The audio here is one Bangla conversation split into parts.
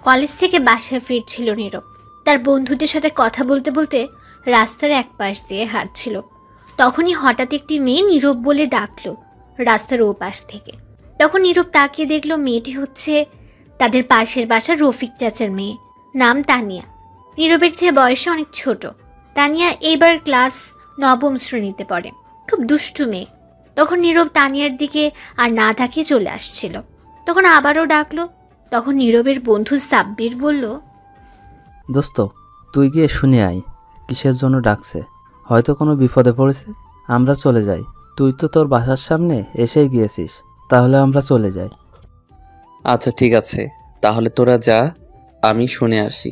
কলেজ থেকে বাসায় ফিরছিল নীরব। তার বন্ধুদের সাথে কথা বলতে বলতে রাস্তার এক পাশ দিয়ে হাঁটছিল। তখনই হঠাৎ একটি মেয়ে নীরব বলে ডাকলো রাস্তার ও পাশ থেকে। তখন নীরব তাকিয়ে দেখলো মেয়েটি হচ্ছে তাদের পাশের বাসার রফিক চাচার মেয়ে, নাম তানিয়া। নীরবের চেয়ে বয়সে অনেক ছোট। তানিয়া এইবার ক্লাস 9ম শ্রেণীতে পড়ে, খুব দুষ্টু মেয়ে। তখন নীরব তানিয়ার দিকে আর না তাকিয়ে চলে আসছিল। তখন আবারও ডাকলো। তখন নীরবের বন্ধু সাব্বির বলল, দোস্ত, তুই গিয়ে শুনে আয় কিসের জন্য ডাকছে। হয়তো কোনো বিপদে পড়েছে। আমরা চলে যাই। তুই তো তোর বাসার সামনে এসেই গিয়েছিস, তাহলে আমরা চলে যাই। আচ্ছা ঠিক আছে, তাহলে তোরা যা, আমি শুনে আসি।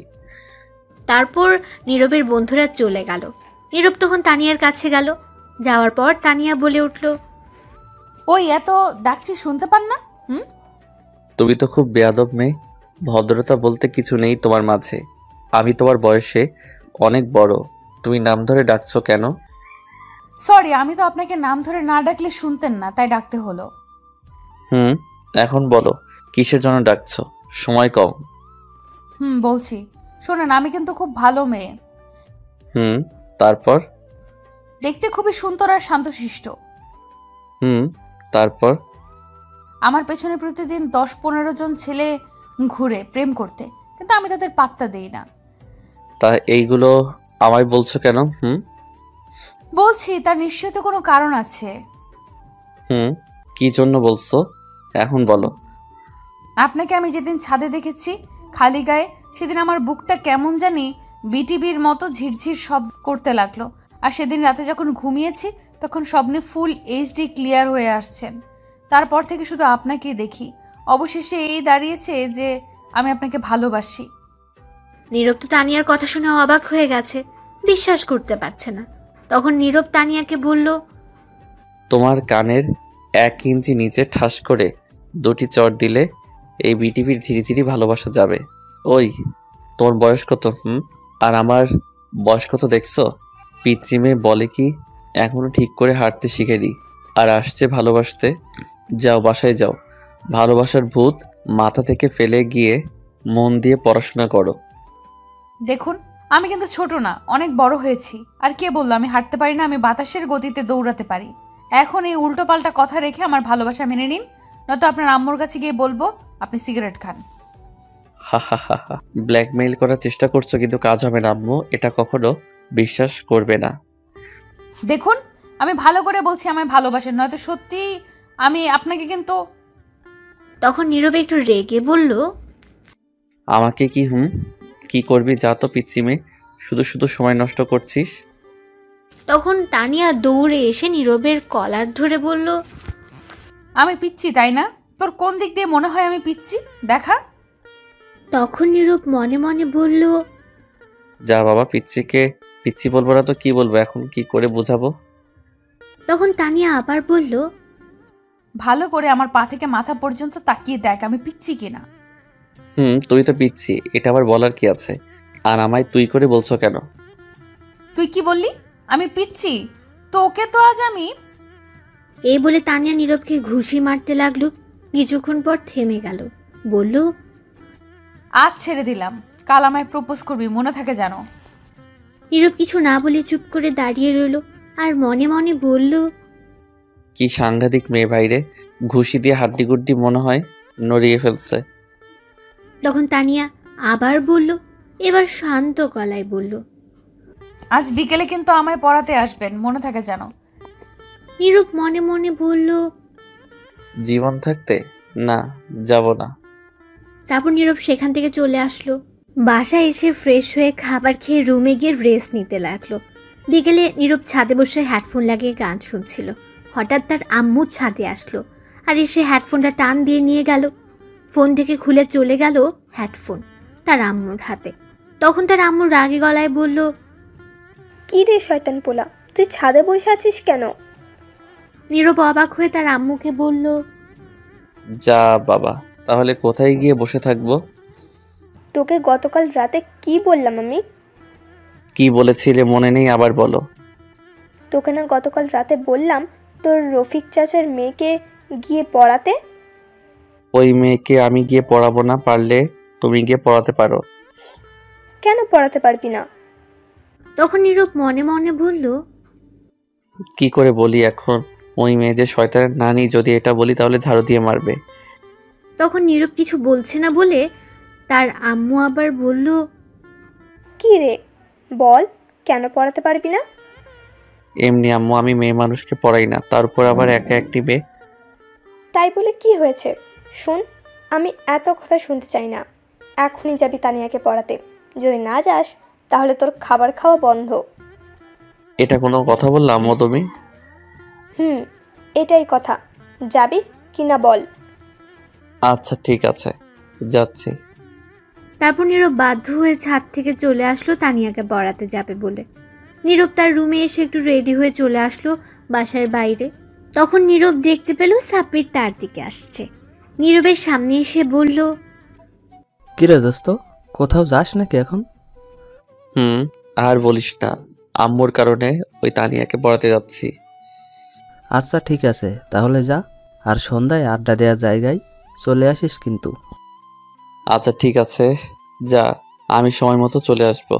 তারপর নীরবের বন্ধুরা চলে গেল। নীরব তখন তানিয়ার কাছে গেল। যাওয়ার পর তানিয়া বলে উঠল, ওই এত ডাকছি শুনতে পান না? তুমি তো খুব বেয়াদব মেয়ে। ভদ্রতা বলতে কিছু নেই তোমার মাঝে। আমি তোমার বয়সে অনেক বড়, তুমি নাম ধরে ডাকছো কেন? সরি, আমি তো আপনাকে নাম ধরে না ডাকলে শুনতেন না, তাই ডাকতে হলো। এখন বলো কিসের জন্য ডাকছো, সময় কম। বলছি। শোনেন, আমি কিন্তু খুব ভালো মেয়ে। তারপর? দেখতে খুবই সুন্দর আর শান্তশিষ্ট। তারপর? আমার পেছনে প্রতিদিন 10-15 জন ছেলে ঘুরে প্রেম করতে, কিন্তু আমি তাদের পাত্তা দেই না। তা এইগুলো আমায় বলছো কেন? বলছি, তার নিশ্চয়ই তো কোনো কারণ আছে। কি জন্য বলছো এখন বলো। আপনাকে আমি যেদিন ছাদে দেখেছি খালি গায়ে, সেদিন আমার বুকটা কেমন জানি বিটিবির মতো ঝিরঝির শব্দ করতে লাগলো। আর সেদিন রাতে যখন ঘুমিয়েছি তখন স্বপ্নে ফুল এইচডি ক্লিয়ার হয়ে আসছেন। তারপর থেকে শুধু আপনাকেই দেখি। অবশেষে এই দাঁড়িয়েছে যে আমি আপনাকে ভালোবাসি। নীরব তো তানিয়ার কথা শুনে অবাক হয়ে গেছে, বিশ্বাস করতে পারছে না। তখন নীরব তানিয়াকে বলল, তোমার কানের 1 ইঞ্চি নিচে ঠাস করে 2টি চড় দিলে এই বিটিভির ঝিরিঝিরি ভালোবাসা যাবে। ওই, তোমার বয়স কত? আর আমার বয়স কত দেখছো? পিচ্চি মেয়ে বলে কি এখনো ঠিক করে হাঁটতে শিখেনি, আর আসছে ভালোবাসতে। যাও, বাসায় যাও। ভালোবাসার ভূত মাথা থেকে ফেলে গিয়ে মন দিয়ে পড়াশোনা করো। দেখুন, আমি কিন্তু ছোট না, অনেক বড় হয়েছি। আর কে বললো আমি হাঁটতে পারি না? আমি বাতাসের গতিতে দৌড়াতে পারি। এখন এই উল্টোপাল্টা কথা রেখে আমার ভালোবাসা মেনে নিন, নয়তো আপনার আম্মুর কাছে গিয়ে বলবো আপনি সিগারেট খান। হা হা হা হা, ব্ল্যাকমেইল করার চেষ্টা করছো, কিন্তু কাজ হবে না আম্মু, এটা কখনো বিশ্বাস করবে না। দেখুন, আমি ভালো করে বলছি আমায় ভালোবাসেন, নয়তো সত্যি আমি আপনাকে কিন্তু। তখন নীরব একটু রেগে বলল, আমাকে কি করবি? যা তো পিচ্চি মেয়ে, শুধু শুধু সময় নষ্ট করছিস। তখন তানিয়া দৌড়ে এসে নীরবের কলার ধরে বলল, আমি পিচ্ছি তাই না? তোর কোন দিক দিয়ে মনে হয় আমি পিচ্ছি দেখা? তখন নীরব মনে মনে বলল, যা বাবা, পিচ্চিকে পিচ্চি বলবো না তো কি বলবো, এখন কি করে বোঝাবো? তখন তানিয়া আবার বলল, ভালো করে আমার পা থেকে মাথা পর্যন্ত তাকিয়ে দেখ আমি পিচ্ছি কিনা। তুই তো পিচ্ছি, এটা আবার বলার কি আছে? আর আমায় তুই করে বলছো কেন? তুই কি বললি? আমি পিচ্ছি? তোকে তো আজ আমি। এই বলে তানিয়া নীরবকে ঘুষি মারতে লাগলো। কিছুক্ষণ পর থেমে গেল, বলল, আজ ছেড়ে দিলাম, কাল আমায় প্রপোজ করবি, মনে থাকে জানো। নীরব কিছু না বলে চুপ করে দাঁড়িয়ে রইল আর মনে মনে বলল, কি সাংঘাতিক মেয়ে ভাইরে, ঘুষি দিয়ে হাড্ডি গুড্ডি মনে হয় নড়িয়ে ফেলছে। তখন তানিয়া আবার বলল, এবার শান্ত গলায় বলল, আজ বিকেলে কিন্তু আমায় পড়াতে আসবেন, মনে থাকে জানো। নীরব মনে মনে বলল, জীবন থাকতে না, যাব না। তারপর নীরব সেখান থেকে চলে আসলো। বাসায় এসে ফ্রেশ হয়ে খাবার খেয়ে রুমে গিয়ে রেস্ট নিতে লাগলো। বিকেলে নীরব ছাদে বসে হেডফোন লাগিয়ে গান শুনছিল। হঠাৎ তার আম্মু ছাদে আসলো আর এসে হেডফোনটা টান দিয়ে নিয়ে গেল। ফোন থেকে খুলে চলে গেল হেডফোন তার আম্মুর হাতে। তখন তার আম্মু রাগী গলায় বলল, কি রে শয়তান পোলা, তুই ছাদে বসে আছিস কেন? নীরব অবাক হয়ে তার আম্মুকে বলল, যা বাবা, তাহলে কোথায় গিয়ে বসে থাকবো? তোকে গতকাল রাতে কি বললাম আমি? কি বলেছিলে মনে নেই, আবার বলো। তোকে না গতকাল রাতে বললাম তোর রফিক চাচার মেয়েকে গিয়ে পড়াতে? ওই মেয়েকে আমি গিয়ে পড়াবো না, পারলে তুমি গিয়ে পড়াতে পারো। কেন পড়াতে পারবি না? তখন নীরব মনে মনে বলল, কি করে বলি এখন? ওই মেয়ে যে শয়তানের নানি, যদি এটা বলি তাহলে ঝাড়ু দিয়ে মারবে। তখন নীরব কিছু বলছে না বলে তার আম্মু আবার বলল, কি রে, বল কেন পড়াতে পারবি না? এমনি আম্মু, আমি মেয়ে মানুষকে পড়াই না, তার উপর আবার একা একটি মেয়ে। তাই বলে কি হয়েছে? শোন, আমি এত কথা শুনতে চাই না। এখনই যাবি তানিয়াকে পড়াতে। যদি না যাস তাহলে তোর খাবার খাওয়া বন্ধ। এটা কোনো কথা বললাম আম্মু তুমি? এটাই কথা। যাবি কি না বল। আচ্ছা ঠিক আছে, যাচ্ছি। তারপর নীরব বাধ্য হয়ে ছাদ থেকে চলে আসলো তানিয়াকে পড়াতে যাবে বলে। নীরব তার রুমে এসে একটু রেডি হয়ে চলে আসলো বাসার বাইরে। তখন নীরব দেখতে পেল সাব্বির তার দিকে আসছে। নীরবের সামনে এসে বলল, কিরে দোস্ত, কোথাও যাস নাকি এখন? আর বলিস না, আম্মুর কারণে ওই তানিয়াকে পড়াতে যাচ্ছি। আচ্ছা ঠিক আছে, তাহলে যা। আর সন্ধ্যায় আড্ডা দেওয়ার জায়গায় চলে আসিস কিন্তু। আচ্ছা ঠিক আছে, যা, আমি সময় মতো চলে আসবো।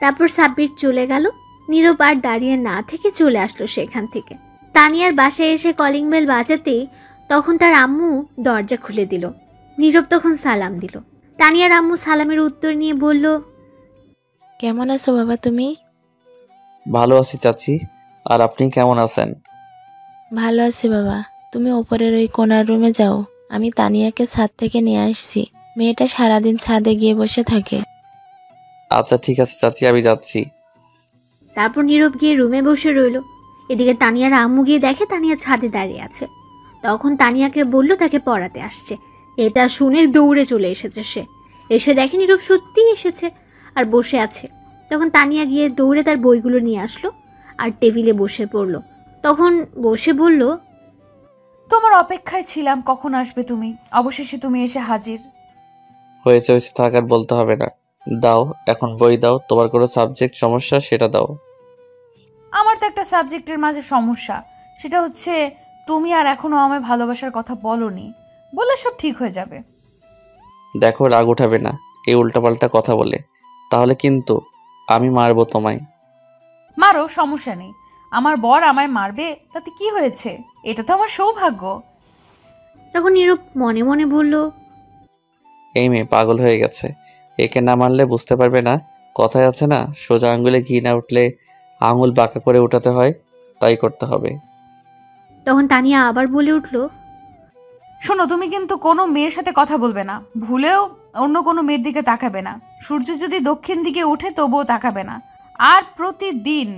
তারপর সাব্বির চলে গেল। নীরব আর দাঁড়িয়ে না থেকে চলে আসলো সেখান থেকে। তানিয়ার বাসায় এসে কলিং বেল বাজাতেই তখন তার আম্মু দরজা খুলে দিল। নীরব তখন সালাম দিল। তানিয়ার আম্মু সালামের উত্তর নিয়ে বলল, কেমন আছো বাবা তুমি? ভালো আছি চাচি, আর আপনি কেমন আছেন? ভালো আছি বাবা। তুমি ওপরের ওই কোনার রুমে যাও, আমি তানিয়াকে ছাদ থেকে নিয়ে আসছি। মেয়েটা সারাদিন ছাদে গিয়ে বসে থাকে। আচ্ছা ঠিক আছে চাচি, আমি যাচ্ছি। তারপর নীরব গিয়ে রুমে বসে রইল। এদিকে তানিয়ার আম্মু গিয়ে দেখে তানিয়া ছাদে দাঁড়িয়ে আছে। তখন তানিয়াকে বলল তাকে পড়াতে আসছে। এটা শুনে দৌড়ে চলে এসেছে সে। এসে দেখে নীরব সত্যিই এসেছে আর বসে আছে। তখন তানিয়া গিয়ে দৌড়ে তার বইগুলো নিয়ে আসলো আর টেবিলে বসে পড়লো। তখন বসে বলল, তোমার অপেক্ষায় ছিলাম কখন আসবে তুমি। অবশেষে তুমি এসে হাজির। হয়েছে হয়েছে, থাক আর বলতে হবে না। দাও এখন বই দাও, তোমার কোনো সাবজেক্ট সমস্যা সেটা দাও। আমার তো একটা সাবজেক্টের মাঝে সমস্যা, সেটা হচ্ছে তুমি আর এখনো আমায় ভালোবাসার কথা বলনি। বললে সব ঠিক হয়ে যাবে। দেখো রাগ উঠাবে না এই উল্টাপাল্টা কথা বলে, তাহলে কিন্তু আমি মারবো তোমায়। মারো, সমস্যা নেই। আমার বর আমায় মারবে তাতে কি হয়েছে? এটা তো আমার সৌভাগ্য। তখন নীরব মনে মনে বলল, এই মেয়ে পাগল হয়ে গেছে, একে না মারলে বুঝতে পারবে না। কথায় আছে না, সোজা আঙ্গুলে ঘি না উঠলে আঙুল বাঁকা করে উঠাতে হয়, তাই করতে হবে। তখন তানিয়া আবার বলে উঠল, শোনো, তুমি কিন্তু কোনো মেয়ের সাথে কথা বলবে না। ভুলেও অন্য কোনো মেয়ের দিকে তাকাবে না। সূর্য যদি দক্ষিণ দিকে ওঠে তবুও তাকাবে না। আর প্রতিদিন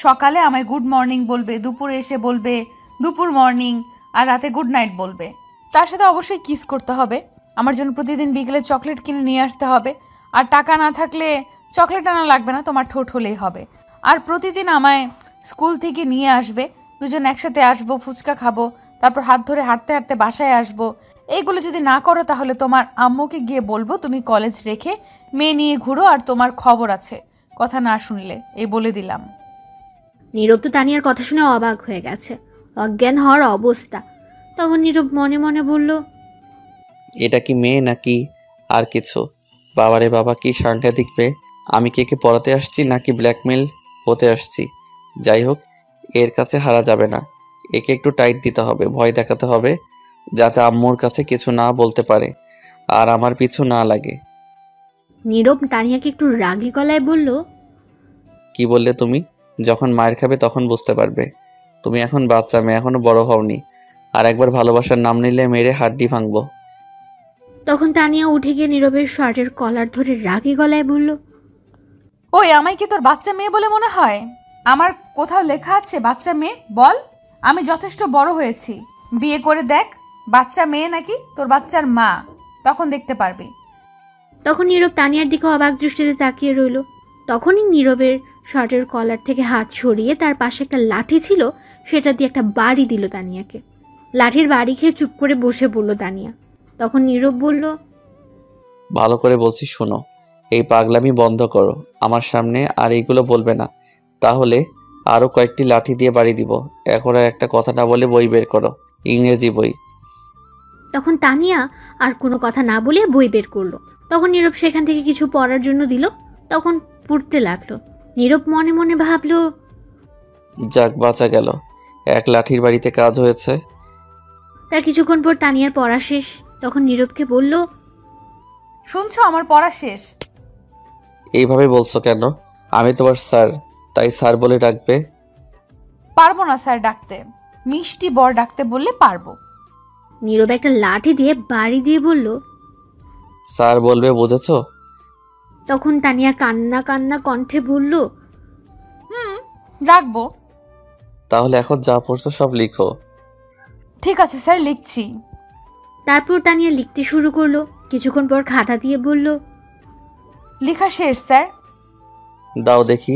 সকালে আমায় গুড মর্নিং বলবে, দুপুরে এসে বলবে দুপুর মর্নিং, আর রাতে গুড নাইট বলবে। তার সাথে অবশ্যই কিস করতে হবে। আমার জন্য প্রতিদিন বিকেলে চকলেট কিনে নিয়ে আসতে হবে। আর টাকা না থাকলে চকলেট আনা লাগবে না, তোমার ঠোঁট হলেই হবে। আর প্রতিদিন আমায় স্কুল থেকে নিয়ে আসবে, দুজন একসাথে আসবো, ফুচকা খাবো, তারপর হাত ধরে হাঁটতে হাঁটতে বাসায় আসবো। এইগুলো যদি না করো তাহলে তোমার আম্মুকে গিয়ে বলবো তুমি কলেজ রেখে মেয়ে নিয়ে ঘুরো, আর তোমার খবর আছে কথা না শুনলে, এই বলে দিলাম। নীরব তো তানিয়ার কথা শুনে অবাক হয়ে গেছে, অজ্ঞান হওয়ার অবস্থা। তখন নীরব মনে মনে বলল, এটা কি মেয়ে নাকি আর কিছু? বাবারে বাবা, কি সাংঘাতিক মেয়ে! আমি কে কে পড়াতে আসছি নাকি ব্ল্যাকমেল হতে আসছি? যাই হোক, এর কাছে হারা যাবে না। একে একটু টাইট দিতে হবে, ভয় দেখাতে হবে, যাতে আম্মুর কাছে কিছু না বলতে পারে আর আমার পিছু না লাগে। নীরব তানিয়াকে একটু রাগী গলায় বলল, কি বললে তুমি? যখন মায়ের খাবে তখন বুঝতে পারবে। তুমি এখন বাচ্চা মেয়ে, এখনো বড় হওনি। আর একবার ভালোবাসার নাম নিলে মেরে হাড্ডি ভাঙবো। তখন তানিয়া উঠে গিয়ে নীরবের শার্টের কলার ধরে রাগী গলায় বলল, ওই, আমায় কি তোর বাচ্চা মেয়ে বলে মনে হয়? আমার কোথাও লেখা আছে বাচ্চা মেয়ে? বল। আমি যথেষ্ট বড় হয়েছি, বিয়ে করে দেখ বাচ্চা মেয়ে নাকি তোর বাচ্চার মা, তখন দেখতে পারবি। তখন নীরব তানিয়ার দিকে অবাক দৃষ্টিতে তাকিয়ে রইল। তখনই নীরবের শার্টের কলার থেকে হাত সরিয়ে তার পাশে একটা লাঠি ছিল, সেটা দিয়ে একটা বাড়ি দিল তানিয়াকে। লাঠির বাড়ি খেয়ে চুপ করে বসে পড়ল তানিয়া। তখন নীরব বলল, ভালো করে বলছি শোনো, এই পাগলামি বন্ধ করো আমার সামনে, আর এইগুলো বলবে না, তাহলে আরো কয়েকটি লাঠি দিয়ে বাড়ি দিব। এখন আর একটা কথা না বলে বই বের করো, ইংরেজি বই। তখন তানিয়া আর কোনো কথা না বলে বই বের করলো। তখন নীরব সেখান থেকে কিছু পড়ার জন্য দিল। তখন পড়তে লাগলো। নীরব মনে মনে ভাবলো, যাক বাঁচা গেল, এক লাঠির বাড়িতে কাজ হয়েছে। তার কিছুক্ষণ পর তানিয়ার পড়া শেষ। তখন নীরবকে বলল, শুনছো, আমার পড়া শেষ। এইভাবে বলছো কেন? আমি তোমার স্যার, তাই স্যার বলে ডাকবে। পারবো না স্যার ডাকতে, মিষ্টি বর ডাকতে বললে পারবো। নীরব একটা লাঠি দিয়ে বাড়ি দিয়ে বলল। স্যার বলবে, বুঝেছো? তখন তানিয়া কান্না কান্না কণ্ঠে বলল, ডাকবো। তাহলে এখন যা পড়ছো সব লিখো। ঠিক আছে স্যার, লিখছি। তারপর তানিয়া লিখতে শুরু করলো। কিছুক্ষণ পর খাতা দিয়ে বলল, লেখা শেষ স্যার। দাও দেখি।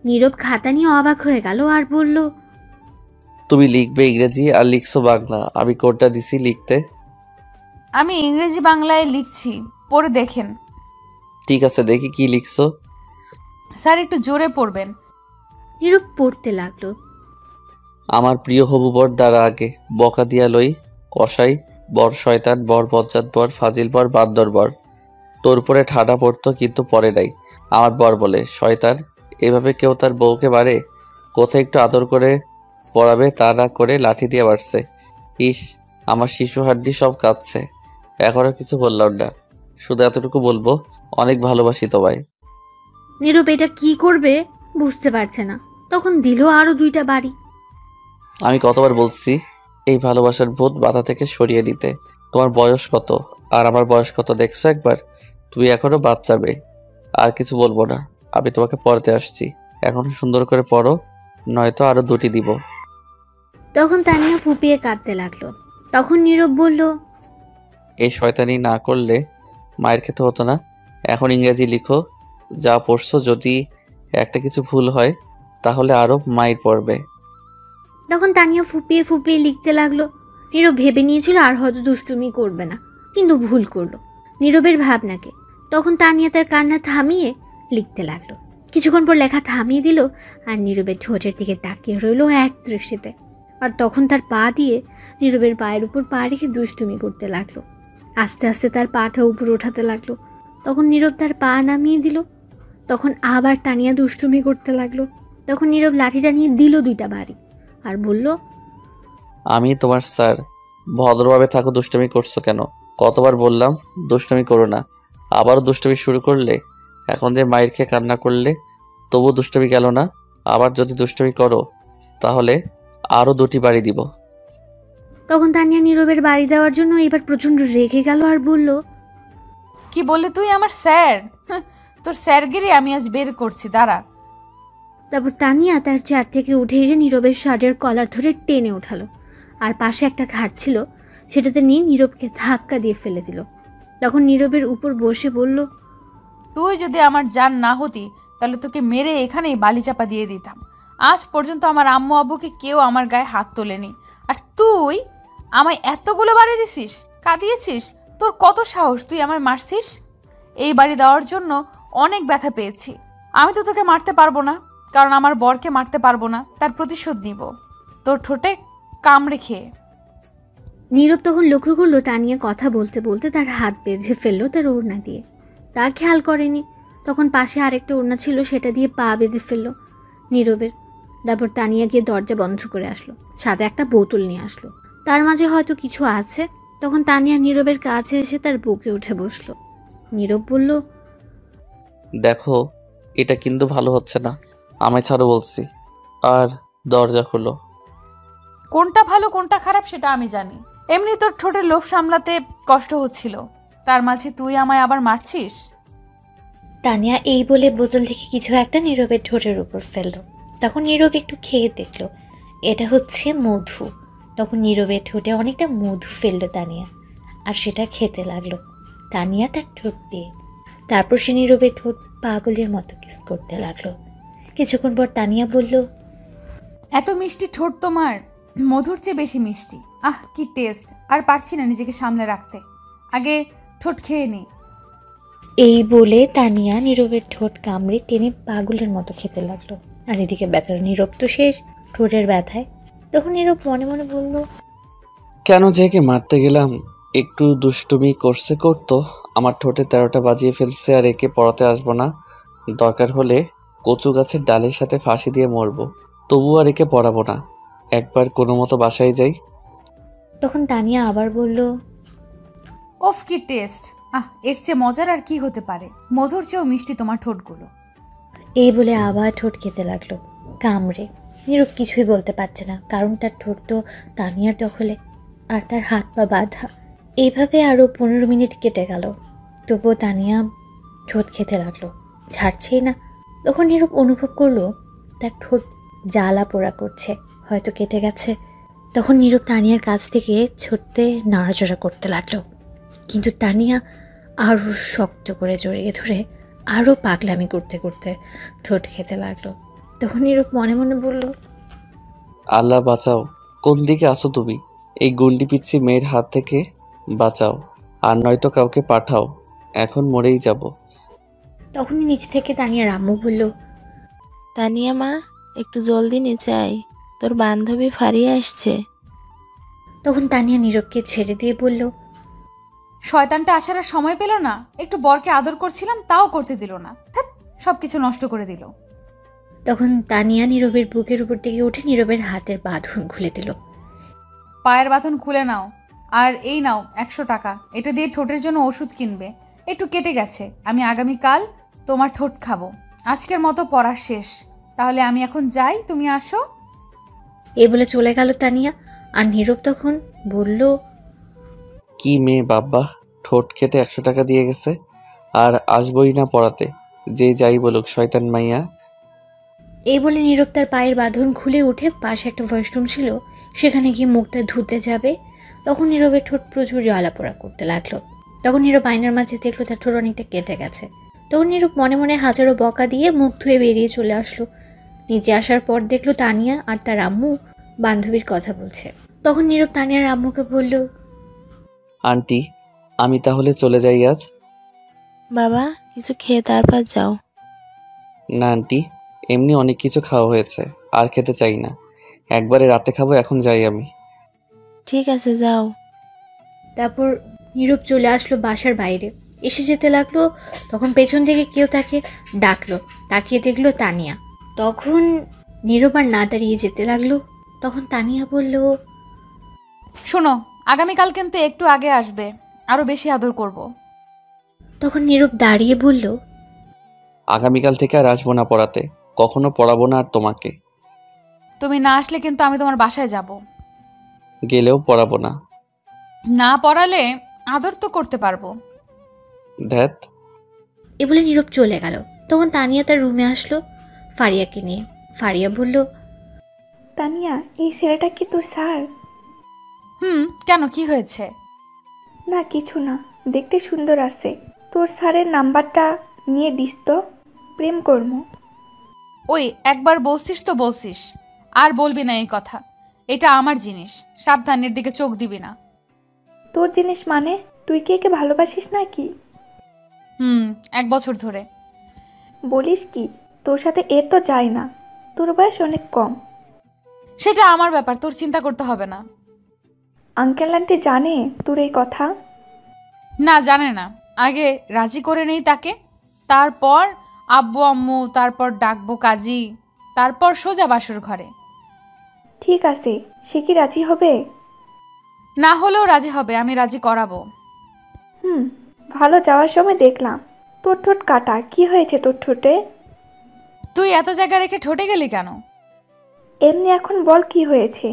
নীরব খাতা নিয়ে অবাক হয়ে গেল আর বলল, তুমি লিখবে ইংরেজি আর লিখছো বাংলা, আমি কোনটা দিছি লিখতে? আমি ইংরেজি বাংলায় লিখছি, পড়ে দেখেন। ঠিক আছে, দেখি কি লিখছো। স্যার একটু জোরে পড়বেন। নীরব পড়তে লাগলো। আমার প্রিয় হবু বর দ্বারা আগে বকা দিয়া লই, কসাই বর, শয়তান বর, বজ্জাত বর, ফাজিল বর, বান্দর বর। তোর উপরে ঠাডা পড়তো কিন্তু পরে নাই। আমার বর বলে, শয়তান, এভাবে কেউ তার বউকে মারে? কোথায় একটু আদর করে পড়াবে, তা না করে লাঠি দিয়ে মারছে। ইস, আমার শিশু হাড্ডি সব কাঁদছে। এখনো কিছু বললাম না, শুধু এতটুকু বলবো, অনেক ভালোবাসি তোমায়। নীরব এটা কি করবে বুঝতে পারছে না। তখন দিল আরো 2টা বাড়ি। আমি কতবার বলছি এই ভালোবাসার ভূত মাথা থেকে সরিয়ে নিতে। তোমার বয়স কত আর আমার বয়স কত দেখছো একবার? তুমি এখনো বাচ্চা মেয়ে। আর কিছু বলবো না, আমি তোমাকে পড়তে আসছি। এখন সুন্দর করে পড়ো, নয়তো আরো 2টি দিব। তখন তানিয়া ফুপিয়ে কাঁদতে লাগলো। তখন নীরব বলল, এই শয়তানি না করলে মায়ের খেতে হতো না। এখন ইংরেজি লিখো, যা পড়ছো। যদি একটা কিছু ভুল হয় তাহলে আরো মায়ের পড়বে। তখন তানিয়া ফুপিয়ে ফুপিয়ে লিখতে লাগলো। নীরব ভেবে নিয়েছিল আর হয়তো দুষ্টুমি করবে না, কিন্তু ভুল করলো নীরবের ভাবনাকে। তখন তানিয়া তার কান্না থামিয়ে লিখতে লাগলো। কিছুক্ষণ পর লেখা থামিয়ে দিল আর নীরবের ঠোঁটের দিকে তাকিয়ে রইল এক দৃষ্টিতে। আর তখন তার পা দিয়ে নীরবের পায়ের উপর পা রেখে দুষ্টুমি করতে লাগলো। আস্তে আস্তে তার পাটা উপর ওঠাতে লাগলো। তখন নীরব তার পা নামিয়ে দিল। তখন আবার তানিয়া দুষ্টুমি করতে লাগলো। তখন নীরব লাঠিটা নিয়ে দিল 2টা বাড়ি আর বলল, আমি তোমার স্যার, ভদ্রভাবে থাকো। দুষ্টুমি করছো কেন? কতবার বললাম দুষ্টুমি করো না, আবারও দুষ্টুমি শুরু করলে। এখন যে মায়ের খেয়ে কান্না করলে তবু দুষ্টুমি গেল না। আবার যদি দুষ্টুমি করো তাহলে আরো 2টি বাড়ি দিব। তখন তানিয়া নীরবের বাড়ি দেওয়ার জন্য এবার প্রচন্ড রেগে গেল আর বলল, কি বললে তুই আমার স্যার? তোর স্যারগিরি আমি আজ বের করছি, দাঁড়া। তারপর তানিয়া তার চেয়ার থেকে উঠে এসে নীরবের শার্টের কলার ধরে টেনে ওঠালো। আর পাশে একটা খাট ছিল, সেটাতে নিয়ে নীরবকে ধাক্কা দিয়ে ফেলে দিল। তখন নীরবের উপর বসে বলল, তুই যদি আমার জান না হতি তাহলে তোকে মেরে এখানেই বালি চাপা দিয়ে দিতাম। আজ পর্যন্ত আমার আম্মু আব্বুকে কেউ আমার গায়ে হাত তোলেনি, আর তুই আমায় এতগুলো বাড়ি দিছিস, কাঁদিয়েছিস। তোর কত সাহস, তুই আমায় মারছিস? এই বাড়ি দেওয়ার জন্য অনেক ব্যথা পেয়েছি। আমি তো তোকে মারতে পারবো না, কারণ আমার বরকে মারতে পারবো না, তার প্রতিশোধ নিব তোর ঠোঁটে কামড়ে খেয়ে। নীরব তখন লক্ষ্য করলো তানিয়া কথা বলতে বলতে তার হাত বেঁধে ফেললো তার ওড়না দিয়ে। তা খেয়াল করেনি। তখন পাশে আরেকটা ওড়না ছিল, সেটা দিয়ে পা বেঁধে ফেললো নীরবের। তারপর তানিয়া গিয়ে দরজা বন্ধ করে আসলো, সাথে একটা বোতল নিয়ে আসলো। তার মাঝে হয়তো কিছু আছে। তখন তানিয়া নীরবের কাছে এসে তার বুকে উঠে বসলো। নীরব বলল, দেখো, এটা কিন্তু ভালো হচ্ছে না, আমায় ছাড়ো বলছি। আর দরজা খোলো। কোনটা ভালো কোনটা খারাপ সেটা আমি জানি। এমনি তোর ঠোঁটের লোভ সামলাতে কষ্ট হচ্ছিল, তার মাঝে তুই আমায় আবার মারছিস। তানিয়া এই বলে বোতল থেকে কিছু একটা নীরবের ঠোঁটের উপর ফেললো। তখন নীরব একটু খেয়ে দেখলো, এটা হচ্ছে মধু। তখন নীরবের ঠোঁটে অনেকটা মধু ফেললো তানিয়া, আর সেটা খেতে লাগলো তানিয়া তার ঠোঁট দিয়ে। তারপর সে নীরবের ঠোঁট পাগলের মতো কিস করতে লাগলো। কিছুক্ষণ পর তানিয়া বলল, এত মিষ্টি ঠোঁট তোমার, মধুর চেয়ে বেশি মিষ্টি। আহ কি টেস্ট! আর পারছি না নিজেকে সামলে রাখতে, আগে ঠোঁট খেয়ে নি। এই বলে তানিয়া নীরবের ঠোঁট কামড়ে টেনে পাগলের মতো খেতে লাগলো। আর এদিকে বেচারা নীরব তো শেষ ঠোঁটের ব্যথায়। তখন নীরব মনে মনে বলল, কেন যে একে মারতে গেলাম? একটু দুষ্টুমি করতো, আমার ঠোঁটে 13টা বাজিয়ে ফেলছে, আর একে পড়াতে আসবো না। দরকার হলে কচু গাছের ডালের সাথে ফাঁসি দিয়ে মরবো, তবু আর একে পড়াবো না। একবার কোনো মতো বাসায় যাই। তখন তানিয়া আবার বলল, ওফ কি টেস্ট! এর চেয়ে মজার আর কি হতে পারে? মধুর চেয়েও মিষ্টি তোমার ঠোঁটগুলো। এই বলে আবার ঠোঁট খেতে লাগলো কামড়ে। নীরব কিছুই বলতে পারছে না, কারণ তার ঠোঁট তো তানিয়ার দখলে, আর তার হাত পা বাঁধা। এইভাবে আরও 15 মিনিট কেটে গেল, তবুও তানিয়া ঠোঁট খেতে লাগলো, ছাড়ছেই না। তখন নীরব অনুভব করলো তার ঠোঁট জ্বালা পোড়া করছে, হয়তো কেটে গেছে। তখন নীরব তানিয়ার কাছ থেকে ছুটতে নড়াচড়া করতে লাগলো, কিন্তু তানিয়া আরও শক্ত করে জড়িয়ে ধরে আরও পাগলামি করতে করতে ঠোঁট খেতে লাগলো। তখন নীরব মনে মনে বলল, আল্লাহ বাঁচাও, কোন দিকে আসো তুমি? এই গুন্ডি পিচ্ছি মেয়ের হাত থেকে বাঁচাও, আর নয়তো কাউকে পাঠাও, এখন মরেই যাব। তখনই নিচ থেকে তানিয়ার আম্মু বলল, তানিয়া মা, একটু জলদি নিচে আয়, তোর বান্ধবী ফারিয়া আসছে। তখন তানিয়া নীরবকে ছেড়ে দিয়ে বলল, শয়তানটা আসার আর সময় পেল না। একটু বরকে আদর করছিলাম, তাও করতে দিল না। ধ্যাৎ, সবকিছু নষ্ট করে দিল। তখন তানিয়া নীরবের বুকের উপর থেকে উঠে নীরবের হাতের বাঁধন খুলে দিল। পায়ের বাঁধন খুলে নাও, আর এই নাও 100 টাকা, এটা দিয়ে ঠোঁটের জন্য ওষুধ কিনবে। একটু কেটে গেছে, আমি আগামীকাল তোমার ঠোঁট খাবো। আজকের মতো পড়া শেষ, তাহলে আমি এখন যাই, তুমি আসো। এই বলে চলে গেল তানিয়া। আর নীরব তখন বলল, কি মেয়ে বাব্বা, ঠোঁট খেতে 100 টাকা দিয়ে গেছে, আর আসবই না পড়াতে। যে যাই বলুক, শয়তান মাইয়া। এই বলে নীরব তার পায়ের বাঁধন খুলে উঠে পাশে একটা ওয়াশরুম ছিল, সেখানে গিয়ে মুখটা ধুতে যাবে। তখন নীরবের ঠোঁট প্রচুর জ্বালা পোড়া করতে লাগলো। তখন নীরব আয়নার মাঝে দেখলো তার ঠোঁট অনেকটা কেটে গেছে। তখন নীরব মনে মনে হাজারো বকা দিয়ে মুখ ধুয়ে বেরিয়ে চলে আসলো। নিচে আসার পর দেখলো তানিয়া আর তার আম্মু বান্ধবীর কথা বলছে। তখন নীরব তানিয়ার আম্মুকে বলল, আন্টি, আমি তাহলে চলে যাই আজ? বাবা, কিছু খেয়ে তারপর যাও। না আন্টি, এমনি অনেক কিছু খাওয়া হয়েছে, আর খেতে চাই না। একবারে রাতে খাবো, এখন যাই আমি। ঠিক আছে, যাও। তারপর নীরব চলে আসলো বাসার বাইরে। এসে যেতে লাগলো, তখন পেছন থেকে কেউ তাকে ডাকলো। তাকিয়ে দেখলো তানিয়া। তখন নীরব আর না দাঁড়িয়ে যেতে লাগলো। তখন তানিয়া বলল, শোনো, আগামীকাল কিন্তু একটু আগে আসবে, আরো বেশি আদর করব। তখন নীরব দাঁড়িয়ে বলল, আগামীকাল থেকে আর আসবো না পড়াতে, কখনো পড়াবো না আর তোমাকে। তুমি না আসলে কিন্তু আমি তোমার বাসায় যাব। গেলেও পড়াবো না। না পড়ালে আদর তো করতে পারবো। ধ্যাত। এ বলে নীরব চলে গেল। তখন তানিয়া তার রুমে আসলো ফারিয়াকে নিয়ে। ফারিয়া বলল, তানিয়া, এই ছেলেটা কি তোর স্যার? কেন, কি হয়েছে? না কিছু না, দেখতে সুন্দর আছে। তোর স্যারের নাম্বারটা নিয়ে দিস তো, প্রেম করবো। ওই একবার বলছিস তো বলছিস, আর বলবি না এই কথা। এটা আমার জিনিস, সাবধানের দিকে চোখ দিবি না। তোর জিনিস মানে? তুই কি একে ভালোবাসিস নাকি? 1 বছর ধরে। বলিস কি? তোর সাথে এর তো যায় না, তোর বয়স অনেক কম। সেটা আমার ব্যাপার, তোর চিন্তা করতে হবে না। আঙ্কেল আন্টি জানে তোর এই কথা? না, জানে না। আগে রাজি করে নেই তাকে, তারপর আব্বু আম্মু, তারপর ডাকবো কাজী, তারপর সোজা বাসর ঘরে। ঠিক আছে, সে কি রাজি হবে? না হলেও রাজি হবে, আমি রাজি করাবো। ভালো, যাওয়ার সময় দেখলাম তোর ঠোঁট কাটা। কি হয়েছে তোর ঠোঁটে? তুই এত জায়গা রেখে ঠোঁটে গেলি কেন? এমনি এখন বল কি হয়েছে?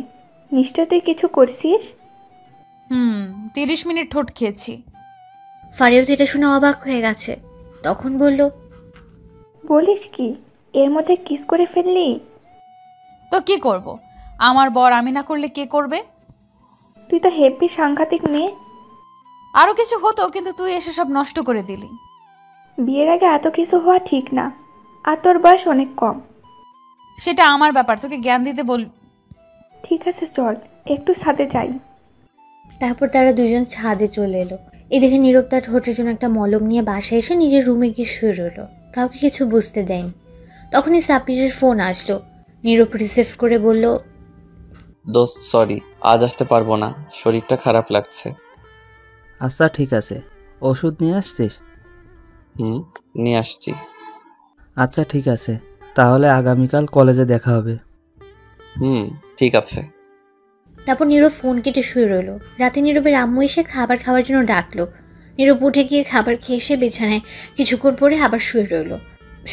নিশ্চয় তুই কিছু করছিস। 30 মিনিট ঠোঁট খেয়েছি। ফারিয়াও তো এটা শুনে অবাক হয়ে গেছে। তখন বলল, বলিস কি? এর মধ্যে কিস করে ফেললি? তো কি করব? আমার বর আমি না করলে কে করবে? তুই তো হেব্বি সাংঘাতিক মেয়ে। আরো কিছু হতো, কিন্তু তুই এসে সব নষ্ট করে দিলি। বিয়ের আগে এত কিছু হওয়া ঠিক না, আর তোর বয়স অনেক কম। সেটা আমার ব্যাপার, তোকে জ্ঞান দিতে বল। ঠিক আছে, চল একটু ছাদে যাই। তারপর তারা দুজন ছাদে চলে এলো। এদিকে নীরব তার ঠোঁটের জন্য একটা মলম নিয়ে বাসায় এসে নিজের রুমে গিয়ে শুয়ে রইল। কাউকে কিছু বুঝতে দেয়নি। তখনই সাপিরের ফোন আসলো। নীরব রিসিভ করে বলল, দোস্ত সরি, আজ আসতে পারবো না, শরীরটা খারাপ লাগছে। আচ্ছা ঠিক আছে, ওষুধ নিয়ে আসছিস? নিয়ে আসছি। আচ্ছা ঠিক আছে, তাহলে আগামীকাল কলেজে দেখা হবে। ঠিক আছে। তারপর নীরব ফোন কেটে শুয়ে রইল। রাতে নীরবের আম্মু এসে খাবার খাওয়ার জন্য ডাকলো। নীরব উঠে গিয়ে খাবার খেয়ে এসে বিছানায় কিছুক্ষণ পরে আবার শুয়ে রইল।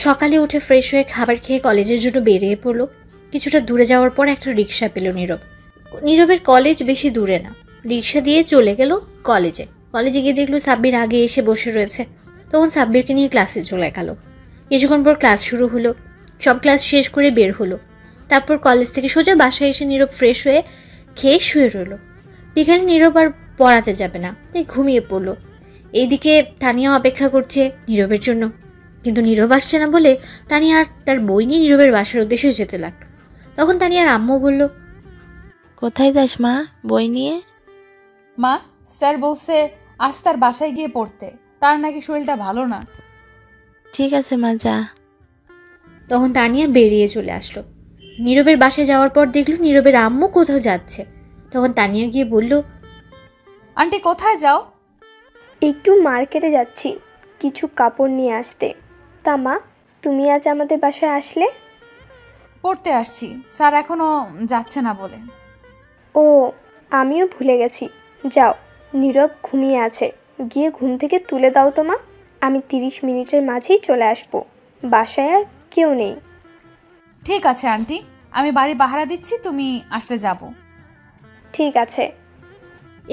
সকালে উঠে ফ্রেশ হয়ে খাবার খেয়ে কলেজের জন্য বেরিয়ে পড়লো। কিছুটা দূরে যাওয়ার পর একটা রিক্সা পেল নীরব। নীরবের কলেজ বেশি দূরে না। রিক্সা দিয়ে চলে গেল কলেজে। কলেজে গিয়ে দেখলো সাব্বির আগে এসে বসে রয়েছে। তখন সাব্বিরকে নিয়ে ক্লাসে চলে গেল। কিছুক্ষণ পর ক্লাস শুরু হলো। সব ক্লাস শেষ করে বের হলো। তারপর কলেজ থেকে সোজা বাসায় এসে নীরব ফ্রেশ হয়ে খেয়ে শুয়ে রইল। বিকালে নীরব আর পড়াতে যাবে না, তাই ঘুমিয়ে পড়লো। এইদিকে তানিয়া অপেক্ষা করছে নীরবের জন্য, কিন্তু নীরব আসছে না বলে তানিয়া আর তার বই নিয়ে নীরবের বাসার উদ্দেশ্যে যেতে লাগলো। তখন তানিয়ার আম্মু বলল, কোথায় যাস মা বই নিয়ে? মা, স্যার বলছে আজ তার বাসায় গিয়ে পড়তে, তার নাকি শরীরটা ভালো না। ঠিক আছে মা, যা। তখন তানিয়া বেরিয়ে চলে আসলো। নীরবের বাসায় যাওয়ার পর দেখলো নীরবের আম্মু কোথাও যাচ্ছে। তখন তানিয়া গিয়ে বলল, আন্টি কোথায় যাও? একটু মার্কেটে যাচ্ছি কিছু কাপড় নিয়ে আসতে। তা মা, তুমি আজ আমাদের বাসায় আসলে? পড়তে আসছি, স্যার এখনো যাচ্ছে না বলে। ও, আমিও ভুলে গেছি। যাও, নীরব ঘুমিয়ে আছে, গিয়ে ঘুম থেকে তুলে দাও তো মা। আমি 30 মিনিটের মাঝেই চলে আসবো। বাসায় আর কেউ নেই। ঠিক আছে আন্টি, আমি বাড়ি পাহারা দিচ্ছি, তুমি আসলে যাব। ঠিক আছে।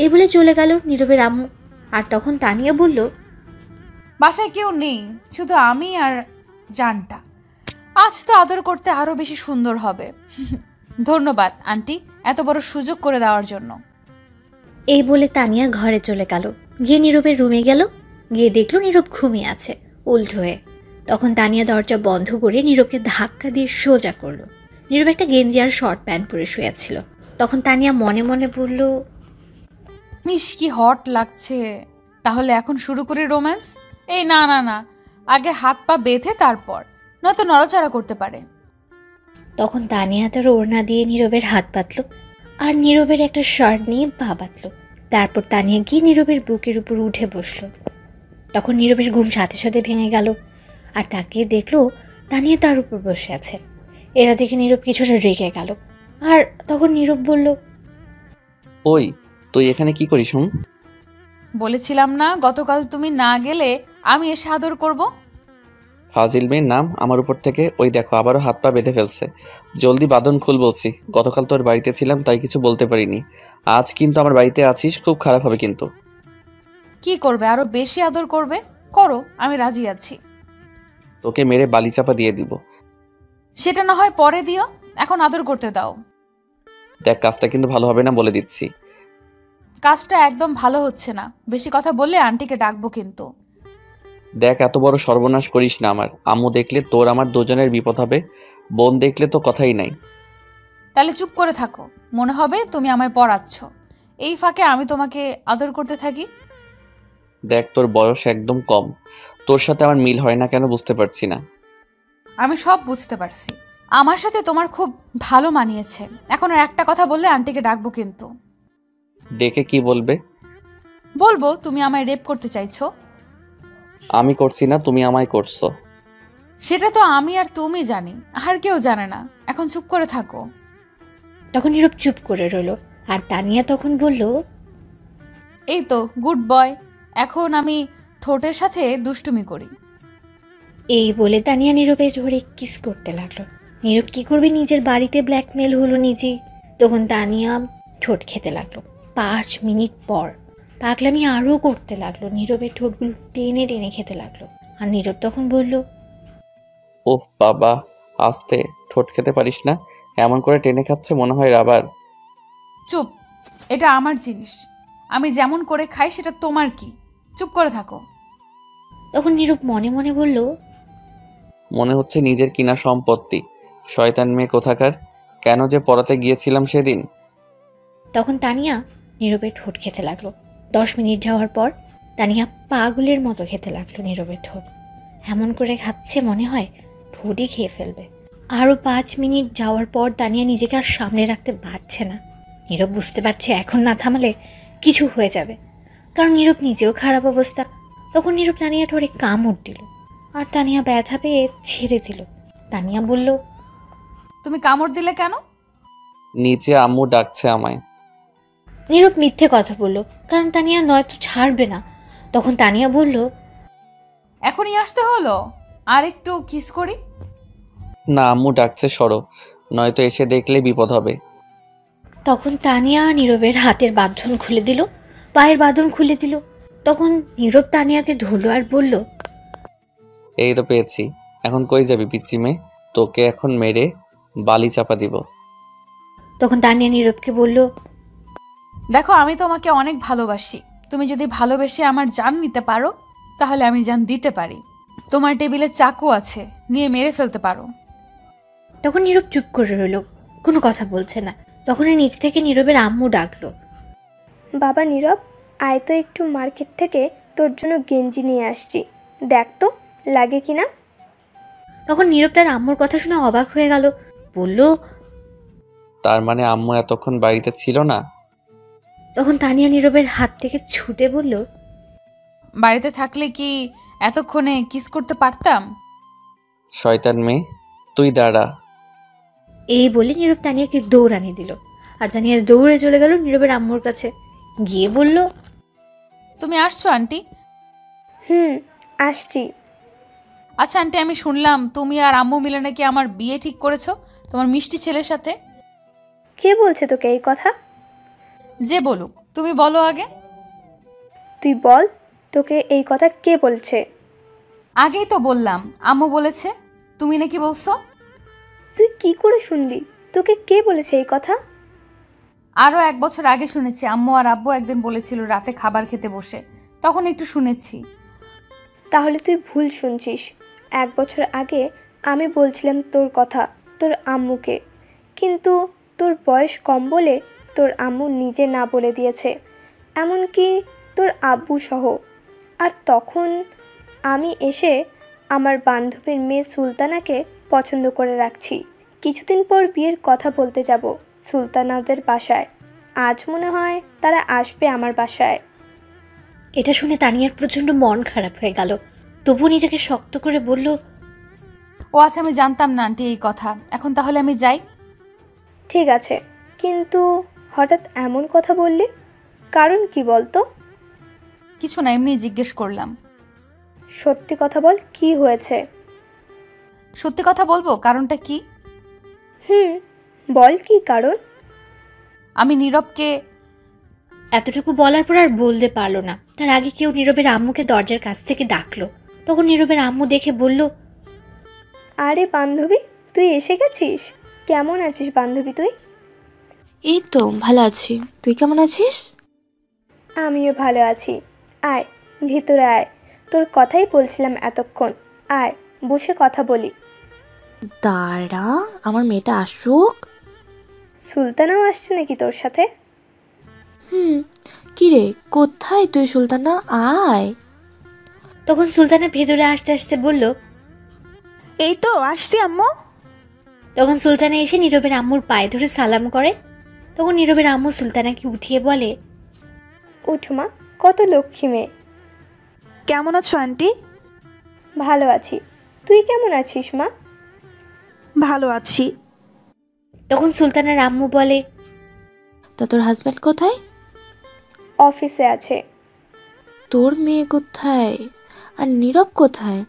এই বলে চলে গেল নীরবের আম্মু। আর তখন তানিয়া বলল, বাসায় কেউ নেই, শুধু আমি আর জানটা। আজ তো আদর করতে আরো বেশি সুন্দর হবে। ধন্যবাদ আন্টি, এত বড় সুযোগ করে দেওয়ার জন্য। এই বলে তানিয়া ঘরে চলে গেল। গিয়ে নীরবের রুমে গেল। গিয়ে দেখলো নীরব ঘুমিয়ে আছে উল্টো হয়ে। তখন তানিয়া দরজা বন্ধ করে নীরবকে ধাক্কা দিয়ে সোজা করলো। নীরব একটা গেঞ্জি আর শর্ট প্যান্ট পরে শুয়েছিল। তখন তানিয়া মনে মনে বলল, ইস কি হট লাগছে। তাহলে এখন শুরু করি রোম্যান্স? এই না না না, আগে হাত পা বেঁধে তারপর, নয়তো নড়াচড়া করতে পারে। তখন তানিয়া তার ওড়না দিয়ে নীরবের হাত পাতলো আর নীরবের একটা শার্ট নিয়ে পা বাঁধলো। তারপর তানিয়া গিয়ে নীরবের বুকের উপর উঠে বসলো। তখন নীরবের ঘুম সাথে সাথে ভেঙে গেল। আর তাকিয়ে দেখলো তানিয়া তার উপর বসে আছে। এরা দেখে নীরব কিছুটা রেগে গেল। আর তখন নীরব বলল, ওই তুই এখানে কি করিস? বলেছিলাম না গতকাল তুমি না গেলে আমি এসে আদর করব। ফাজিল মেয়ের নাম আমার উপর থেকে। ওই দেখো আবারও হাত পা বেঁধে ফেলছে। জলদি বাঁধন খুল বলছি। গতকাল তোর বাড়িতে ছিলাম তাই কিছু বলতে পারিনি, আজ কিন্তু আমার বাড়িতে আছিস, খুব খারাপ হবে কিন্তু। কি করবে, আরো বেশি আদর করবে? করো, আমি রাজি আছি। তোকে মেরে বালি চাপা দিয়ে দিব। সেটা না হয় পরে দিও, এখন আদর করতে দাও। দেখ কাজটা কিন্তু ভালো হবে না বলে দিচ্ছি। কাজটা একদম ভালো হচ্ছে না, বেশি কথা বললে আন্টিকে ডাকবো কিন্তু। দেখ এত বড় সর্বনাশ করিস না আমার। আম্মু দেখলে তোর আমার দুজনের বিপদ হবে, বোন দেখলে তো কথাই নাই। তাহলে চুপ করে থাকো, মনে হবে তুমি আমায় পড়াচ্ছ, এই ফাঁকে আমি তোমাকে আদর করতে থাকি। দেখ তোর বয়স একদম কম, তোর সাথে আমার মিল হয় না কেন বুঝতে পারছি না। আমি সব বুঝতে পারছি, আমার সাথে তোমার খুব ভালো মানিয়েছে। এখন আর একটা কথা বললে আন্টিকে ডাকবো কিন্তু। ডেকে কি বলবে? বলবো তুমি আমায় রেপ করতে চাইছো। আমি করছি না, তুমি আমায় করছো। সেটা তো আমি আর তুমি জানি, আর কেউ জানে না। এখন চুপ করে থাকো। তখন নীরব চুপ করে রইল। আর তানিয়া তখন বলল, এই তো গুড বয়, এখন আমি ঠোঁটের সাথে দুষ্টুমি করি। এই বলে তানিয়া নীরবের ধরে কিস করতে লাগলো। নীরব কি করবে, নিজের বাড়িতে ব্ল্যাকমেল হলো নিজেই। তখন তানিয়া ঠোঁট খেতে লাগলো। 5 মিনিট পর পাগলামি আরও করতে লাগলো। নীরবের ঠোঁটগুলো টেনে টেনে খেতে লাগলো। আর নীরব তখন বলল, ওহ বাবা, আস্তে, ঠোঁট খেতে পারিস না? এমন করে টেনে খাচ্ছে মনে হয় রাবার। চুপ, এটা আমার জিনিস, আমি যেমন করে খাই সেটা তোমার কি? চুপ করে থাকো। তখন নীরব মনে মনে বলল, মনে হচ্ছে নিজের কিনা সম্পত্তি। শয়তান মেয়ে কোথাকার, কেন যে পড়াতে গিয়েছিলাম সেদিন। তখন তানিয়া নীরবের ঠোঁট খেতে লাগলো। 10 মিনিট যাওয়ার পর তানিয়া পাগলের মতো খেতে লাগলো নীরবের ঠোঁট। এমন করে খাচ্ছে মনে হয় ঠোঁটই খেয়ে ফেলবে। আরও 5 মিনিট যাওয়ার পর তানিয়া নিজেকে আর সামনে রাখতে পারছে না। নীরব বুঝতে পারছে এখন না থামালে কিছু হয়ে যাবে, কারণ নীরব নিজেও খারাপ অবস্থা। তখন নীরব তানিয়া ধরে কামড় দিল, আর তানিয়া ব্যথা পেয়ে ছেড়ে দিল। তানিয়া বলল, তুমি কামড় দিলে কেন? নিচে আম্মু ডাকছে আমায়। নীরব মিথ্যে কথা বলল, কারণ তানিয়া নয়তো ছাড়বে না। তখন তানিয়া বলল, এখনই আসতে হলো, আর একটু কিস করি। না, আম্মু ডাকছে, সরো, নয়তো এসে দেখলে বিপদ হবে। তখন তানিয়া নীরবের হাতের বাঁধন খুলে দিল, পায়ের বাঁধন খুলে দিল। তখন নীরব তানিয়াকে ধরল আর বলল, এই তো পেয়েছি, এখন কই যাবি পিচ্চি মেয়ে? তোকে এখন মেরে বালি চাপা দিব। তখন তানিয়া নীরবকে বলল, দেখো, আমি তোমাকে অনেক ভালোবাসি। তুমি যদি ভালোবেসে আমার জান নিতে পারো, তাহলে আমি জান দিতে পারি। তোমার টেবিলে চাকু আছে, নিয়ে মেরে ফেলতে পারো। তখন নীরব চুপ করে রইল, কোনো কথা বলছে না। তখনই নিচ থেকে নীরবের আম্মু ডাকলো, বাবা নীরব, আয় তো একটু মার্কেট থেকে তোর জন্য গেঞ্জি নিয়ে আসছি, দেখ তো লাগে কি না। তখন নীরব তার আম্মুর কথা শুনে অবাক হয়ে গেল, বলল, তার মানে আম্মু এতক্ষণ বাড়িতে ছিল না? তখন তানিয়া নীরবের হাত থেকে ছুটে বলল, বাড়িতে থাকলে কি এতক্ষণে কিস করতে পারতাম? শয়তান মেয়ে, তুই দাঁড়া। এই বলে নীরব তানিয়াকে দৌড়ানি দিল, আর তানিয়া দৌড়ে চলে গেল নীরবের আম্মুর কাছে। গিয়ে বলল, তুমি আসছো আন্টি? আসছি। আচ্ছা আন্টি, আমি শুনলাম তুমি আর আম্মু মিলে নাকি আমার বিয়ে ঠিক করেছো তোমার মিষ্টি ছেলের সাথে। কে বলছে তোকে এই কথা? যে বলুক, তুমি বলো আগে। তুই বল, তোকে এই কথা কে বলছে? আগেই তো বললাম, আম্মু বলেছে। তুমি নাকি বলছো? তুই কি করে শুনলি? তোকে কে বলেছে এই কথা? আরও 1 বছর আগে শুনেছি, আম্মু আর আব্বু একদিন বলেছিল রাতে খাবার খেতে বসে, তখন একটু শুনেছি। তাহলে তুই ভুল শুনছিস। 1 বছর আগে আমি বলছিলাম তোর কথা তোর আম্মুকে, কিন্তু তোর বয়স কম বলে তোর আম্মু নিজে না বলে দিয়েছে, এমনকি তোর আব্বু সহ। আর তখন আমি এসে আমার বান্ধবীর মেয়ে সুলতানাকে পছন্দ করে রাখছি। কিছুদিন পর বিয়ের কথা বলতে যাব সুলতানাদের বাসায়। আজ মনে হয় তারা আসবে আমার বাসায়। এটা শুনে তানিয়ার প্রচণ্ড মন খারাপ হয়ে গেল, তবু নিজেকে শক্ত করে বলল, ও আচ্ছা, আমি জানতাম না আন্টি এই কথা। এখন তাহলে আমি যাই। ঠিক আছে, কিন্তু হঠাৎ এমন কথা বললি, কারণ কি বলতো? কিছু না, এমনি জিজ্ঞেস করলাম। সত্যি কথা বল, কি হয়েছে? সত্যি কথা বলবো, কারণটা কি? বল কি কারণ। আমি নীরবকে। এতটুকু বলার পর আর বলতে পারলো না। তার আগে কেউ নীরবের আম্মুকে দরজার কাছ থেকে ডাকলো। তখন নীরবের আম্মু দেখে বলল, আরে বান্ধবী, তুই এসে গেছিস। কেমন আছিস বান্ধবী তুই? এই তো ভালো আছি, তুই কেমন আছিস? আমিও ভালো আছি। আয় ভিতরে আয়, তোর কথাই বলছিলাম এতক্ষণ। আয় বসে কথা বলি। দাঁড়া, আমার মেয়েটা আসুক। সুলতানাও আসছে নাকি তোর সাথে? কিরে, কোথায় তুই সুলতানা? আয়। তখন সুলতানা ভেতরে আসতে আসতে বলল, এই তো আসছি আম্মু। তখন সুলতানা এসে নীরবের আম্মুর পায়ে ধরে সালাম করে। তখন নীরবের আম্মু সুলতানাকে উঠিয়ে বলে, উঠুমা, কত লক্ষ্মী মেয়ে। কেমন আছো আন্টি? ভালো আছি, তুই কেমন আছিস মা? ভালো আছি। তখন সুলতানার আম্মু বলে, তা তোর হাজব্যান্ড কোথায়? অফিসে আছে। তোর মেয়ে কোথায়? আর নীরব কোথায়?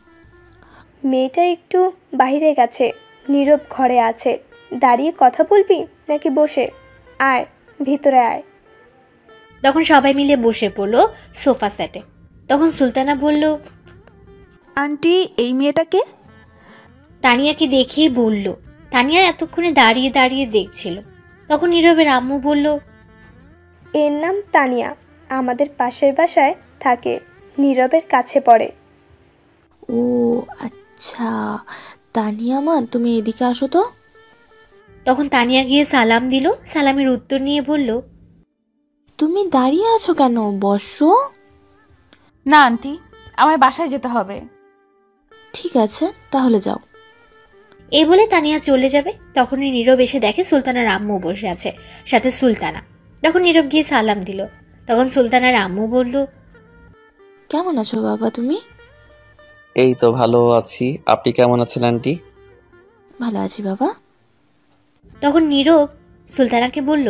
মেয়েটা একটু বাইরে গেছে, নীরব ঘরে আছে। দাঁড়িয়ে কথা বলবি নাকি বসে? আয় ভিতরে আয়। তখন সবাই মিলে বসে পড়লো সোফা সেটে। তখন সুলতানা বলল, আন্টি, এই মেয়েটাকে? তানিয়াকে দেখিয়ে বলল। তানিয়া এতক্ষণে দাঁড়িয়ে দাঁড়িয়ে দেখছিল। তখন নীরবের আম্মু বলল, এর নাম তানিয়া, আমাদের পাশের বাসায় থাকে, নীরবের কাছে পড়ে। ও আচ্ছা, তানিয়া মা, তুমি এদিকে আসো তো। তখন তানিয়া গিয়ে সালাম দিল। সালামের উত্তর নিয়ে বলল, তুমি দাঁড়িয়ে আছো কেন? বসো। না আন্টি, আমার বাসায় যেতে হবে। ঠিক আছে, তাহলে যাও। এই বলে তানিয়া চলে যাবে, তখনই নীরব এসে দেখে সুলতানার আম্মু বসে আছে, সাথে সুলতানা। তখন নীরব গিয়ে সালাম দিল। তখন সুলতানার আম্মু বলল, কেমন আছো বাবা তুমি? এই তো ভালো আছি, আপনি কেমন আছেন আন্টি? ভালো আছি বাবা। তখন নীরব সুলতানাকে বলল,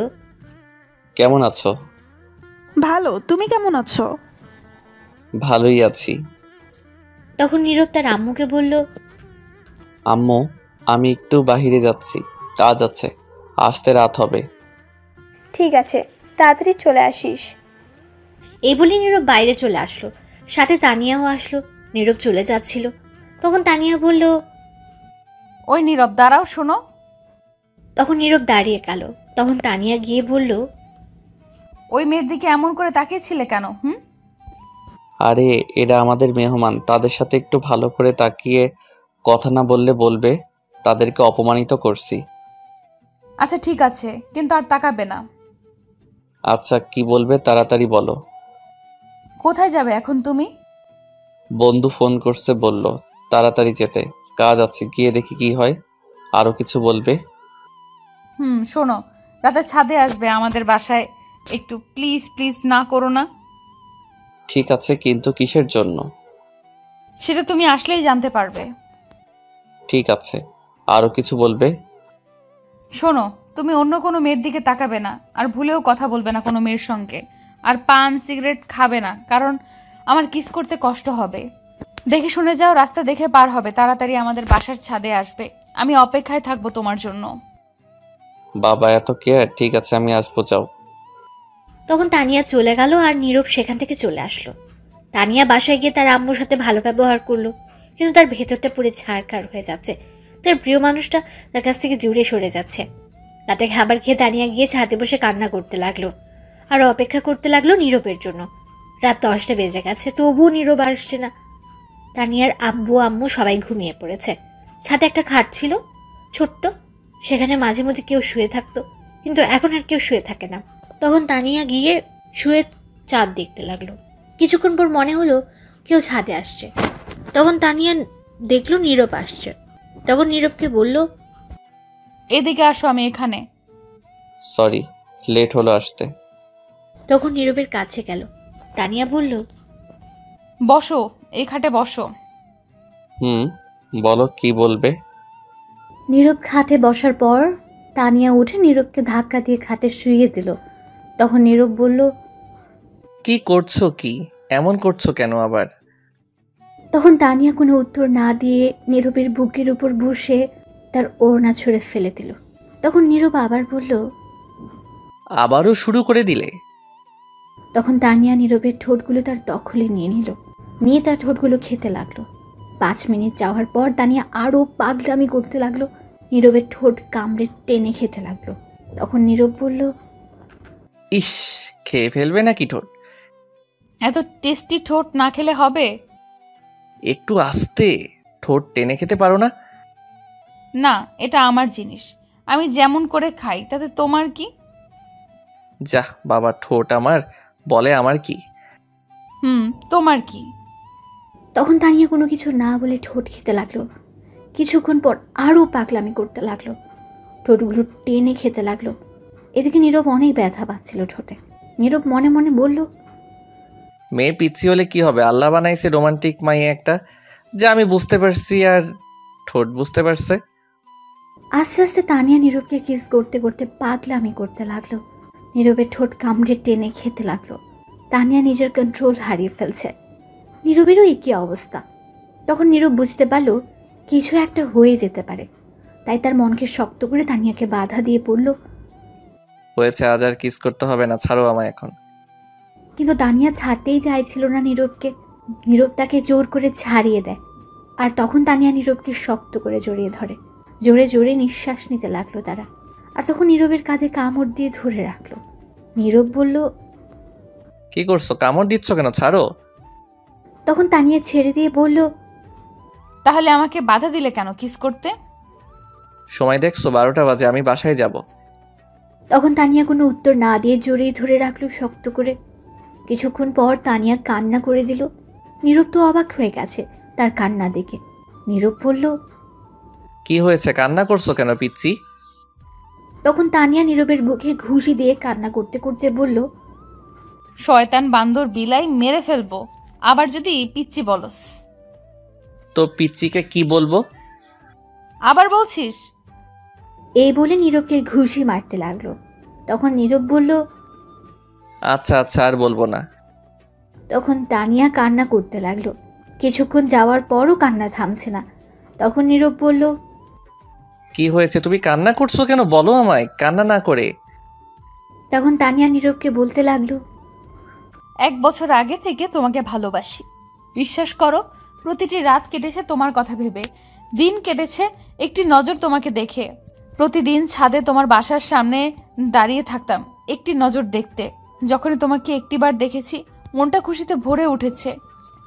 কেমন আছো? ভালো, তুমি কেমন আছো? ভালোই আছি। তখন নীরব তার আম্মুকে বলল, আম্মু, আমি একটু বাহিরে যাচ্ছি, কাজ আছে, আসতে রাত হবে। ঠিক আছে, তাড়াতাড়ি চলে আসিস। এই বলে নীরব বাইরে চলে আসলো, সাথে তানিয়াও আসলো। নীরব চলে যাচ্ছিল, তখন তানিয়া বলল, ওই নীরব দাঁড়াও, শোনো। তখন নীরব দাঁড়িয়ে গেল। তখন তানিয়া গিয়ে বলল, ওই মেয়ের দিকে এমন করে তাকিয়েছিলে কেন? আরে এরা আমাদের মেহমান, তাদের সাথে একটু ভালো করে তাকিয়ে কথা না বললে বলবে তাদেরকে অপমানিত করছি। আচ্ছা ঠিক আছে, কিন্তু আর তাকাবে না। আচ্ছা কি বলবে তাড়াতাড়ি বলো। কোথায় যাবে এখন তুমি? বন্ধু ফোন করছে, বলল তাড়াতাড়ি যেতে, কাজ আছে, গিয়ে দেখি কি হয়। আরো কিছু বলবে? শোনো, রাতে ছাদে আসবে আমাদের বাসায়, একটু প্লিজ প্লিজ না করো না। ঠিক আছে, কিন্তু কিসের জন্য? সেটা তুমি আসলেই জানতে পারবে। ঠিক আছে, আরো কিছু বলবে? শোনো, তুমি অন্য কোনো মেয়ের দিকে তাকাবে না, আর ভুলেও কথা বলবে না কোনো মেয়ের সঙ্গে, আর পান সিগারেট খাবে না, কারণ আমার কিস করতে কষ্ট হবে। দেখে শুনে যাও, রাস্তা দেখে পার হবে, তাড়াতাড়ি আমাদের বাসার ছাদে আসবে, আমি অপেক্ষায় থাকবো তোমার জন্য। বাবা এত কেয়ার, ঠিক আছে আমি আসবো, যাও। তখন তানিয়া চলে গেল আর নীরব সেখান থেকে চলে আসলো। তানিয়া বাসায় গিয়ে তার আম্মুর সাথে ভালো ব্যবহার করলো, কিন্তু তার ভেতরটা পুরো ছাড়খাড় হয়ে যাচ্ছে। তার প্রিয় মানুষটা তার কাছ থেকে দূরে সরে যাচ্ছে। রাতে খাবার খেয়ে তানিয়া গিয়ে ছাদে বসে কান্না করতে লাগলো, আর অপেক্ষা করতে লাগলো নীরবের জন্য। রাত 10টা বেজে গেছে, তবুও নীরব আসছে না। তানিয়ার আম্মু সবাই ঘুমিয়ে পড়েছে। ছাদে একটা খাট ছিল, ছোট্ট, সেখানে মাঝে মধ্যে কেউ শুয়ে থাকতো, কিন্তু এখন আর কেউ শুয়ে থাকে না। তখন তানিয়া গিয়ে শুয়ে চাঁদ দেখতে লাগলো। কিছুক্ষণ পর মনে হলো কেউ ছাদে আসছে। তখন তানিয়া দেখলো নীরব আসছে। তখন নীরবকে বলল, এদিকে আসো, আমি এখানে। সরি, লেট হলো আসতে। তখন নীরবের কাছে গেল। তানিয়া বলল, বসো, এই খাটে বসো। বলো কি বলবে। নীরব খাটে বসার পর তানিয়া উঠে নীরবকে ধাক্কা দিয়ে খাটে শুইয়ে দিল। তখন নীরব বলল, কি করছো, কি এমন করছো কেন আবার? তখন তানিয়া কোনো উত্তর না দিয়ে নীরবের বুকের উপর বসে তার ওড়না ছুঁড়ে ফেলে দিল। তখন নীরব আবার বলল, আবারও শুরু করে দিলে? তখন তানিয়া নীরবের ঠোঁটগুলো তার দখলে নিয়ে নিল, নিয়ে তার ঠোঁটগুলো খেতে লাগলো। 5 মিনিট যাওয়ার পর তানিয়া আরও পাগলামি করতে লাগলো, নীরবের ঠোঁট কামড়ে টেনে খেতে লাগলো। তখন নীরব বলল, ইস, খেয়ে ফেলবে নাকি ঠোঁট? এত টেস্টি ঠোঁট না খেলে হবে? একটু আস্তে, ঠোঁট টেনে খেতে পারো না? না, এটা আমার জিনিস, আমি যেমন করে খাই, তাতে তোমার কি? যা বাবা, ঠোঁট আমার, বলে আমার কি? তোমার কি? তখন তানিয়া কোনো কিছু না বলে ঠোঁট খেতে লাগলো। কিছুক্ষণ পর আরও পাগলামি করতে লাগলো, ঠোঁটগুলো টেনে খেতে লাগলো। এদিকে নীরব অনেক ব্যথা পাচ্ছিল ঠোঁটে। নীরব মনে মনে বলল, মেয়ে পিচ্ছি হলে কি হবে, আল্লাহ বানাইছে রোমান্টিক মাইয়ে একটা, যা আমি বুঝতে পারছি আর ঠোঁট বুঝতে পারছে। আস্তে আস্তে তানিয়া নীরবকে কিস করতে করতে পাগলামি করতে লাগলো, নীরবের ঠোঁট কামড়ে টেনে খেতে লাগলো। তানিয়া নিজের কন্ট্রোল হারিয়ে ফেলছে। নীরবেরও একই অবস্থা। তখন নীরব বুঝতে পারলো কিছু একটা হয়ে যেতে পারে, তাই তার মনকে শক্ত করে তানিয়াকে বাধা দিয়ে পড়ল, হয়েছে, আজ আর কিস করতে হবে না, ছাড়ো আমায় এখন। কিন্তু তানিয়া ছাড়তেই চাইছিল না নীরবকে। নীরব তাকে জোর করে ছাড়িয়ে দেয়, আর তখন তানিয়া নীরবকে শক্ত করে জড়িয়ে ধরে। জোরে জোরে নিঃশ্বাস নিতে লাগলো তারা, আর তখন নীরবের কাঁধে কামড় দিয়ে ধরে রাখলো। নীরব বলল, কি করছো, কামড় দিচ্ছ কেন, ছাড়ো। তখন তানিয়া ছেড়ে দিয়ে বলল, তাহলে আমাকে বাধা দিলে কেন কিস করতে? সময় দেখছো 12টা বাজে, আমি বাসায় যাব। তখন তানিয়া কোনো উত্তর না দিয়ে জড়িয়ে ধরে রাখলো শক্ত করে। কিছুক্ষণ পর তানিয়া কান্না করে দিল। নীরব তো অবাক হয়ে গেছে তার কান্না দেখে। নীরব বলল, কি হয়েছে, কান্না করছো কেন পিচ্ছি? তখন তানিয়া নীরবের বুকে ঘুষি দিয়ে কান্না করতে করতে বলল, শয়তান বান্দর বিলাই মেরে ফেলবো, আবার যদি পিচ্ছি বলস। তো পিচ্চিকে কি বলবো? আবার বলছিস? এই বলে নীরবকে ঘুষি মারতে লাগলো। তখন নীরব বলল, আচ্ছা আচ্ছা, আর বলবো না। তখন তানিয়া কান্না করতে লাগলো। কিছুক্ষণ যাওয়ার পরও কান্না থামছে না। তখন নীরব বলল, কি হয়েছে, তুমি কান্না করছো কেন? বলো আমায়, কান্না না করে। তখন তানিয়া নীরবকে বলতে লাগলো, 1 বছর আগে থেকে তোমাকে ভালোবাসি। বিশ্বাস করো, প্রতিটি রাত কেটেছে তোমার কথা ভেবে, দিন কেটেছে একটি নজর তোমাকে দেখে। প্রতিদিন ছাদে তোমার বাসার সামনে দাঁড়িয়ে থাকতাম একটি নজর দেখতে। যখনই তোমাকে একটিবার দেখেছি, মনটা খুশিতে ভরে উঠেছে।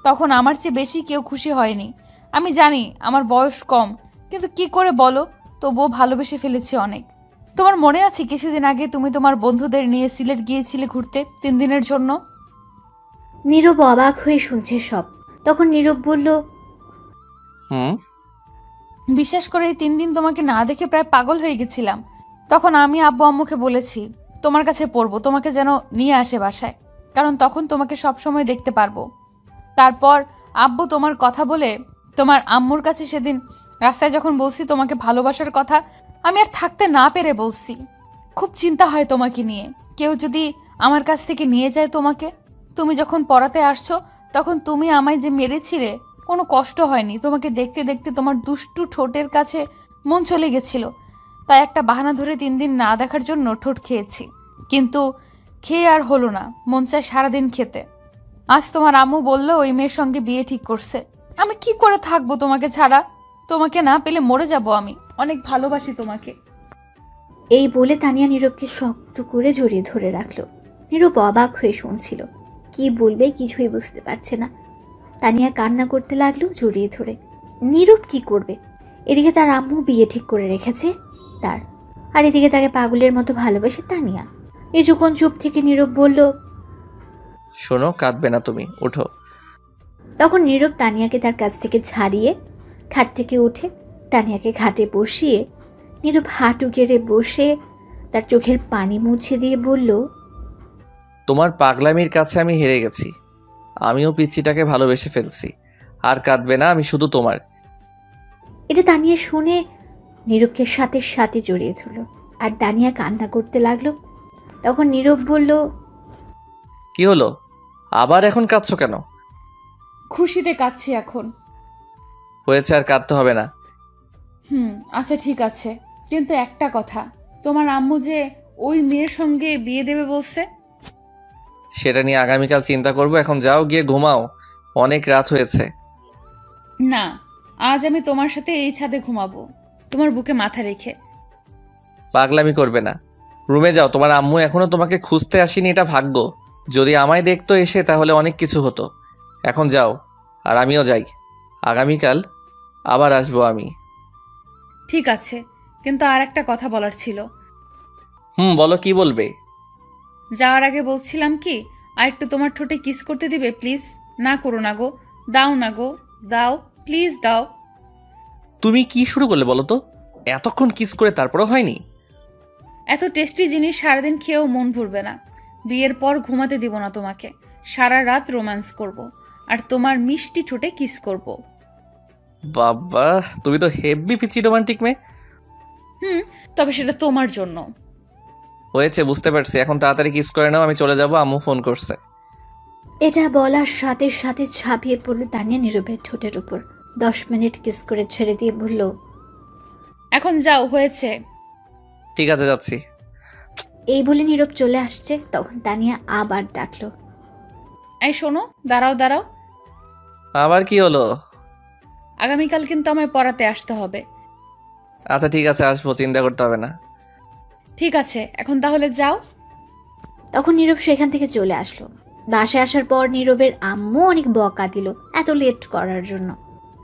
তখন আমার চেয়ে বেশি কেউ খুশি হয়নি। আমি জানি আমার বয়স কম, কিন্তু কি করে বলো, তবুও ভালোবেসে ফেলেছি অনেক। তোমার মনে আছে কিছুদিন আগে তুমি তোমার বন্ধুদের নিয়ে সিলেট গিয়েছিলে ঘুরতে 3 দিনের জন্য? নীরব অবাক হয়ে শুনছে সব। তখন নীরব বলল, হুম। বিশ্বাস করে এই 3 দিন তোমাকে না দেখে প্রায় পাগল হয়ে গেছিলাম। তখন আমি আব্বু আম্মুকে বলেছি তোমার কাছে পড়বো, তোমাকে যেন নিয়ে আসে বাসায়, কারণ তখন তোমাকে সব সময় দেখতে পারবো। তারপর আব্বু তোমার কথা বলে তোমার আম্মুর কাছে সেদিন রাস্তায় যখন বলছি তোমাকে ভালোবাসার কথা, আমি আর থাকতে না পেরে বলছি খুব চিন্তা হয় তোমাকে নিয়ে। কেউ যদি আমার কাছ থেকে নিয়ে যায় তোমাকে, তুমি যখন পড়াতে আসছো তখন তুমি আমায় যে মেরেছিলে, কোনো কষ্ট হয়নি। তোমাকে দেখতে দেখতে তোমার দুষ্টু ঠোঁটের কাছে মন চলে গেছিল, তাই একটা বাহানা ধরে 3 দিন না দেখার জন্য ঠোঁট খেয়েছি। কিন্তু খেয়ে আর হলো না, মন চায় সারাদিন খেতে। আজ তোমার আম্মু বললো ওই মেয়ের সঙ্গে বিয়ে ঠিক করছে। আমি কি করে থাকবো তোমাকে ছাড়া? তোমাকে না পেলে মরে যাব আমি। অনেক ভালোবাসি তোমাকে। এই বলে তানিয়া নীরবকে শক্ত করে জড়িয়ে ধরে রাখলো। নীরব অবাক হয়ে শুনছিল, কি বলবে কিছুই বুঝতে পারছে না। তানিয়া কান্না করতে লাগলো জড়িয়ে ধরে। নীরব কি করবে? এদিকে তার আম্মু বিয়ে ঠিক করে রেখেছে তার, আর এদিকে তাকে পাগলের মতো ভালোবাসে তানিয়া। কিছুক্ষণ চুপ থেকে নীরব বলল, শোনো, কাঁদবে না তুমি, উঠো। তখন নীরব তানিয়াকে তার কাছ থেকে ছাড়িয়ে খাট থেকে উঠে তানিয়াকে ঘাটে বসিয়ে নীরব হাঁটু গেড়ে বসে তার চোখের পানি মুছে দিয়ে বলল, তোমার পাগলামির কাছে আমি হেরে গেছি। আমিও পিচ্চিটাকে ভালোবেসে ফেলছি। আর কাঁদবে না, আমি শুধু তোমার। এটা তানিয়া শুনে নীরবকে সাথে সাথে জড়িয়ে ধরল, আর তানিয়া কান্না করতে লাগলো। তখন নীরব বলল, কি হলো, আবার এখন কাঁদছো কেন? খুশিতে কাঁদছি এখন। হয়েছে, আর কাঁদতে হবে না। আচ্ছা ঠিক আছে, কিন্তু একটা কথা, তোমার আম্মু যে ওই মেয়ের সঙ্গে বিয়ে দেবে বলছে। সেটা নিয়ে আগামীকাল চিন্তা করবো, এখন যাও, গিয়ে ঘুমাও, অনেক রাত হয়েছে। না, আজ আমি তোমার সাথে এই ছাদে ঘুমাবো, তোমার বুকে মাথা রেখে। পাগলামি করবে না, রুমে যাও। তোমার আম্মু এখনো তোমাকে খুঁজতে আসেনি, এটা ভাগ্য। যদি আমায় দেখতো এসে তাহলে অনেক কিছু হতো। এখন যাও, আর আমিও যাই। আগামীকাল আবার আসবো আমি। ঠিক আছে, কিন্তু আর একটা কথা বলার ছিল। বলো, কি বলবে? যাওয়ার আগে বলছিলাম কি, আর একটু তোমার ঠোঁটে কিস করতে দিবে প্লিজ? না করো না গো, দাও না গো, দাও প্লিজ দাও। তুমি কি শুরু করলে বলো তো? এতক্ষণ কিস করে তারপরও হয়নি? এত টেস্টি জিনিস সারাদিন খেয়েও মন ভরবে না। বিয়ের পর ঘুমাতে দিব না তোমাকে, সারা রাত রোম্যান্স করব, আর তোমার মিষ্টি ঠোঁটে কিস করব। বাবা, তুমি তো হেভি পিচি রোমান্টিক মেয়ে। তবে সেটা তোমার জন্য। হয়েছে, বুঝতে পারছি। এখন তাড়াতাড়ি কিস করে নাও, আমি চলে যাবো, আম্মু ফোন করছে। এটা বলার সাথে সাথে ঝাঁপিয়ে পড়ল তানিয়া নীরবের ঠোঁটের উপর। 10 মিনিট কিস করে ছেড়ে দিয়ে বলল, এখন যাও, হয়েছে। ঠিক আছে, যাচ্ছি। এই বলে নীরব চলে আসছে। তখন তানিয়া আবার ডাকলো, এই শোনো, দাঁড়াও দাঁড়াও, আবার কি হলো? আগামীকাল কিন্তু আমায় পড়াতে আসতে হবে। আচ্ছা ঠিক আছে, আসবো, চিন্তা করতে হবে না। ঠিক আছে, এখন তাহলে যাও। তখন নীরব সেখান থেকে চলে আসলো। বাসায় আসার পর নীরবের আম্মু অনেক বকা দিল এত লেট করার জন্য।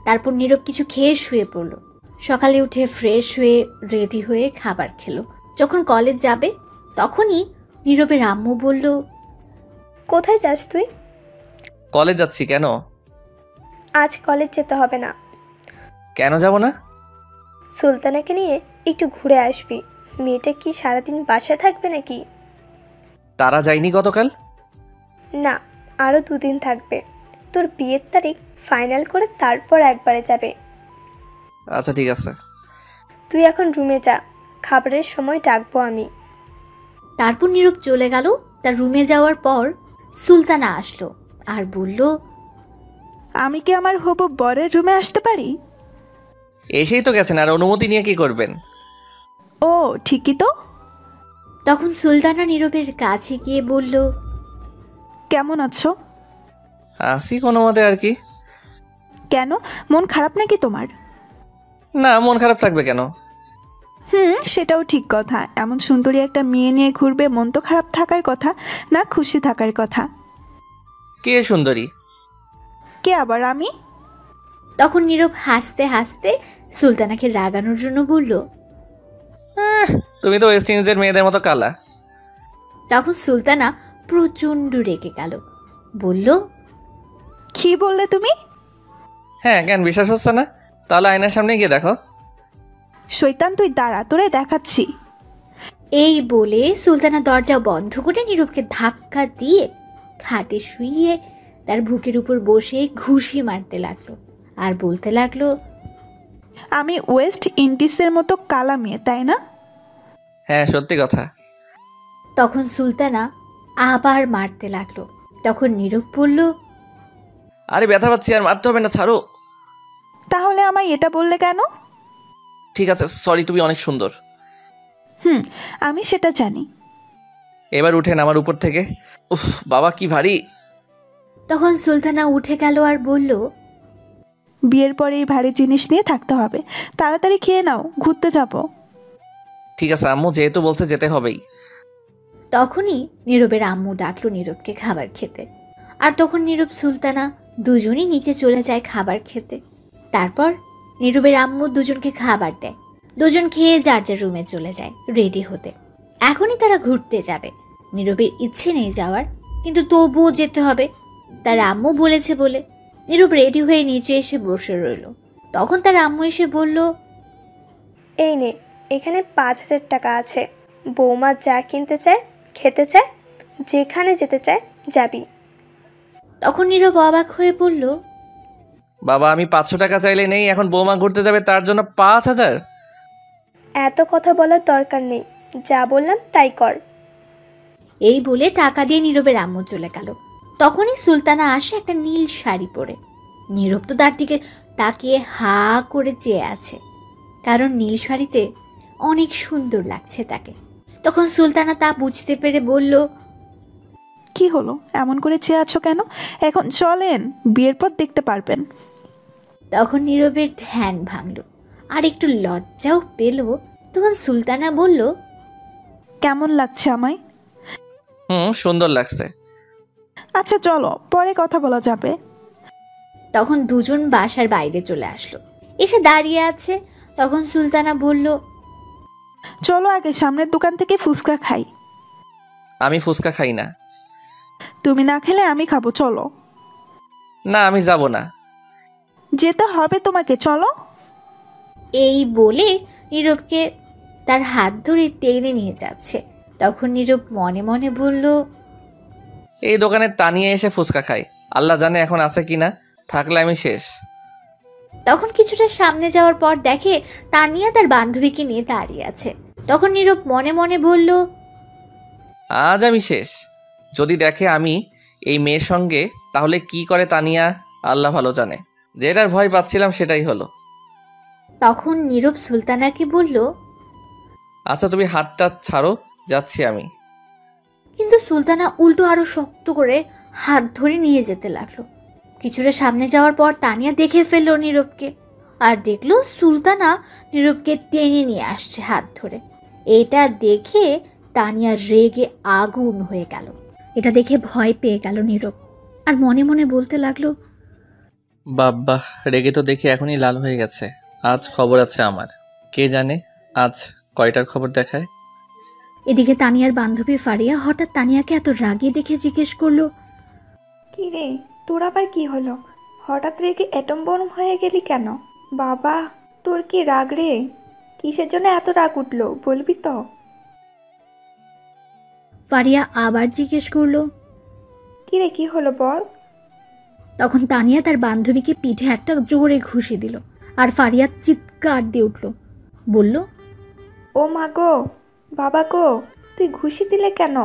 তারপর নীরব কিছু খেয়ে শুয়ে পড়ল। সকালে উঠে ফ্রেশ হয়ে রেডি হয়ে খাবার খেলো। যখন কলেজ যাবে তখনই নীরবের আম্মু বলল, কোথায় যাস তুই? কলেজ যাচ্ছি। কেন? আজ কলেজ যেতে হবে না। কেন যাব না? সুলতানাকে নিয়ে একটু ঘুরে আসবি। মেয়েটা কি সারাদিন বাসায় থাকবে নাকি? তারা যায়নি গতকাল? না, আরও 2 দিন থাকবে। তোর বিয়ের তারিখ ফাইনাল করে তারপর একবারে যাবে। আচ্ছা ঠিক আছে। তুই এখন রুমে যা, খাবারের সময় ডাকবো আমি। তারপর নীরব চলে গেল। তার রুমে যাওয়ার পর সুলতানা আসলো আর বলল, আমি কি আমার হবু বরের রুমে আসতে পারি? এসেই তো গেছেন, আর অনুমতি নিয়ে কি করবেন? ও ঠিকই তো। তখন সুলতানা নীরবের কাছে গিয়ে বলল, কেমন আছো? আসি কোনো মতে আর কি। কেন, মন খারাপ নাকি তোমার? না, মন খারাপ থাকবে কেন? সেটাও ঠিক কথা। এমন সুন্দরী একটা মেয়ে নিয়ে ঘুরবে, মন তো খারাপ থাকার কথা না, খুশি থাকার কথা। কে সুন্দরী? কে আবার? আমি? তখন নীরব হাসতে হাসতে সুলতানাকে রাগানোর জন্য বলল, তুমি তো ওয়েস্ট ইন্ডিজের মেয়েদের মতো কালা। তখন সুলতানা প্রচণ্ড রেগে গেল, বলল, কি বললে তুমি? হ্যাঁ, কেন বিশ্বাস হচ্ছে না? তাহলে আয়নার সামনে গিয়ে দেখো। শৈতান তুই দাঁড়া, তোরে দেখাচ্ছি। এই বলে সুলতানা দরজা বন্ধ করে নীরবকে ধাক্কা দিয়ে খাটে শুইয়ে তার বুকের উপর বসে ঘুষি মারতে লাগলো আর বলতে লাগলো, আমি ওয়েস্ট ইন্ডিজের মতো কালা মেয়ে, তাই না? হ্যাঁ, সত্যি কথা। তখন সুলতানা আবার মারতে লাগলো। তখন নীরব বলল, আরে ব্যথা পাচ্ছি, আর মারতে হবে না, ছাড়ো। তাহলে আমায় এটা বললে কেন? ঠিক আছে, সরি, তুমি অনেক সুন্দর। আমি সেটা জানি। এবার উঠেন আমার উপর থেকে। উফ বাবা, কি ভারী। তখন সুলতানা উঠে গেল আর বলল, বিয়ের পরে এই ভারী জিনিস নিয়ে থাকতে হবে। তাড়াতাড়ি খেয়ে নাও, ঘুরতে যাব। ঠিক আছে আম্মু, যেহেতু বলছে যেতে হবেই। তখনই নীরবের আম্মু ডাকলো নীরবকে খাবার খেতে। আর তখন নীরব সুলতানা দুজনই নিচে চলে যায় খাবার খেতে। তারপর নীরবের আম্মু দুজনকে খাবার দেয়। দুজন খেয়ে যার যার রুমে চলে যায় রেডি হতে। এখনই তারা ঘুরতে যাবে। নীরবের ইচ্ছে নেই যাওয়ার, কিন্তু তবুও যেতে হবে, তার আম্মু বলেছে বলে। নীরব রেডি হয়ে নিচে এসে বসে রইল। তখন তার আম্মু এসে বলল, এই নে, এখানে 5,000 টাকা আছে। বৌমা যা কিনতে চায়, খেতে চায়, যেখানে যেতে চায় যাবি। তখন নীরব অবাক হয়ে বলল, বাবা, আমি 500 টাকা চাইলে নেই, এখন বৌমা ঘুরতে যাবে তার জন্য 5,000? এত কথা বলার দরকার নেই, যা বললাম তাই কর। এই বলে টাকা দিয়ে নীরবের আম্মু চলে গেল। তখনই সুলতানা আসে একটা নীল শাড়ি পরে। নীরব তো তার দিকে তাকিয়ে হা করে চেয়ে আছে, কারণ নীল শাড়িতে অনেক সুন্দর লাগছে তাকে। তখন সুলতানা তা বুঝতে পেরে বলল, কি হলো, এমন করে চেয়ে আছো কেন? এখন চলেন, বিয়ের পর দেখতে পারবেন। তখন নীরবের ধ্যান ভাঙল আর একটু লজ্জাও পেল। তখন সুলতানা বলল, কেমন লাগছে আমায়? সুন্দর লাগছে। আচ্ছা চলো, পরে কথা বলা যাবে। তখন দুজন বাসার বাইরে চলে আসলো, এসে দাঁড়িয়ে আছে। তখন সুলতানা বলল, চলো আগে সামনের দোকান থেকে ফুচকা খাই। আমি ফুচকা খাই না। তুমি না খেলে আমি খাবো, চলো। না, আমি যাব না। যেতে হবে তোমাকে, চলো। এই বলে নীরবকে তার হাত ধরে টেনে নিয়ে যাচ্ছে। তখন নীরব মনে মনে বলল, এই দোকানে তানিয়া এসে ফুচকা খায়, আল্লাহ জানে এখন আছে কিনা, থাকলে আমি শেষ। তখন কিছুটা সামনে যাওয়ার পর দেখে তানিয়া তার বান্ধবীকে নিয়ে দাঁড়িয়ে আছে। তখন নীরব মনে মনে বলল, আজ আমি শেষ। যদি দেখে আমি এই মেয়ের সঙ্গে, তাহলে কি করে তানিয়া আল্লাহ ভালো জানে। যেটার ভয় পাচ্ছিলাম সেটাই হলো। তখন নীরব সুলতানাকে বলল, আচ্ছা তুমি হাতটা ছাড়ো, যাচ্ছি আমি। কিন্তু সুলতানা উল্টো আরো শক্ত করে হাত ধরে নিয়ে যেতে লাগলো। কিছুটা সামনে যাওয়ার পর তানিয়া দেখে ফেললো নীরবকে, আর দেখলো সুলতানা নীরবকে টেনে নিয়ে আসছে হাত ধরে। এটা দেখে তানিয়া রেগে আগুন হয়ে গেল। এটা দেখে ভয় পেয়ে গেল নীরব, আর মনে মনে বলতে লাগলো, বাব্বা, রেগে তো দেখি এখনই লাল হয়ে গেছে। আজ খবর আছে আমার, কে জানে আজ কয়টার খবর দেখায়। এদিকে তানিয়ার বান্ধবী ফারিয়া হঠাৎ তানিয়াকে এত রাগিয়ে দেখে জিজ্ঞেস করলো, কি রে, তোর আবার কি হলো? হঠাৎ রেগে অ্যাটম বোম হয়ে গেলি কেন? বাবা, তোর কি রাগ রে? কিসের জন্য এত রাগ উঠলো বলবি তো? ফারিয়া আবার জিজ্ঞেস করলো। কিরে কি হলো বল? তখন তানিয়া তার বান্ধবীকে পিঠে একটা জোরে ঘুষি দিল, আর ফারিয়া চিৎকার দিয়ে উঠল, বলল, ও মা গো, বাবা গো, তুই ঘুষি দিলে কেন?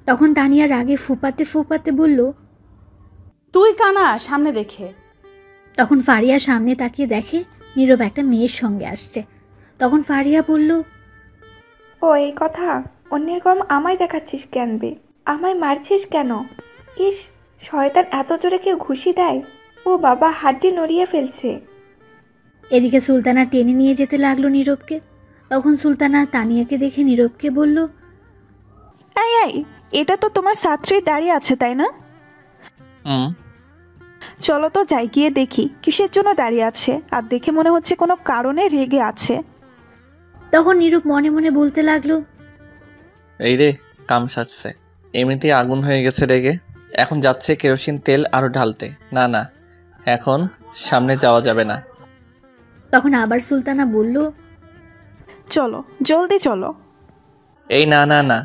তখন তানিয়া রাগে ফুপাতে ফুপাতে বলল। তুই কানা, সামনে দেখে। তখন ফারিয়া সামনে তাকিয়ে দেখে নীরব একটা মেয়ের সঙ্গে আসছে। তখন ফারিয়া বলল, ও এই কথা, অন্যের কম আমায় দেখাচ্ছিস কেন বে? আমায় মারছিস কেন? ইস, শয়তান এত জোরে কেউ ঘুষি দেয়? ও বাবা, হাড্ডি নড়িয়ে ফেলছে। এদিকে সুলতানা টেনে নিয়ে যেতে লাগলো নীরবকে। তখন সুলতানা তানিয়াকে দেখে নীরবকে বলল, এই এই, এটা তো তোমার ছাত্রী দাঁড়িয়ে আছে তাই না? হুম। চলো তো যাই, গিয়ে দেখি কিসের জন্য দাঁড়িয়ে আছে, আর দেখে মনে হচ্ছে কোনো কারণে রেগে আছে। তখন নীরব মনে মনে বলতে লাগলো, এই রে, কাম সারছে। এমনিতেই আগুন হয়ে গেছে রেগে, এখন যাচ্ছে কেরোসিন তেল আরো ঢালতে। না না, এখন সামনে যাওয়া যাবে না। তখন আবার সুলতানা বলল, চলো জলদি চলো। এই না না না,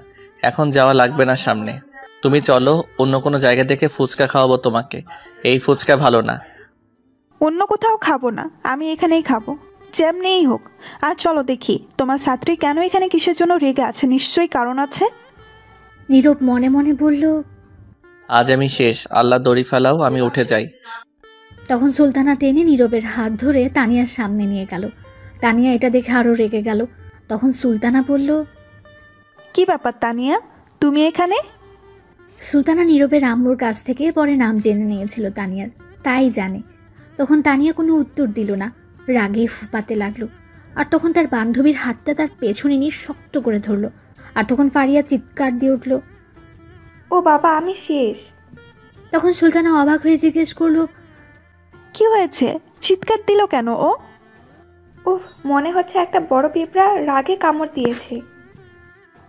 এখন যাওয়া লাগবে না সামনে। তুমি চলো, অন্য কোনো জায়গা থেকে ফুচকা খাওয়াবো তোমাকে। এই ফুচকা ভালো না। অন্য কোথাও খাবো না, আমি এখানেই খাবো, যেমনিই হোক। আর চলো দেখি তোমার ছাত্রী কেন এখানে কিসের জন্য রেগে আছে, নিশ্চয়ই কারণ আছে। নীরব মনে মনে বলল। আজ আমি শেষ, আল্লাহ দড়ি ফেলাও, আমি উঠে যাই। তখন সুলতানা টেনে নীরবের হাত ধরে তানিয়ার সামনে নিয়ে গেল। তানিয়া এটা দেখে আরো রেগে গেল। তখন সুলতানা বলল, কি ব্যাপার তানিয়া, তুমি এখানে? সুলতানা নীরবের আম্মুর কাছ থেকে পরে নাম জেনে নিয়েছিল তানিয়ার, তাই জানে। তখন তানিয়া কোনো উত্তর দিল না, রাগে ফুপাতে লাগলো। আর তখন তার বান্ধবীর হাতটা তার পেছনে নিয়ে শক্ত করে ধরলো। আর তখন ফারিয়া চিৎকার দিয়ে উঠল। ও বাবা, আমি শেষ। তখন সুলতানা অবাক হয়ে জিজ্ঞেস করলো, কি হয়েছে, চিৎকার দিল কেন ও? উফ, মনে হচ্ছে একটা বড় পিঁপড়া রাগে কামড় দিয়েছে।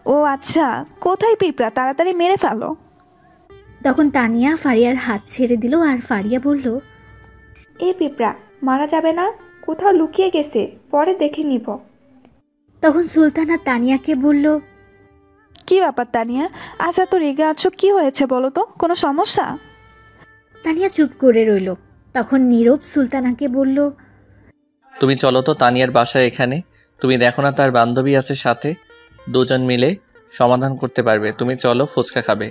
ও আচ্ছা, কোথায় পিঁপড়া, তাড়াতাড়ি মেরে ফেলো। তখন তানিয়া ফারিয়ার হাত ছেড়ে দিল, আর ফারিয়া বলল, এই পিঁপড়া মারা যাবে না, কোথাও লুকিয়ে গেছে, পরে দেখে নিব। তখন সুলতানা তানিয়াকে বলল, কি ব্যাপার তানিয়া, আজ এত রেগে আছো, কি হয়েছে বলো তো, কোনো সমস্যা? তানিয়া চুপ করে রইল। তখন নীরব সুলতানাকে বলল, তুমি চলো তো তানিয়ার বাসায় এখানে। তুমি দেখো না তার বান্ধবী আছে সাথে, দুজন মিলে সমাধান করতে পারবে। তুমি চলো, ফুচকা খাবে।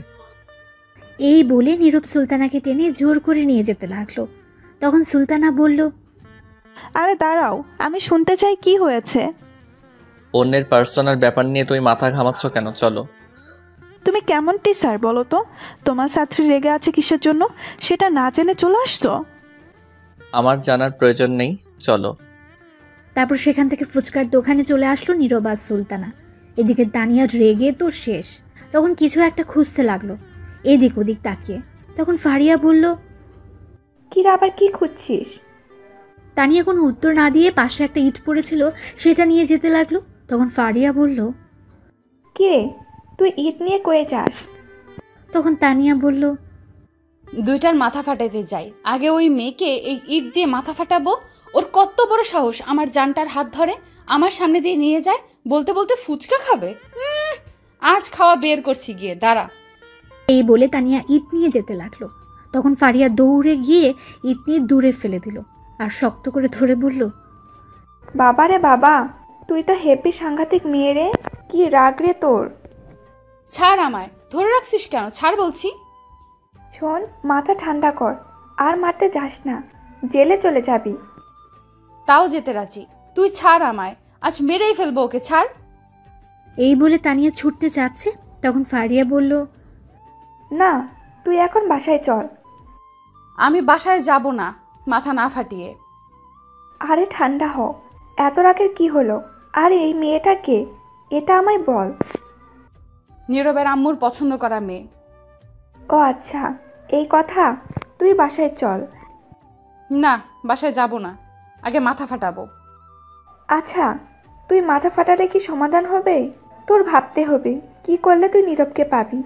এই বলে নীরব সুলতানাকে টেনে জোর করে নিয়ে যেতে লাগলো। তখন সুলতানা বলল, আরে দাঁড়াও, আমি শুনতে চাই কি হয়েছে। অন্যের পার্সোনাল ব্যাপার নিয়ে তুমি মাথা ঘামাচ্ছ কেন? চলো। তুমি কেমন টিচার বলো তো, তোমার ছাত্রী রেগে আছে কিসের জন্য সেটা না জেনে চলে আসছো? আমার জানার প্রয়োজন নেই, চলো। তারপর সেখান থেকে ফুচকার দোকানে চলে আসলো নীরব আর সুলতানা। এদিকে তানিয়া রেগে তো শেষ। তখন কিছু একটা খুঁজতে লাগলো এদিক ওদিক তাকিয়ে। তখন ফারিয়া বলল, কিরা আবার কি খুঁজছিস? তানিয়া কোনো উত্তর না দিয়ে পাশে একটা ইট পড়েছিল, সেটা নিয়ে যেতে লাগলো। তখন ফারিয়া বলল, কিরে, তুই ইট নিয়ে কয়ে যাস? তখন তানিয়া বলল, দুইটার মাথা ফাটাইতে যাই, আগে ওই মেয়েকে এই ইট দিয়ে মাথা ফাটাবো। ওর কত বড় সাহস, আমার জানটার হাত ধরে আমার সামনে দিয়ে নিয়ে যায়, বলতে বলতে ফুচকা খাবে। আজ খাওয়া বের করছি, গিয়ে দাঁড়া। এই বলে তানিয়া ইট নিয়ে যেতে লাগলো। তখন ফারিয়া দৌড়ে গিয়ে ইট নিয়ে দূরে ফেলে দিল, আর শক্ত করে ধরে বলল, বাবা রে বাবা, তুই তো হেপি সাংঘাতিক মেয়ে রে, কি রাগ রে তোর। ছাড় আমায়, ধরে রাখছিস কেন, ছাড় বলছি। শোন, মাথা ঠান্ডা কর, আর মারতে যাস না, জেলে চলে যাবি। তাও যেতে রাজি, তুই ছাড় আমায়, আজ মেরেই ফেলবো ওকে, ছাড়। এই বলে তানিয়া ছুটতে চাচ্ছে। তখন ফারিয়া বলল, না, তুই এখন বাসায় চল। আমি বাসায় যাব না, মাথা না ফাটিয়ে। আরে ঠান্ডা হ, এত রাগের কি হলো? আর এই মেয়েটা কে, এটা আমায় বল। নীরবের আম্মুর পছন্দ করা মেয়ে। ও আচ্ছা, এই কথা, তুই বাসায় চল। না, বাসায় যাব না, আগে মাথা ফাটাবো। আচ্ছা, তুই মাথা ফাটালে কি সমাধান হবে? তোর ভাবতে হবে কি করলে তুই নীরবকে পাবি,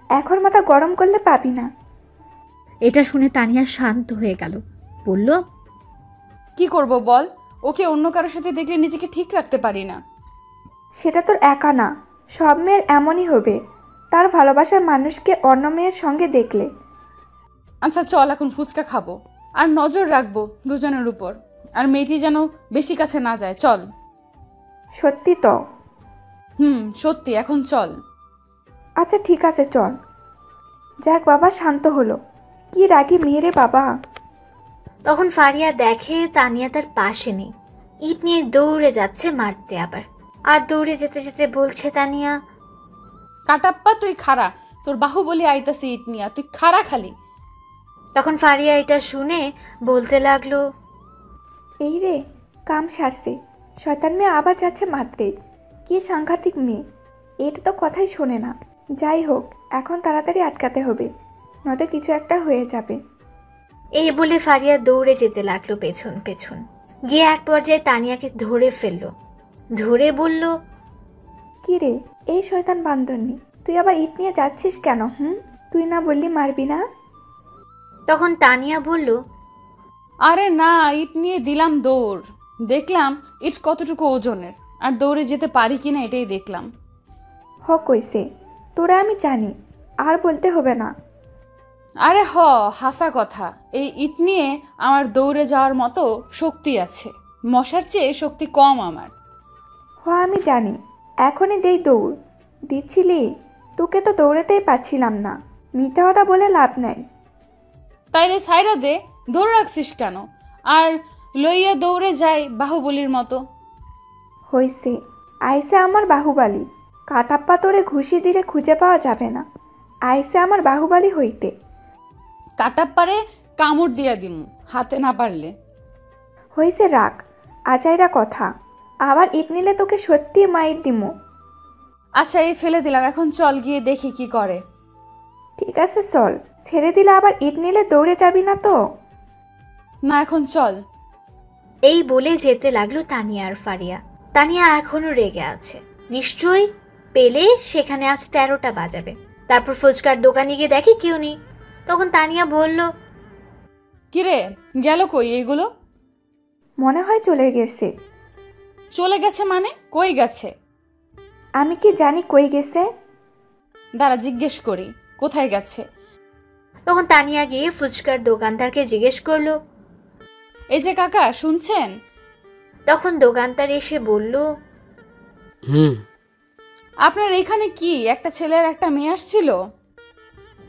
এখন মাথা গরম করলে পাবি না। এটা শুনে তানিয়া শান্ত হয়ে গেল, বলল, কি করব বল, ওকে অন্য কারোর সাথে দেখলে নিজেকে ঠিক রাখতে পারি না। সেটা তোর একা না, সব মেয়ের এমনই হবে, তার ভালোবাসার মানুষকে অন্য মেয়ের সঙ্গে দেখলে। আচ্ছা চল এখন ফুচকা খাবো, আর নজর রাখবো দুজনের উপর, আর মেয়েটি যেন বেশি কাছে না যায়। চল। সত্যি তো? সত্যি, এখন চল। আচ্ছা ঠিক আছে চল। যাক বাবা, শান্ত হলো। কি রাগি মেয়ে রে বাবা। তখন ফারিয়া দেখে তানিয়া তার পাশে নেই। ইট নিয়ে দৌড়ে যাচ্ছে মারতে আবার। আর দৌড়ে যেতে যেতে বলছে তানিয়া, কাটাপ্পা তুই খাড়া, তোর বাহুবলী আইতাছে ইট নিয়া, তুই খাড়া খালি। তখন ফারিয়া এটা শুনে বলতে লাগলো, এই রে, কাম সারছে, শয়তান মেয়ে আবার যাচ্ছে মারতে। কি সাংঘাতিক মেয়ে, এটা তো কথাই শোনে না। যাই হোক, এখন তাড়াতাড়ি আটকাতে হবে, নয়তো কিছু একটা হয়ে যাবে। এই বলে ফারিয়া দৌড়ে যেতে লাগলো পেছন পেছন। গিয়ে এক পর্যায়ে তানিয়াকে ধরে ফেললো। ধরে বলল, কি রে এই শয়তান বান্দরনি, তুই আবার ইট নিয়ে যাচ্ছিস কেন? তুই না বললি মারবি না? তখন তানিয়া বলল, আরে না, ইট নিয়ে দিলাম দৌড়, দেখলাম ইট কতটুকু ওজনের, আর দৌড়ে যেতে পারি কিনা এটাই দেখলাম। কইছে, তোরা আমি জানি, আর বলতে হবে না। আরে হাসা কথা, এই ইট নিয়ে আমার দৌড়ে যাওয়ার মতো শক্তি আছে, মশার চেয়ে শক্তি কম আমার। আমি জানি, এখনই দেই দৌড়। দিচ্ছিলি, তোকে তো দৌড়াতেই পারছিলাম না, মিথ্যা কথা বলে লাভ নাই। তাইলে সাইরা দে, ধরে রাখছিস কেন? আর লইয়া দৌড়ে যায় বাহুবলীর মতো। হইছে, আইসে আমার বাহুবালী। কাটাপ্পা তোরে ঘুষি দিলে খুঁজে পাওয়া যাবে না। আইসে আমার বাহুবালী হইতে। কাটাপ্পারে কামড় দিয়া দিমু, হাতে না পারলে। হইছে, রাখ আচাইরা কথা। আবার ইট নিলে তোকে সত্যি মাইর দিমু। আচ্ছা এই ফেলে দিলাম, এখন চল গিয়ে দেখি কি করে। ঠিক আছে চল, ছেড়ে দিলে আবার ইট নিলে দৌড়ে যাবি না তো? না এখন চল। এই বলে যেতে লাগলো তানিয়া আর ফারিয়া। তানিয়া এখনো রেগে আছে, নিশ্চয়ই পেলে সেখানে আজ 13টা বাজাবে। তারপর ফুচকার দোকানে গিয়ে দেখি কেউ নেই। তখন তানিয়া বলল, কিরে গেল কই এইগুলো? মনে হয় চলে গেছে। চলে গেছে মানে? কই গেছে? আমি কি জানি কই গেছে। দাঁড়া জিজ্ঞেস করি, কোথায় গেছে? তখন তানিয়া গিয়ে ফুচকার দোকানদারকে জিজ্ঞেস করলো। এই যে কাকা, শুনছেন? তখন দোকানদার এসে বলল, আপনার এখানে কি একটা ছেলে আর একটা মেয়ে আসছিল?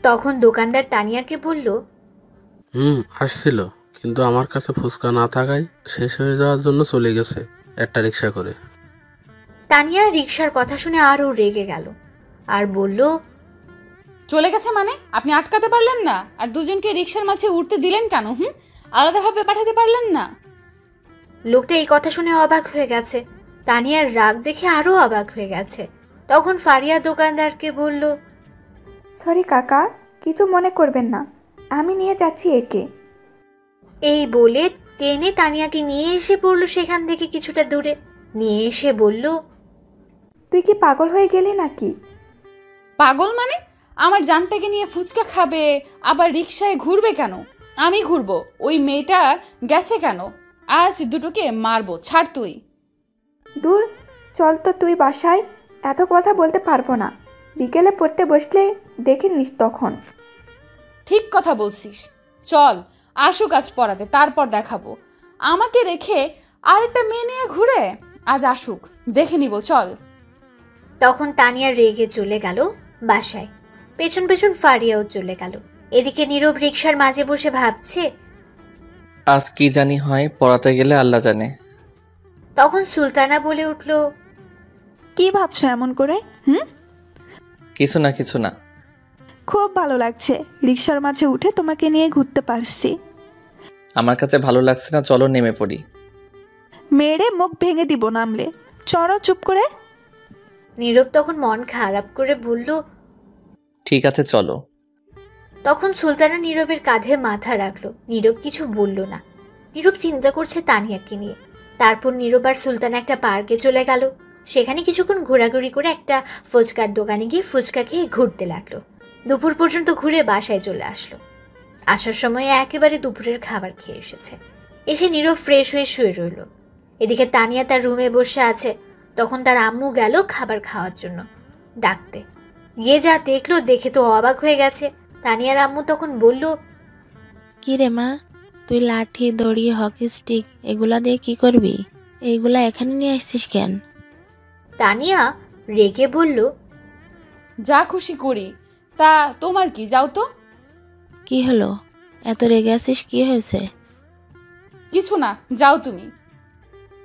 তখন দোকানদার তানিয়াকে বলল, আসছিল, কিন্তু আমার কাছে ফুচকা না থাকায় শেষ হয়ে যাওয়ার জন্য চলে গেছে একটা রিক্সা করে। তানিয়া রিক্সার কথা শুনে আরো রেগে গেল আর বলল, চলে গেছে মানে? আপনি আটকাতে পারলেন না? আর দুজনকে রিক্সার মাঝে উঠতে দিলেন কেন? আলাদাভাবে পাঠাতে পারলেন না? লোকটা এই কথা শুনে অবাক হয়ে গেছে। তানিয়ার রাগ দেখে আরো অবাক হয়ে গেছে। তখন ফারিয়া দোকানদারকে বলল, সরি কাকা, কিছু মনে করবেন না, আমি নিয়ে যাচ্ছি একে। এই বলে টেনে তানিয়াকে নিয়ে এসে পড়লো সেখান থেকে কিছুটা দূরে। নিয়ে এসে বলল, তুই কি পাগল হয়ে গেলি নাকি? পাগল মানে? আমার জানটাকে নিয়ে ফুচকা খাবে, আবার রিক্সায় ঘুরবে কেন? আমি ঘুরবো? ওই মেয়েটা গেছে কেন? আজ দুটোকে মারবো, ছাড় তুই। দূর, চল তো তুই বাসায়। এত কথা বলতে পারবো না, বিকেলে পড়তে বসলে দেখে নিস তখন। ঠিক কথা বলছিস, চল আসুক আজ পড়াতে, তারপর দেখাবো। আমাকে রেখে আরেকটা মেয়ে নিয়ে ঘুরে? আজ আসুক, দেখে নিব, চল। তখন তানিয়া রেগে চলে গেল বাসায়। পেছন পেছন ফারিয়াও চলে গেল। এদিকে নীরব রিক্সার মাঝে বসে ভাবছে, আজ কি জানি হয়, পড়াতে গেলে আল্লাহ জানে। তখন সুলতানা বলে উঠল, কি ভাবছো এমন করে? কিছু না। খুব ভালো লাগছে, রিক্সার মাঝে উঠে তোমাকে নিয়ে ঘুরতে পারছি। আমার কাছে ভালো লাগছে না, চলো নেমে পড়ি। মেরে মুখ ভেঙে দিব নামলে। চড়ো চুপ করে। নীরব তখন মন খারাপ করে বলল, ঠিক আছে চলো। তখন সুলতানা নীরবের কাঁধে মাথা রাখলো। নীরব কিছু বলল না। নীরব চিন্তা করছে তানিয়াকে নিয়ে। তারপর নীরব আর সুলতানা একটা পার্কে চলে গেল। সেখানে কিছুক্ষণ ঘোরাঘুরি করে একটা ফুচকার দোকানে গিয়ে ফুচকা খেয়ে ঘুরতে লাগলো। দুপুর পর্যন্ত ঘুরে বাসায় চলে আসলো। আসার সময় একেবারে দুপুরের খাবার খেয়ে এসেছে। এসে নীরব ফ্রেশ হয়ে শুয়ে রইল। এদিকে তানিয়া তার রুমে বসে আছে। তখন তার আম্মু গেল খাবার খাওয়ার জন্য ডাকতে। গিয়ে যা দেখলো, দেখে তো অবাক হয়ে গেছে। তানিয়ার আম্মু তখন বলল, কি রে মা, তুই লাঠি, দড়ি, হকি স্টিক এগুলা দিয়ে কি করবি? এইগুলা এখানে নিয়ে আসছিস কেন? তানিয়া রেগে বলল, যা খুশি করি, তা তোমার কি? যাও তো। কি হলো, এত রেগে আছিস? কি হয়েছে? কিছু না, যাও তুমি।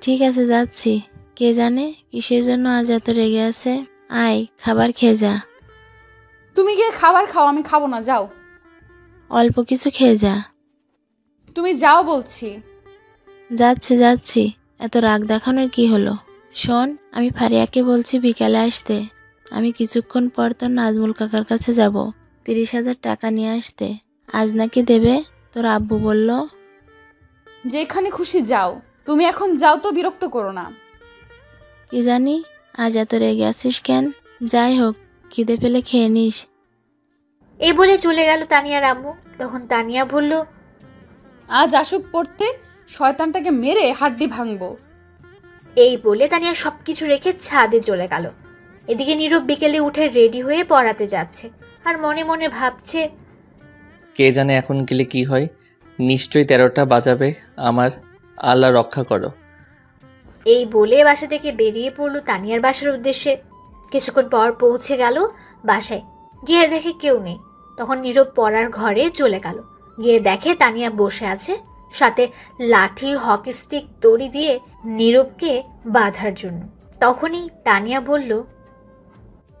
ঠিক আছে, যাচ্ছি। কে জানে কিসের জন্য আজ এত রেগে আছে। আয়, খাবার খেয়ে যা। তুমি গিয়ে খাবার খাও, আমি খাবো না, যাও। অল্প কিছু খেয়ে যা। তুমি যাও বলছি। যাচ্ছি যাচ্ছি, এত রাগ দেখানোর কি হলো? শোন, আমি ফারিয়াকে বলছি বিকালে আসতে। আমি কিছুক্ষণ পর তোর নাজমুল কাকার কাছে যাব 30,000 টাকা নিয়ে আসতে। আজ নাকি দেবে, তোর আব্বু বলল। যেখানে খুশি যাও, তুমি এখন যাও তো, বিরক্ত করো না। কি জানি আজ এত রেগে আছিস কেন? যাই হোক, খিদে পেলে খেয়ে নিস। এই বলে চলে গেল তানিয়ার আম্মু। তখন তানিয়া বলল, আজ আসুক পড়তে, শয়তানটাকে মেরে হাড্ডি ভাঙবো। এই বলে তানিয়া সবকিছু রেখে ছাদে চলে গেল। এদিকে নীরব বিকেলে উঠে রেডি হয়ে পড়াতে যাচ্ছে, আর মনে মনে ভাবছে, কে জানে এখন গেলে কি হয়। নিশ্চয়ই 13টা বাজাবে আমার। আল্লাহ রক্ষা করো। এই বলে বাসা থেকে বেরিয়ে পড়লো তানিয়ার বাসার উদ্দেশ্যে। কিছুক্ষণ পর পৌঁছে গেল বাসায়। গিয়ে দেখে কেউ নেই। তখন নীরব পড়ার ঘরে চলে গেল। গিয়ে দেখে তানিয়া বসে আছে, সাথে লাঠি, হকি স্টিক, দড়ি দিয়ে নীরবকে বাঁধার জন্য। তখনই তানিয়া বলল,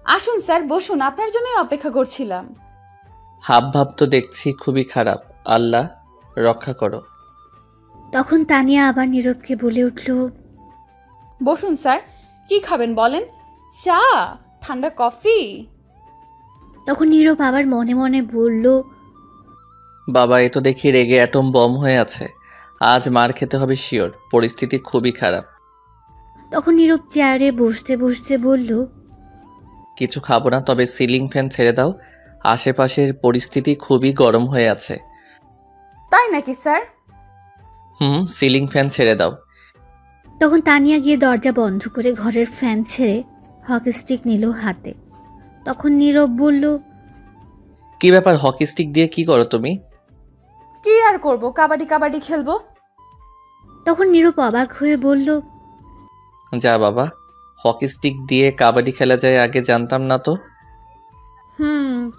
আসুন স্যার, বসুন, আপনার জন্যই অপেক্ষা করছিলাম। হাব ভাব তো দেখছি খুবই খারাপ। আল্লাহ রক্ষা করো। তখন তানিয়া আবার নীরবকে বলে উঠল, বসুন স্যার, কি খাবেন বলেন? চা, ঠান্ডা কফি? তখন নীরব আবার মনে মনে বলল, বাবা, এ তো দেখি রেগে অ্যাটম বম হয়ে আছে। আজ মার খেতে হবে শিওর। পরিস্থিতি খুবই খারাপ। তখন নীরব চেয়ারে বসতে বসতে বলল, কিছু খাবো না, তবে সিলিং ফ্যান ছেড়ে দাও। আশেপাশের পরিস্থিতি খুবই গরম হয়ে আছে। তাই নাকি স্যার? সিলিং ফ্যান ছেড়ে দাও। তখন তানিয়া গিয়ে দরজা বন্ধ করে ঘরের ফ্যান ছেড়ে হকি স্টিক নিল হাতে। তখন নীরব বলল, কি ব্যাপার, হকি স্টিক দিয়ে কি করো তুমি? কি আর করব, কাবাডি কাবাডি খেলবো। তখন নীরব অবাক হয়ে বলল, যা বাবা, হকি স্টিক দিয়ে কাবাডি খেলা যায়, আগে জানতাম না তো।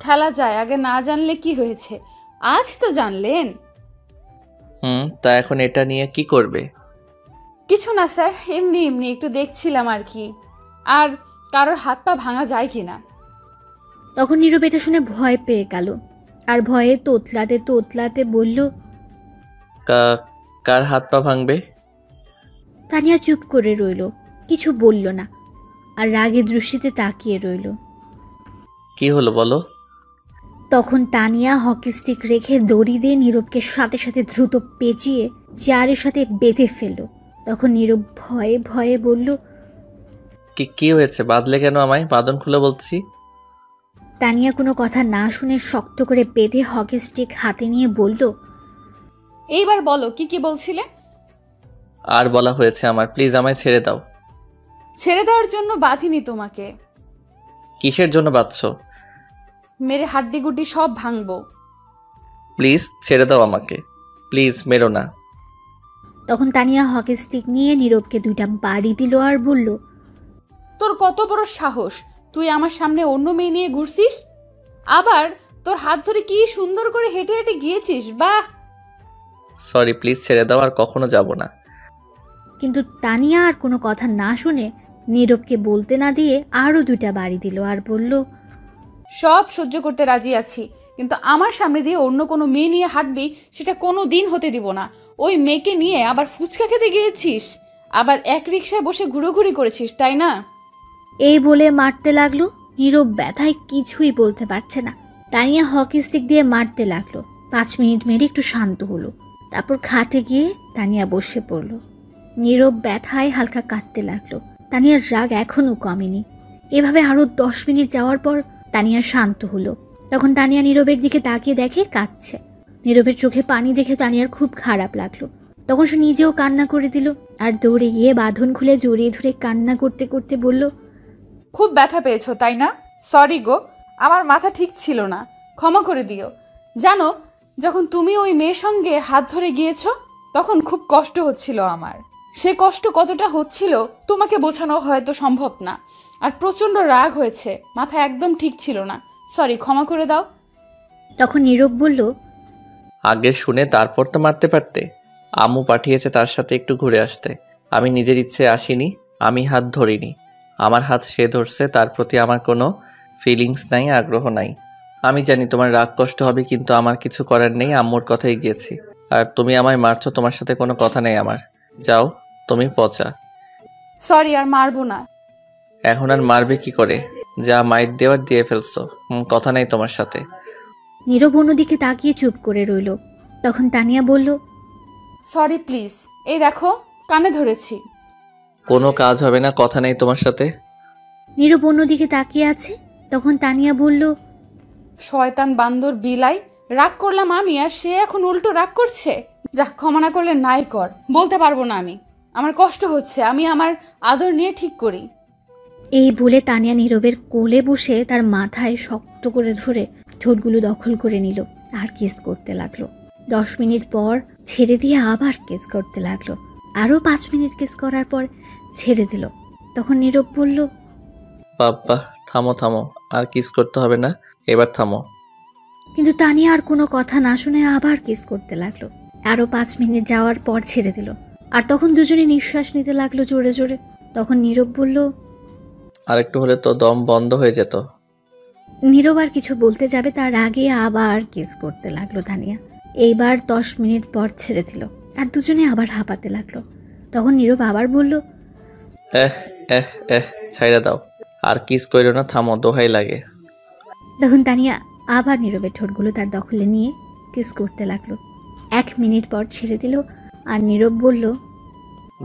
খেলা যায়, আগে না জানলে কি হয়েছে, আজ তো জানলেন। তা এখন এটা নিয়ে কি করবে? কিছু না স্যার, এমনি এমনি একটু দেখছিলাম আর কি, আর কারোর হাত পা ভাঙা যায় কিনা। তখন নীরব এটা শুনে ভয় পেয়ে গেল, আর ভয়ে তোতলাতে তোতলাতে বলল, কার হাত পা ভাঙবে? তানিয়া চুপ করে রইল, কিছু বলল না, আর রাগে দৃষ্টিতে তাকিয়ে রইল। কি হলো বলো? তখন তানিয়া হকি স্টিক রেখে দড়ি দিয়ে নীরবকে সাথে সাথে দ্রুত পেঁচিয়ে চেয়ারের সাথে বেঁধে ফেলল। তখন নীরব ভয়ে ভয়ে বলল, কি হয়েছে? বাঁধলে কেন আমায়? বাঁধন খুলে বলছি। তানিয়া কোনো কথা না শুনে শক্ত করে বেঁধে হকি স্টিক হাতে নিয়ে বলল, এইবার বলো, কি কি বলছিলে? আর বলা হয়েছে আমার, প্লিজ আমায় ছেড়ে দাও। ছেড়ে দেওয়ার জন্য বাঁধিনি তোমাকে। কিসের জন্য বাঁধছো? মেরে হাড্ডি গুড্ডি সব ভাঙবো। প্লিজ ছেড়ে দাও আমাকে, প্লিজ মেরো না। তখন তানিয়া হকি স্টিক নিয়ে নীরবকে 2টা বাড়ি দিল আর বলল, তোর কত বড় সাহস, তুই আমার সামনে অন্য মেয়ে নিয়ে ঘুরছিস, আবার তোর হাত ধরে কি সুন্দর করে হেঁটে হেঁটে গিয়েছিস, বাহ। সরি, প্লিজ ছেড়ে দাও, আর কখনো যাব না। কিন্তু তানিয়া আর কোনো কথা না শুনে নীরবকে বলতে না দিয়ে আরও 2টা বাড়ি দিল আর বলল, সব সহ্য করতে রাজি আছি, কিন্তু আমার সামনে দিয়ে অন্য কোনো মেয়ে নিয়ে হাঁটবি, সেটা কোনো দিন হতে দিব না। ওই মেয়েকে নিয়ে আবার ফুচকা খেতে গিয়েছিস, আবার এক রিকশায় বসে ঘুরোঘুরি করেছিস, তাই না? এই বলে মারতে লাগলো। নীরব ব্যথায় কিছুই বলতে পারছে না। তানিয়া হকি স্টিক দিয়ে মারতে লাগলো। 5 মিনিট মেরে একটু শান্ত হলো। তারপর খাটে গিয়ে তানিয়া বসে পড়ল। নীরব ব্যথায় হালকা কাঁদতে লাগলো। তানিয়ার রাগ এখনও কমেনি। এভাবে আরও 10 মিনিট যাওয়ার পর তানিয়া শান্ত হলো। তখন তানিয়া নীরবের দিকে তাকিয়ে দেখে কাঁদছে। নীরবের চোখে পানি দেখে তানিয়ার খুব খারাপ লাগলো। তখন সে নিজেও কান্না করে দিল আর দৌড়ে গিয়ে বাঁধন খুলে জড়িয়ে ধরে কান্না করতে করতে বলল, খুব ব্যথা পেয়েছো তাই না? সরি গো, আমার মাথা ঠিক ছিল না, ক্ষমা করে দিও। জানো, যখন তুমি ওই মেয়ের সঙ্গে হাত ধরে গিয়েছো তখন খুব কষ্ট হচ্ছিল আমার। সে কষ্ট কতটা হচ্ছিল তোমাকে বোঝানো হয়তো সম্ভব না। আর প্রচণ্ড রাগ হয়েছে, মাথা একদম ঠিক ছিল না। সরি, ক্ষমা করে দাও। তখন নীরব বলল, আগে শুনে তারপর তো মারতে পারতে। আম্মু পাঠিয়েছে তার সাথে একটু ঘুরে আসতে। আমি নিজের ইচ্ছে আসিনি, আমি হাত ধরিনি। আমার হাত সে ধরছে, তার প্রতি আমার কোনো ফিলিংস নাই, আগ্রহ নাই। আমি জানি তোমার রাগ কষ্ট হবে, কিন্তু আমার কিছু করার নেই, আম্মুর কথাই গিয়েছি। আর তুমি আমায় মারছো, তোমার সাথে কোনো কথা নেই আমার। যাও, তুমি পচা। সরি, আর মারবো না। এখন আর মারবে কি করে? যা মাইট দেওয়ার দিয়ে ফেলছো। কথা নেই তোমার সাথে। নীরব অন্যদিকে তাকিয়ে চুপ করে রইল। তখন তানিয়া বলল, সরি প্লিজ, এই দেখো কানে ধরেছি। কোনো কাজ হবে না, কথা নেই তোমার সাথে। নীরব অন্যদিকে তাকিয়ে আছে। তখন তানিয়া বলল, শয়তান বান্দর বিলাই, রাগ করলাম আমি আর সে এখন উল্টো রাগ করছে। যা, ক্ষমা না করলে নাই কর, বলতে পারবো না আমি। আমার কষ্ট হচ্ছে, আমি আমার আদর নিয়ে ঠিক করি। এই বলে তানিয়া নীরবের কোলে বসে তার মাথায় শক্ত করে ধরে ঠোঁটগুলো দখল করে নিল আর কিস করতে লাগলো। 10 মিনিট পর ছেড়ে দিয়ে আবার কিস করতে লাগলো। আরও 5 মিনিট কিস করার পর ছেড়ে দিল। তখন নীরব বলল, বাবা থামো থামো, আর কিস করতে হবে না, এবার থামো। কিন্তু তানিয়া আর কোনো কথা না শুনে আবার কিস করতে লাগলো। আরও 5 মিনিট যাওয়ার পর ছেড়ে দিল। আর তখন দুজনে নিঃশ্বাস নিতে লাগলো জোরে জোরে। তখন নীরব বলল, আরেকটু হলে তো দম বন্ধ হয়ে যেত। নীরব আর কিছু বলতে যাবে তার আগে আবার কিস করতে লাগলো তানিয়া। এইবার 10 মিনিট পর ছেড়ে দিল আর দুজনে আবার হাঁপাতে লাগলো। তখন নীরব আবার বলল, এহ এহ এহ, ছাইড়া দাও, আর কিস কইরো না, থামো, দোহাই লাগে। তখন তানিয়া আবার নীরবের ঠোঁটগুলো তার দখলে নিয়ে কিস করতে লাগলো। 1 মিনিট পর ছেড়ে দিল আর নীরব বলল,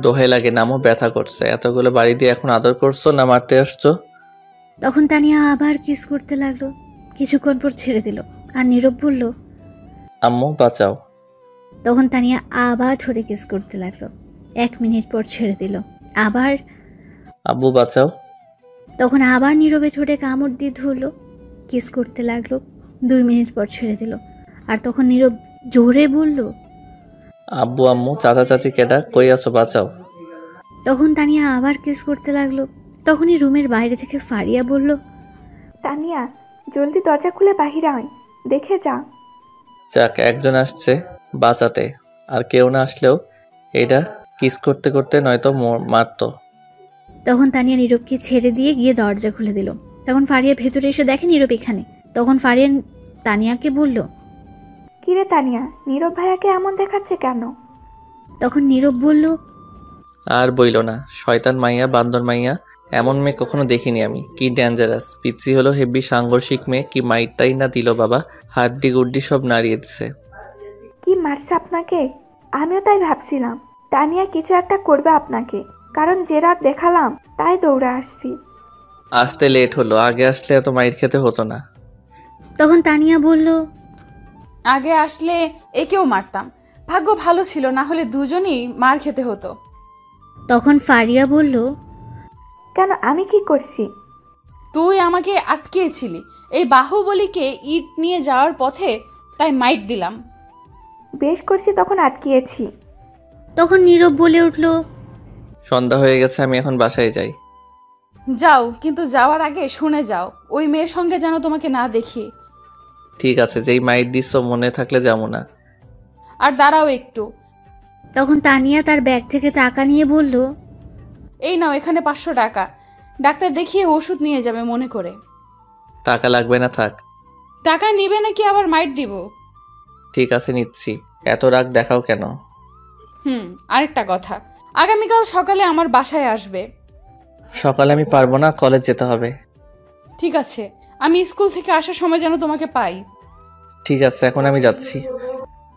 দোহাই লাগে, নামও, ব্যথা করছে। এতগুলো বাড়ি দিয়ে এখন আদর করছো না মারতে আসছো? তখন তানিয়া আবার কিস করতে লাগলো। কিছুক্ষণ পর ছেড়ে দিল আর নীরব বলল, আম্মু বাঁচাও। তখন তানিয়া আবার ঠোঁটে কিস করতে লাগলো। 1 মিনিট পর ছেড়ে দিল আবার। আব্বু বাঁচাও। তখন আবার নীরবে ঠোঁটে কামড় দিয়ে ধরলো, কিস করতে লাগলো। 2 মিনিট পর ছেড়ে দিল আর তখন নীরব জোরে বলল, আব্বু আম্মু চাচা চাচি কেডা, কই আছো, বাঁচাও। তখন তানিয়া আবার কিস করতে লাগলো। তখনই রুমের বাইরে থেকে ফারিয়া বলল, তানিয়া, জলদি দরজা খুলে বাহিরে আয়, দেখে যা। যাক, একজন আসছে বাঁচাতে, আর কেউ না আসলেও এটা কিস করতে করতে নয়তো মারতো। তখন তানিয়া নীরবকে ছেড়ে দিয়ে গিয়ে দরজা খুলে দিল। তখন ফারিয়া ভেতরে এসে দেখে নীরব এখানে। তখন ফারিয়া তানিয়াকে বলল, কিরে তানিয়া, নীরব ভাইয়াকে এমন দেখাচ্ছে কেন? তখন নীরব বলল, আর বইল না, শয়তান মাইয়া, বান্দর মাইয়া, এমন মেয়ে কখনো দেখিনি আমি। কি ডেঞ্জারাস, পিচ্ছি হলো হেভি সাংঘর্ষিক মেয়ে। কি মাইটটাই না দিল বাবা, হাড্ডি গুড্ডি সব নাড়িয়ে দিছে। কি মারছে আপনাকে? আমিও তাই ভাবছিলাম তানিয়া কিছু একটা করবে আপনাকে, কারণ যে রাত দেখালাম তাই দৌড়ে আসছি। আসতে লেট হলো, আগে আসলে এত মাইর খেতে হতো না। তখন তানিয়া বলল, আগে আসলে একেও মারতাম, ভাগ্য ভালো ছিল, না হলে দুজনেই মার খেতে হতো। তখন ফারিয়া বলল, কেন, আমি কি করছি? তুই আমাকে আটকেছিলি এই বাহুবলীকে ইট নিয়ে যাওয়ার পথে, তাই মাইট দিলাম। বেশ করছি, তখন আটকিয়েছি। তখন নীরব বলে উঠল, সন্ধ্যা হয়ে গেছে, আমি এখন বাসায় যাই। যাও, কিন্তু যাওয়ার আগে শুনে যাও, ওই মেয়ের সঙ্গে যেন তোমাকে না দেখি। ঠিক আছে, যেই মাইট দিচ্ছ মনে থাকলে যাবো না। আর দাঁড়াও একটু। তখন তানিয়া তার ব্যাগ থেকে টাকা নিয়ে বলল, এই নাও, এখানে 500 টাকা, ডাক্তার দেখিয়ে ওষুধ নিয়ে যাবে মনে করে। টাকা লাগবে না, থাক। টাকা নিবে নাকি আবার মাইট দিব? ঠিক আছে, নিচ্ছি। এত রাগ দেখাও কেন? আরেকটা কথা, আগামীকাল সকালে আমার বাসায় আসবে। সকালে আমি পারবো না, কলেজ যেতে হবে। ঠিক আছে, আমি স্কুল থেকে আসার সময় যেন তোমাকে পাই। ঠিক আছে, এখন আমি যাচ্ছি।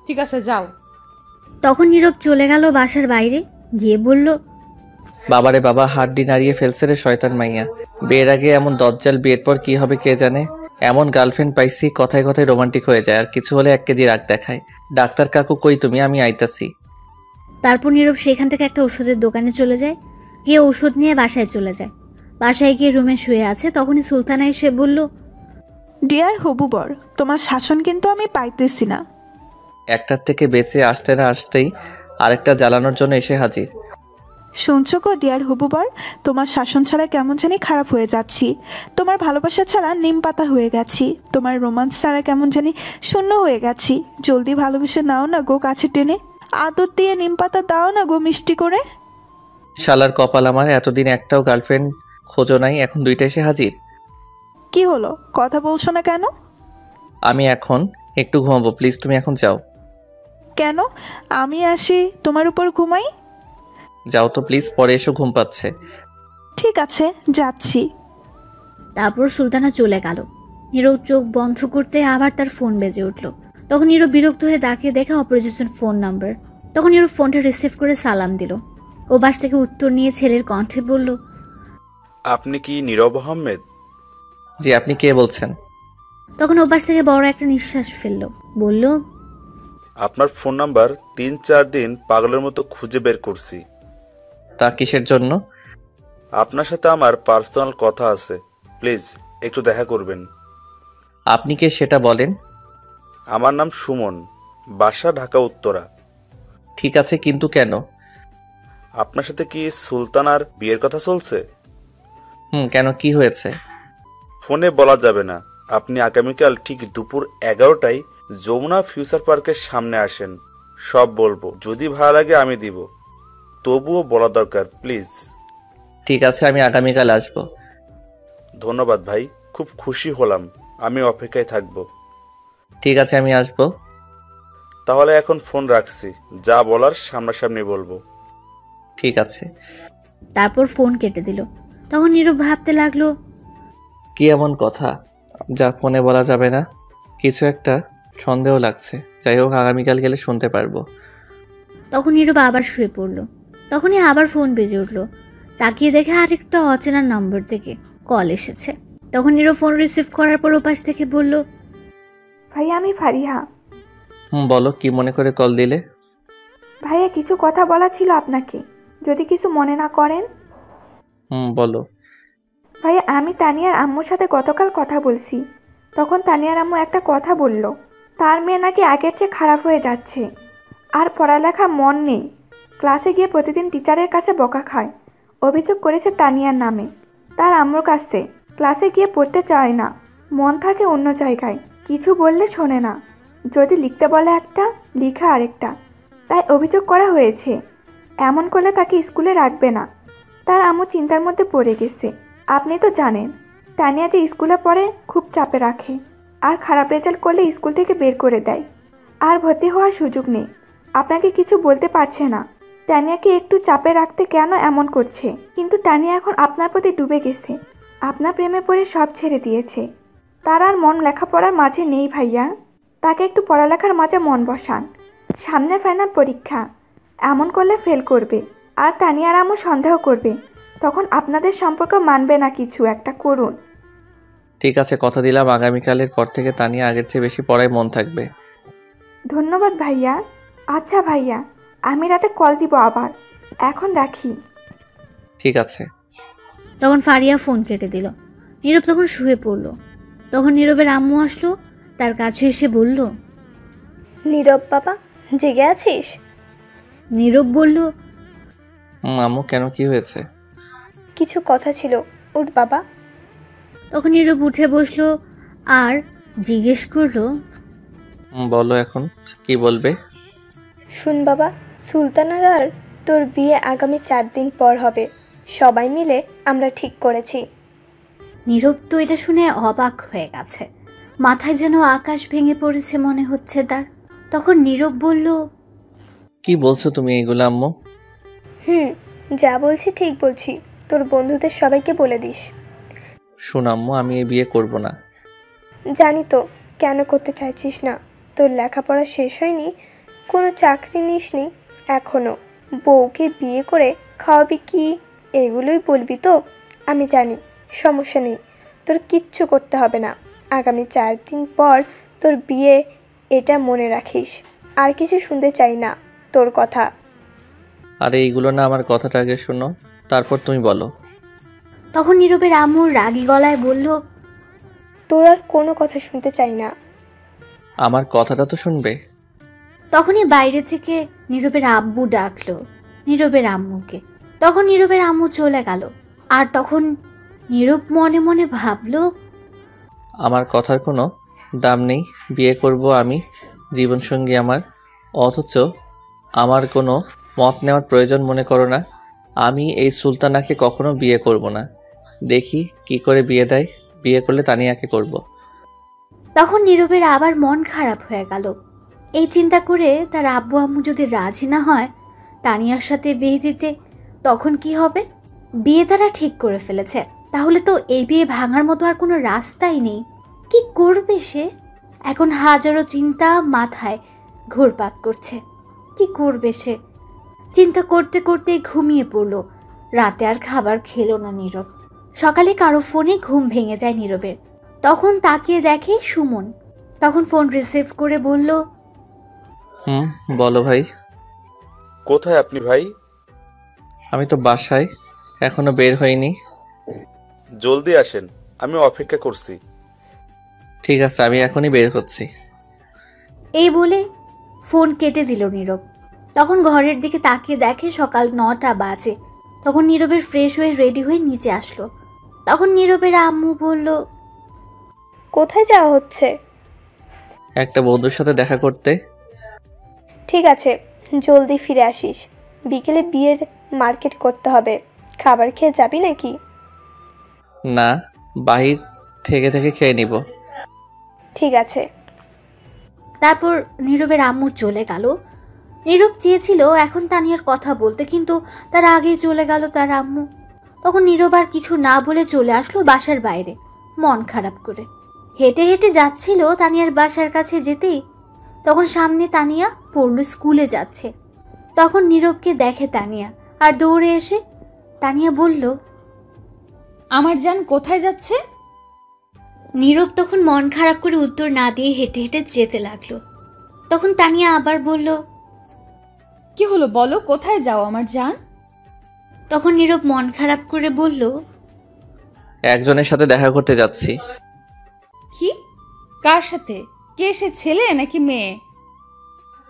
ঠিক আছে, যাও। তখন নীরব চলে গেল বাসার বাইরে গিয়ে বলল, বাবারে বাবা, হাড্ডি নাড়িয়ে ফেলছে রে শয়তান মাইয়া। বিয়ের আগে এমন দজ্জাল, বিয়ের পর কি হবে কে জানে। এমন গার্লফ্রেন্ড পাইছি, কথায় কথায় রোমান্টিক হয়ে যায়, আর কিছু হলে 1 কেজি রাগ দেখায়। ডাক্তার কাকু কই তুমি, আমি আইতাছি। তারপর নীরব সেখান থেকে একটা ওষুধের দোকানে চলে যায়, গিয়ে ওষুধ নিয়ে বাসায় চলে যায়। বাসায় গিয়ে রুমে শুয়ে আছে, তখনই সুলতানা এসে বলল, ডিয়ার হবু বর, তোমার শাসন কিন্তু আমি পাইতেছি না। একটার থেকে বেঁচে আসতে না আসতেই আরেকটা জ্বালানোর জন্য এসে হাজির। শুনছো গো ডিয়ার হবু বর, তোমার শাসন ছাড়া কেমন জানি খারাপ হয়ে যাচ্ছি। তোমার ভালোবাসা ছাড়া নিম পাতা হয়ে গেছি। তোমার রোমান্স ছাড়া কেমন জানি শূন্য হয়ে গেছি। জলদি ভালোবেসে নাও না গো কাছে টেনে, আদর দিয়ে নিম পাতা দাও না গো মিষ্টি করে। শালার কপাল আমার, এতদিন একটাও গার্লফ্রেন্ড খোঁজো নাই, এখন দুইটা এসে হাজির। কি হলো, কথা বলছো না কেন? আমি এখন একটু ঘুমাবো, প্লিজ তুমি এখন যাও। কেন? আমি আসি তোমার উপর ঘুমাই? যাও তো প্লিজ, পরে এসো, ঘুম পাচ্ছে। ঠিক আছে, যাচ্ছি। তারপর সুলতানা চলে গেল। নীরব চোখ বন্ধ করতে আবার তার ফোন বেজে উঠল। তখন নীরব বিরক্ত হয়ে তাকিয়ে দেখে অপরিচিত ফোন নাম্বার। তখন নীরব ফোনটা রিসিভ করে সালাম দিল। ও বাস থেকে উত্তর নিয়ে ছেলের কণ্ঠে বলল, আপনি কি নীরব আহমেদ? জি, আপনি কে বলছেন? তখন ও বাস থেকে বড় একটা নিঃশ্বাস ফেলল, বলল, আপনার ফোন নাম্বার 3-4 দিন পাগলের মতো খুঁজে বের করছি। তা কিসের জন্য? আপনার সাথে আমার পার্সোনাল কথা আছে, প্লিজ একটু দেখা করবেন। আপনি কে সেটা বলেন। আমার নাম সুমন, বাসা ঢাকা উত্তরা। ঠিক আছে, কিন্তু কেন? আপনার সাথে কি সুলতানার বিয়ের কথা চলছে? কেন, কি হয়েছে? ফোনে বলা যাবে না। আপনি আগামীকাল ঠিক দুপুর 11টায় যমুনা ফিউচার পার্কের সামনে আসেন, সব বলবো। যদি ভালো লাগে আমি দিব, তবুও বলা দরকার, প্লিজ। ঠিক আছে, আমি আগামীকাল আসবো। ধন্যবাদ ভাই, খুব খুশি হলাম। আমি অপেক্ষায় থাকবো। ঠিক আছে, আমি আসবো। তাহলে এখন ফোন রাখছি, যা বলার সামনাসামনি বলবো। ঠিক আছে। তারপর ফোন কেটে দিল। তখন নীরব ভাবতে লাগলো, কি এমন কথা যা ফোনে বলা যাবে না? কিছু একটা সন্দেহ লাগছে। যাই হোক, আগামীকাল গেলে শুনতে পারবো। তখন নীরব আবার শুয়ে পড়ল। তখনই আবার ফোন বেজে উঠল। তাকিয়ে দেখে আরেকটা অচেনা নম্বর থেকে কল এসেছে। তখন নীরব ফোন রিসিভ করার পর ওপাশ থেকে বলল, ভাইয়া আমি ফারিহা। বলো, কি মনে করে কল দিলে? ভাইয়া কিছু কথা বলা ছিল আপনাকে, যদি কিছু মনে না করেন। বলো। ভাইয়া আমি তানিয়ার আম্মুর সাথে গতকাল কথা বলছি। তখন তানিয়ার আম্মু একটা কথা বলল, তার মেয়ে নাকি আগের চেয়ে খারাপ হয়ে যাচ্ছে, আর পড়ালেখা মন নেই, ক্লাসে গিয়ে প্রতিদিন টিচারের কাছে বকা খায়। অভিযোগ করেছে তানিয়ার নামে। তার আম্মুর কাছে ক্লাসে গিয়ে পড়তে চায় না, মন থাকে অন্য জায়গায়, কিছু বললে শোনে না, যদি লিখতে বলে একটা, লিখা আরেকটা। তাই অভিযোগ করা হয়েছে, এমন করলে তাকে স্কুলে রাখবে না। তার আম্মু চিন্তার মধ্যে পড়ে গেছে। আপনি তো জানেন তানিয়া যে স্কুলে পড়ে খুব চাপে রাখে, আর খারাপ রেজাল্ট করলে স্কুল থেকে বের করে দেয়, আর ভর্তি হওয়ার সুযোগ নেই। আপনাকে কিছু বলতে পারছে না, তানিয়াকে একটু চাপে রাখতে কেন এমন করছে। কিন্তু তানিয়া এখন আপনার প্রতি ডুবে গেছে, আপনার প্রেমে পড়ে সব ছেড়ে দিয়েছে। তার আর মন লেখাপড়ার মাঝে নেই ভাইয়া। তাকে একটু পড়ালেখার মাঝে মন বসান, সামনে ফাইনাল পরীক্ষা, এমন করলে ফেল করবে, আর তানিয়ার আম্মু সন্দেহ করবে, তখন আপনাদের সম্পর্ক মানবে না। কিছু একটা করুন। ঠিক আছে, কথা দিলাম আগামীকালের পর থেকে তানিয়া আগের চেয়ে বেশি পড়ায় মন থাকবে। ধন্যবাদ ভাইয়া। আচ্ছা ভাইয়া, আমি রাতে কল দিব আবার, এখন রাখি। ঠিক আছে। তখন ফারিয়া ফোন কেটে দিল। নীরব তখন শুয়ে পড়ল। তখন নীরবের আম্মু আসলো, তার কাছে এসে বলল, নীরব বাবা, জেগে আছিস? নীরব বলল, আম্মু কেন, কি হয়েছে? কিছু কথা ছিল, উঠ বাবা। তখন নীরব উঠে বসলো আর জিজ্ঞেস করলো, বলো এখন কি বলবে। শুন বাবা, সুলতানার আর তোর বিয়ে আগামী 4 দিন পর হবে, সবাই মিলে আমরা ঠিক করেছি। নীরব তো এটা শুনে অবাক হয়ে গেছে, মাথায় যেন আকাশ ভেঙে পড়েছে মনে হচ্ছে তার। তখন নীরব বলল, কি বলছো তুমি এগুলো আম্মু? যা বলছি ঠিক বলছি, তোর বন্ধুদের সবাইকে বলে দিস। শোন আম্মু, আমি এই বিয়ে করব না। জানি তো কেন করতে চাইছিস না, তোর লেখাপড়া শেষ হয়নি, কোনো চাকরি নিসনি এখনও, বউকে বিয়ে করে খাওয়াবি কি, এগুলোই বলবি তো। আমি জানি, সমস্যা নেই, তোর কিচ্ছু করতে হবে না। আগামী 4 দিন পর তোর বিয়ে, এটা মনে রাখিস। আর কিছু শুনতে চাই না তোর কথা। আরে এইগুলো না, আমার কথাটা আগে শোনো, তারপর তুমি বলো। তখন নীরবের আম্মু রাগী গলায় বলল, তোর আর কোনো কথা শুনতে চাই না। আমার কথাটা তো শুনবে। তখনই বাইরে থেকে নীরবের আব্বু ডাকলো নীরবের আম্মুকে। তখন নীরবের আম্মু চলে গেল। আর তখন নীরব মনে মনে ভাবলো, আমার কথার কোনো দাম নেই। বিয়ে করব আমি, জীবনসঙ্গী আমার, অথচ আমার কোনো মত নেওয়ার প্রয়োজন মনে করো না। আমি এই সুলতানাকে কখনো বিয়ে করব না। দেখি কি করে বিয়ে দেয়। বিয়ে করলে তানিয়াকে করব। তখন নীরবের আবার মন খারাপ হয়ে গেল। এই চিন্তা করে তার আব্বু আম্মু যদি রাজি না হয় তানিয়ার সাথে বিয়ে দিতে, তখন কি হবে? বিয়ে তারা ঠিক করে ফেলেছে, তাহলে তো এই বিয়ে ভাঙার মতো আর কোনো রাস্তাই নেই। কি করবে সে? এখন হাজারো চিন্তা মাথায় ঘুরপাক করছে। কি করবে সে? চিন্তা করতে করতে ঘুমিয়ে পড়ল। রাতে আর খাবার খেলো না নীরব। সকালে কারো ফোনে ঘুম ভেঙে যায় নীরবের। তখন তাকিয়ে দেখে সুমন। তখন ফোন রিসিভ করে বলল, বলো ভাই। কোথায় আপনি ভাই? আমি তো বাসায়, এখনো বের হইনি। জলদি আসেন, আমি অপেক্ষা করছি। ঠিক আছে, আমি এখনই বের হচ্ছি। এই বলে ফোন কেটে দিল নীরব। তখন ঘরের দিকে তাকিয়ে দেখে সকাল 9টা বাজে। তখন নীরবের ফ্রেশ হয়ে রেডি হয়ে নিচে আসলো। তখন নীরবের আম্মু বলল, কোথায় যাওয়া হচ্ছে? একটা বন্ধুর সাথে দেখা করতে। ঠিক আছে, জলদি ফিরে আসিস। বিকেলে বিয়ের মার্কেট করতে হবে। খাবার খেয়ে যাবি নাকি? না, বাহির থেকে থেকে খেয়ে নিব। ঠিক আছে। তারপর নীরবের আম্মু চলে গেল। নীরব চেয়েছিল এখন তানিয়ার কথা বলতে, কিন্তু তার আগেই চলে গেল তার আম্মু। তখন নীরব আর কিছু না বলে চলে আসলো বাসার বাইরে মন খারাপ করে। হেঁটে হেঁটে যাচ্ছিল তানিয়ার বাসার কাছে যেতেই তখন সামনে তানিয়া পড়ল স্কুলে যাচ্ছে। তখন নীরবকে দেখে তানিয়া আর দৌড়ে এসে তানিয়া বলল, আমার জান কোথায় যাচ্ছে? নীরব তখন মন খারাপ করে উত্তর না দিয়ে হেঁটে হেঁটে যেতে লাগলো। তখন তানিয়া আবার বলল, কি হলো বলো, কোথায় যাও আমার জান? তখন নীরব মন খারাপ করে বলল, একজনের সাথে দেখা করতে যাচ্ছি। কি? কার সাথে? কে সে, ছেলে নাকি মেয়ে?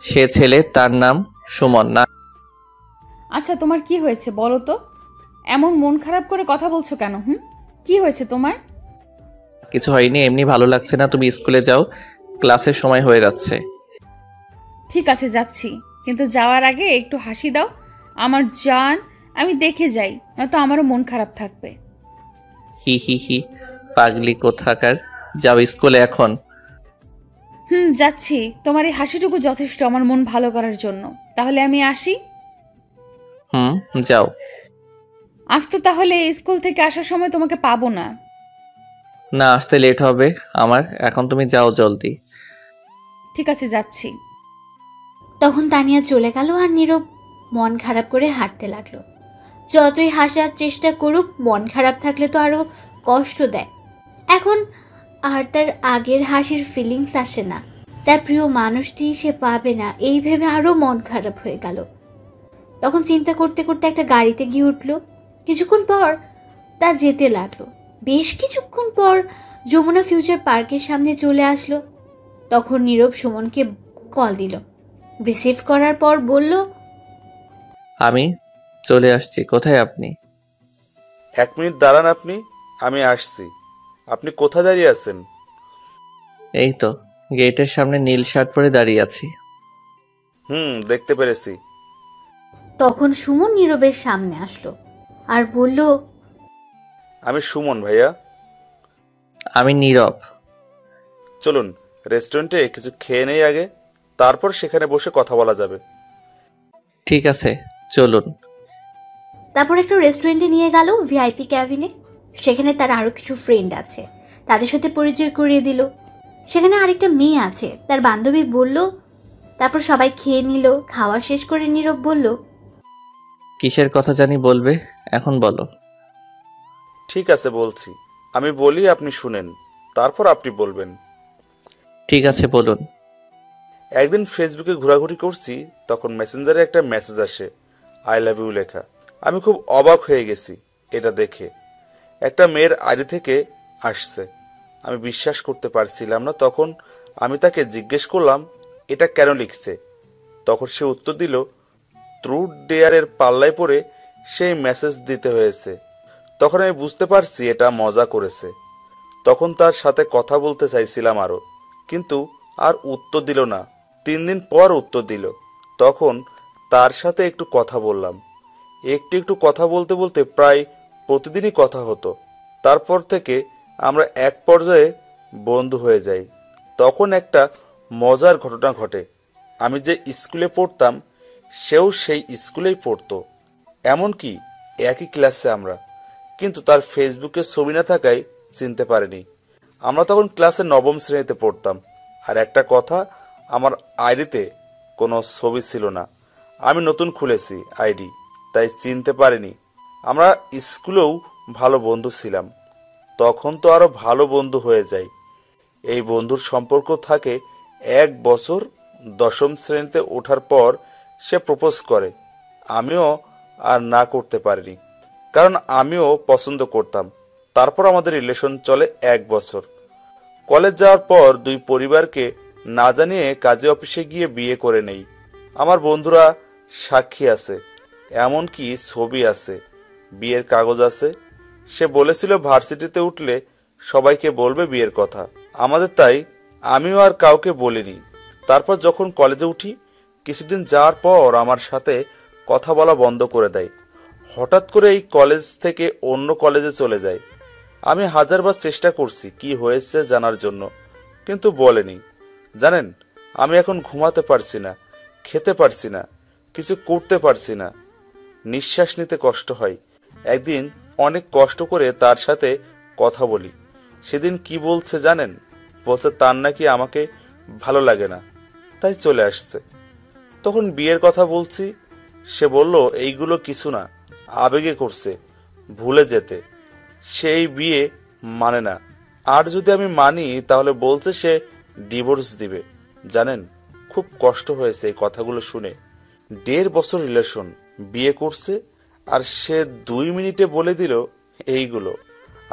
সে ছেলে, তার নাম সুমন। না, আচ্ছা তোমার কি হয়েছে বলো তো? এমন মন খারাপ করে কথা বলছো কেন? কি হয়েছে তোমার? কিছু হয়নি, এমনি ভালো লাগছে না। তুমি স্কুলে যাও, ক্লাসের সময় হয়ে যাচ্ছে। ঠিক আছে যাচ্ছি, কিন্তু যাওয়ার আগে একটু হাসি দাও আমার জান। আমি দেখে যাই, নয়তো আমারও মন খারাপ থাকবে। হি হি হি, পাগলি কোথাকার। যাও স্কুলে এখন। যাচ্ছি। তোমার এই হাসিটুকু যথেষ্ট আমার মন ভালো করার জন্য। তাহলে আমি আসি। যাও। আজ তো তাহলে স্কুল থেকে আসার সময় তোমাকে পাবো না। না, আসতে লেট হবে আমার। এখন তুমি যাও জলদি। ঠিক আছে যাচ্ছি। তখন তানিয়া চলে গেল আর নীরব মন খারাপ করে হাঁটতে লাগলো। যতই হাসার চেষ্টা করুক, মন খারাপ থাকলে তো আরো কষ্ট দেয়। এখন আর তার আগের হাসির ফিলিংস আসে না। তার প্রিয় মানুষটি সে পাবে না, এই ভেবে আরো মন খারাপ হয়ে গেল। তখন চিন্তা করতে করতে একটা গাড়িতে গিয়ে উঠলো। কিছুক্ষণ পর তা যেতে লাগলো। বেশ কিছুক্ষণ পর যমুনা ফিউচার পার্কের সামনে চলে আসলো। তখন নীরব সুমনকে কল দিল। রিসিভ করার পর বলল, আমি চলে আসছি। কোথায় আপনি? 1 মিনিট দাঁড়ান আপনি, আমি আসছি। আপনি কোথায় দাঁড়িয়ে আছেন? এই তো গেটের সামনে নীল শার্ট পরে দাঁড়িয়ে আছি। দেখতে পেরেছি। তখন সুমন নীরবের সামনে আসলো আর বলল, আমি সুমন ভাইয়া। আমি নীরব। চলুন রেস্টুরেন্টে কিছু খেয়ে নেই আগে, তারপর সেখানে বসে কথা বলা যাবে। ঠিক আছে, চলুন। তারপর একটা রেস্টুরেন্টে নিয়ে গেল, ভিআইপি ক্যাবিনে। সেখানে তার আরো কিছু ফ্রেন্ড আছে, তাদের সাথে পরিচয় করিয়ে দিল। সেখানে আরেকটা মেয়ে আছে, তার বান্ধবী বলল। তারপর সবাই খেয়ে নিল। খাওয়া শেষ করে নীরব বলল, কিসের কথা জানি বলবে, এখন বলো। ঠিক আছে বলছি, আমি বলি আপনি শুনেন, তারপর আপনি বলবেন। ঠিক আছে বলুন। একদিন ফেসবুকে ঘোরাঘুরি করছি, তখন মেসেঞ্জারে একটা মেসেজ আসে। আই লাভ ইউ লেখা। আমি খুব অবাক হয়ে গেছি এটা দেখে। একটা মেয়ের আইডি থেকে আসছে। আমি বিশ্বাস করতে পারছিলাম না। তখন আমি তাকে জিজ্ঞেস করলাম এটা কেন লিখছে। তখন সে উত্তর দিল ট্রুথ ডেয়ারের পাল্লায় পড়ে সেই মেসেজ দিতে হয়েছে। তখন আমি বুঝতে পারছি এটা মজা করেছে। তখন তার সাথে কথা বলতে চাইছিলাম আরো, কিন্তু আর উত্তর দিল না। 3 দিন পর উত্তর দিল। তখন তার সাথে একটু কথা বললাম। একটু কথা বলতে বলতে প্রায় প্রতিদিনই কথা হতো। তারপর থেকে আমরা এক পর্যায়ে বন্ধু হয়ে যাই। তখন একটা মজার ঘটনা ঘটে। আমি যে স্কুলে পড়তাম সেও সেই স্কুলেই পড়তো, এমনকি একই ক্লাসে আমরা। কিন্তু তার ফেসবুকে ছবি না থাকায় চিনতে পারিনি। আমরা তখন ক্লাসে 9ম শ্রেণীতে পড়তাম। আর একটা কথা, আমার আইডিতে কোনো ছবি ছিল না। আমি নতুন খুলেছি আইডি, তাই চিনতে পারিনি। আমরা স্কুলেও ভালো বন্ধু ছিলাম। তখন তো আরো ভালো বন্ধু হয়ে যায়। এই বন্ধুর সম্পর্ক থাকে 1 বছর। 10ম শ্রেণীতে ওঠার পর সে প্রপোজ করে। আমিও আর না করতে পারিনি, কারণ আমিও পছন্দ করতাম। তারপর আমাদের রিলেশন চলে 1 বছর। কলেজ যাওয়ার পর 2 পরিবারকে না জানিয়ে কাজে অফিসে গিয়ে বিয়ে করে নেই। আমার বন্ধুরা সাক্ষী আছে, এমনকি ছবি আছে, বিয়ের কাগজ আছে। সে বলেছিল ভার্সিটিতে উঠলে সবাইকে বলবে বিয়ের কথা আমাদের, তাই আমিও আর কাউকে বলিনি। তারপর যখন কলেজে উঠি, কিছুদিন যাওয়ার পর আমার সাথে কথা বলা বন্ধ করে দেয়। হঠাৎ করে এই কলেজ থেকে অন্য কলেজে চলে যায়। আমি হাজারবার চেষ্টা করছি কি হয়েছে জানার জন্য, কিন্তু বলেনি। জানেন, আমি এখন ঘুমাতে পারছি না, খেতে পারছি না, কিছু করতে পারছি না, নিঃশ্বাস নিতে কষ্ট হয়। একদিন অনেক কষ্ট করে তার সাথে কথা বলি। সেদিন কি বলছে জানেন? বলছে তার নাকি আমাকে ভালো লাগে না, তাই চলে আসছে। তখন বিয়ের কথা বলছি, সে বলল এইগুলো কিছু না, আবেগে করছে, ভুলে যেতে। সেই বিয়ে মানে না। আর যদি আমি মানি তাহলে বলছে সে ডিভোর্স দিবে। জানেন, খুব কষ্ট হয়েছে এই কথাগুলো শুনে। 1.5 বছর রিলেশন, বিয়ে করছে, আর সে 2 মিনিটে বলে দিল এইগুলো।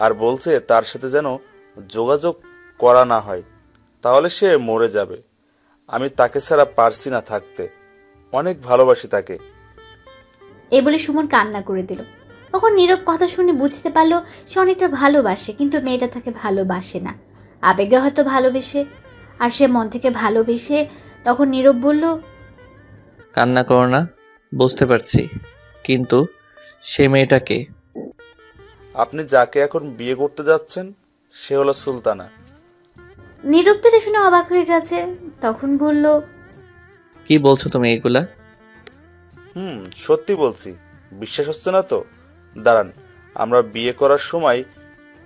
আর বলছে তার সাথে যেন যোগাযোগ করা না হয়, তাহলে সে মরে যাবে। আমি তাকে ছাড়া পারছি না থাকতে, অনেক ভালোবাসি তাকে। এই বলে সুমন কান্না করে দিল। তখন নীরব কথা শুনে বুঝতে পারলো সে অনেকটা ভালোবাসে, কিন্তু মেয়েটা তাকে ভালোবাসে না, আবেগে হয়তো ভালোবেসে। আর সে মন থেকে ভালোবেসে। তখন নীরব বলল, কান্না করো না, বুঝতে পারছি, কিন্তু সে মেয়েটাকে আপনি যাকে এখন বিয়ে করতে যাচ্ছেন সে হলো সুলতানা। নীরব তো এটা শুনে অবাক হয়ে গেছে। তখন বলল, কি বলছো তুমি এগুলা? সত্যি বলছি, বিশ্বাস হচ্ছে না তো? দাঁড়ান, আমরা বিয়ে করার সময়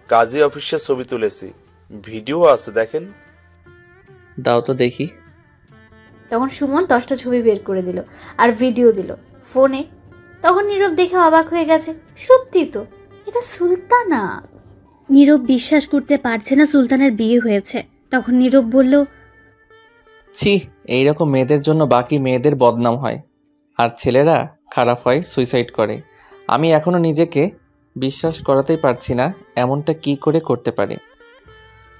কাজী অফিসে ছবি তুলেছি, ভিডিও আছে, দেখেন। দাও তো দেখি। তখন সুমন 10টা ছবি বের করে দিল আর ভিডিও দিল ফোনে। তখন নীরব দেখে অবাক হয়ে গেছে, সত্যি তো, এটা সুলতানা। নীরব বিশ্বাস করতে পারছে না সুলতানার বিয়ে হয়েছে। তখন নীরব বলল, ছি, এইরকম মেয়েদের জন্য বাকি মেয়েদের বদনাম হয়, আর ছেলেরা খারাপ হয়, সুইসাইড করে। আমি এখনো নিজেকে বিশ্বাস করাতেই পারছি না এমনটা কি করে করতে পারে।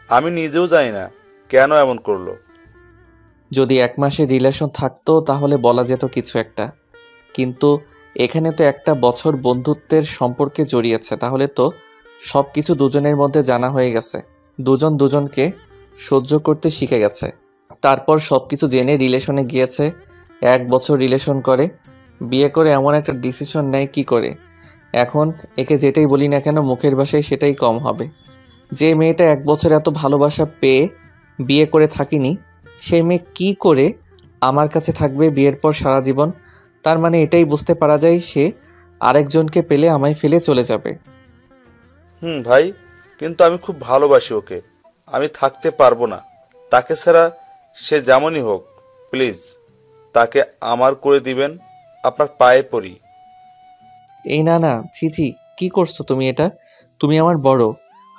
আমি নিজেও জানি না কেন এমন করলো। যদি 1 মাসের রিলেশন থাকতো তাহলে বলা যেত কিছু একটা, কিন্তু এখানে তো 1 বছর বন্ধুত্বের সম্পর্কে জড়িয়েছে। তাহলে তো সব কিছু দুজনের মধ্যে জানা হয়ে গেছে, দুজন দুজনকে সহ্য করতে শিখে গেছে। তারপর সব কিছু জেনে রিলেশনে গিয়েছে, 1 বছর রিলেশন করে, বিয়ে করে এমন একটা ডিসিশন নেয় কি করে? এখন একে যেটাই বলি না কেন মুখের ভাষায় সেটাই কম হবে। যে মেয়েটা 1 বছর এত ভালোবাসা পেয়ে বিয়ে করে থাকিনি, সেই মেয়ে কি করে আমার কাছে থাকবে বিয়ের পর সারা জীবন? তার মানে এটাই বুঝতে পারা যায় সে আরেকজনকে পেলে আমায় ফেলে চলে যাবে। ভাই, কিন্তু আমি খুব ভালোবাসি ওকে, আমি থাকতে পারবো না তাকে ছাড়া। সে যেমনই হোক, প্লিজ তাকে আমার করে দিবেন, আপনার পায়ে পড়ি। এই না না, ছি ছি, কি করছো তুমি এটা? তুমি আমার বড়,